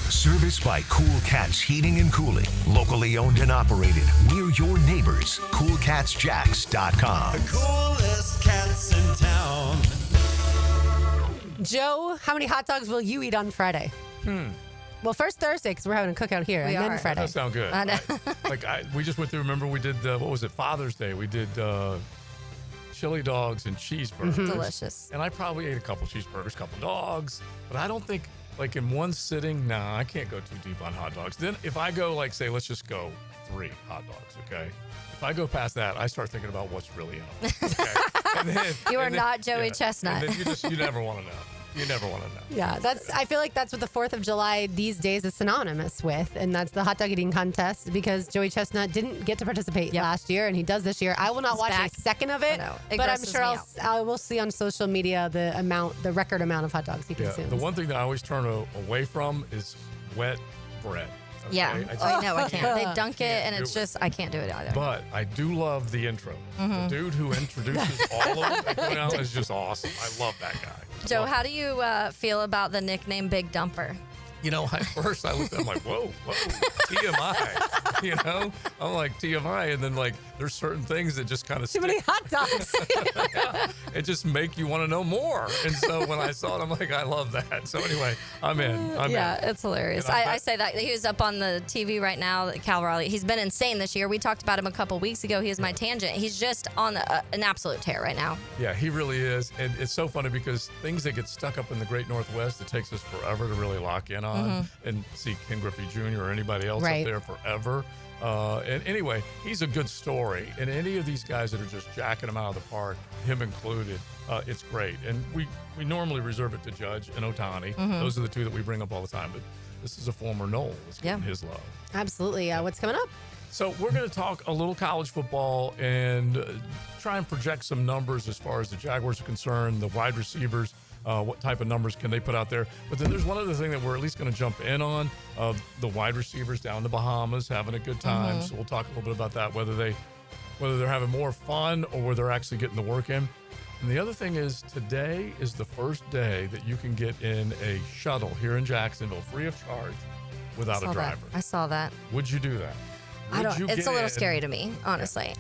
Serviced by Cool Cats Heating and Cooling. Locally owned and operated. We're your neighbors. CoolCatsJacks.com. The coolest cats in town. Joe, how many hot dogs will you eat on Friday? Well, first Thursday, because we're having a cookout here, and then Friday. That sounds good. I know. We just went through, remember we did, what was it, Father's Day? We did chili dogs and cheeseburgers. Mm-hmm. Delicious. And I probably ate a couple cheeseburgers, a couple dogs, but I don't think, in one sitting, I can't go too deep on hot dogs. Then if I go, say, let's just go 3 hot dogs, okay? If I go past that, I start thinking about what's really in them. Okay? You are not Joey Chestnut. And then you never want to know. You never want to know. Yeah, I feel like that's what the 4th of July these days is synonymous with, and that's the hot dog eating contest, because Joey Chestnut didn't get to participate last year, and he does this year. I will not watch a second of it, but I'm sure I will see on social media the record amount of hot dogs he consumes. The one thing that I always turn away from is wet bread. Okay? Yeah, I know I can't. They dunk it, and it's just, I can't do it either. But I do love the intro. The dude who introduces all of them is just awesome. I love that guy. Joe, how do you feel about the nickname Big Dumper? At first I looked at him like, whoa, TMI. I'm like, TMI. And then, there's certain things that just kind of too many hot dogs. It just make you want to know more. And so when I saw it, I'm like, I love that. So anyway, I'm in. It's hilarious. I say that. He was up on the TV right now, Cal Raleigh. He's been insane this year. We talked about him a couple weeks ago. He was my tangent. He's just on an absolute tear right now. Yeah, he really is. And it's so funny because things that get stuck up in the great Northwest, it takes us forever to really lock in on and see Ken Griffey Jr. or anybody else up there forever. And anyway, he's a good story. And any of these guys that are just jacking him out of the park, him included, it's great. And we normally reserve it to Judge and Ohtani. Those are the 2 that we bring up all the time. But this is a former Knoll that's getting his love. Absolutely. What's coming up? So we're going to talk a little college football and try and project some numbers as far as the Jaguars are concerned, the wide receivers. What type of numbers can they put out there? But then there's one other thing that we're at least going to jump in on, the wide receivers down in the Bahamas having a good time. So we'll talk a little bit about that, whether they're having more fun or whether they're actually getting the work in. And the other thing is, today is the first day that you can get in a shuttle here in Jacksonville, free of charge, without a driver. I saw that. Would you do that? It's a little scary to me, honestly.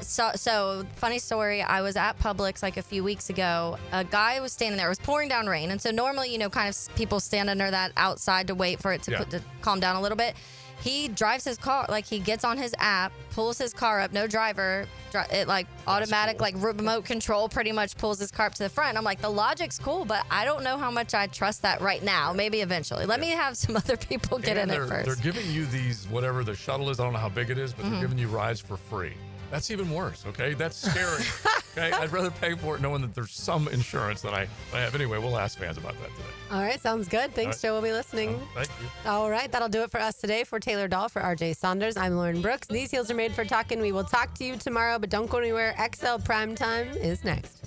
So funny story. I was at Publix like a few weeks ago. A guy was standing there. It was pouring down rain. And so normally, kind of people stand under that outside to wait for it to calm down a little bit. He drives his car, like he gets on his app, pulls his car up, no driver, it like automatic, like remote control pretty much pulls his car up to the front. I'm like, the logic's cool, but I don't know how much I trust that right now. Maybe eventually. Let me have some other people get in it first. They're giving you these, whatever the shuttle is, I don't know how big it is, but they're giving you rides for free. That's even worse, okay? That's scary. Okay, I'd rather pay for it knowing that there's some insurance that I have. Anyway, we'll ask fans about that today. All right, sounds good. Thanks, Joe. We'll be listening. Thank you. All right, that'll do it for us today. For Taylor Dahl, for RJ Saunders, I'm Lauren Brooks. These heels are made for talking. We will talk to you tomorrow, but don't go anywhere. XL Primetime is next.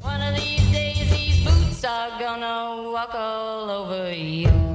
One of these days, these boots are gonna walk all over you.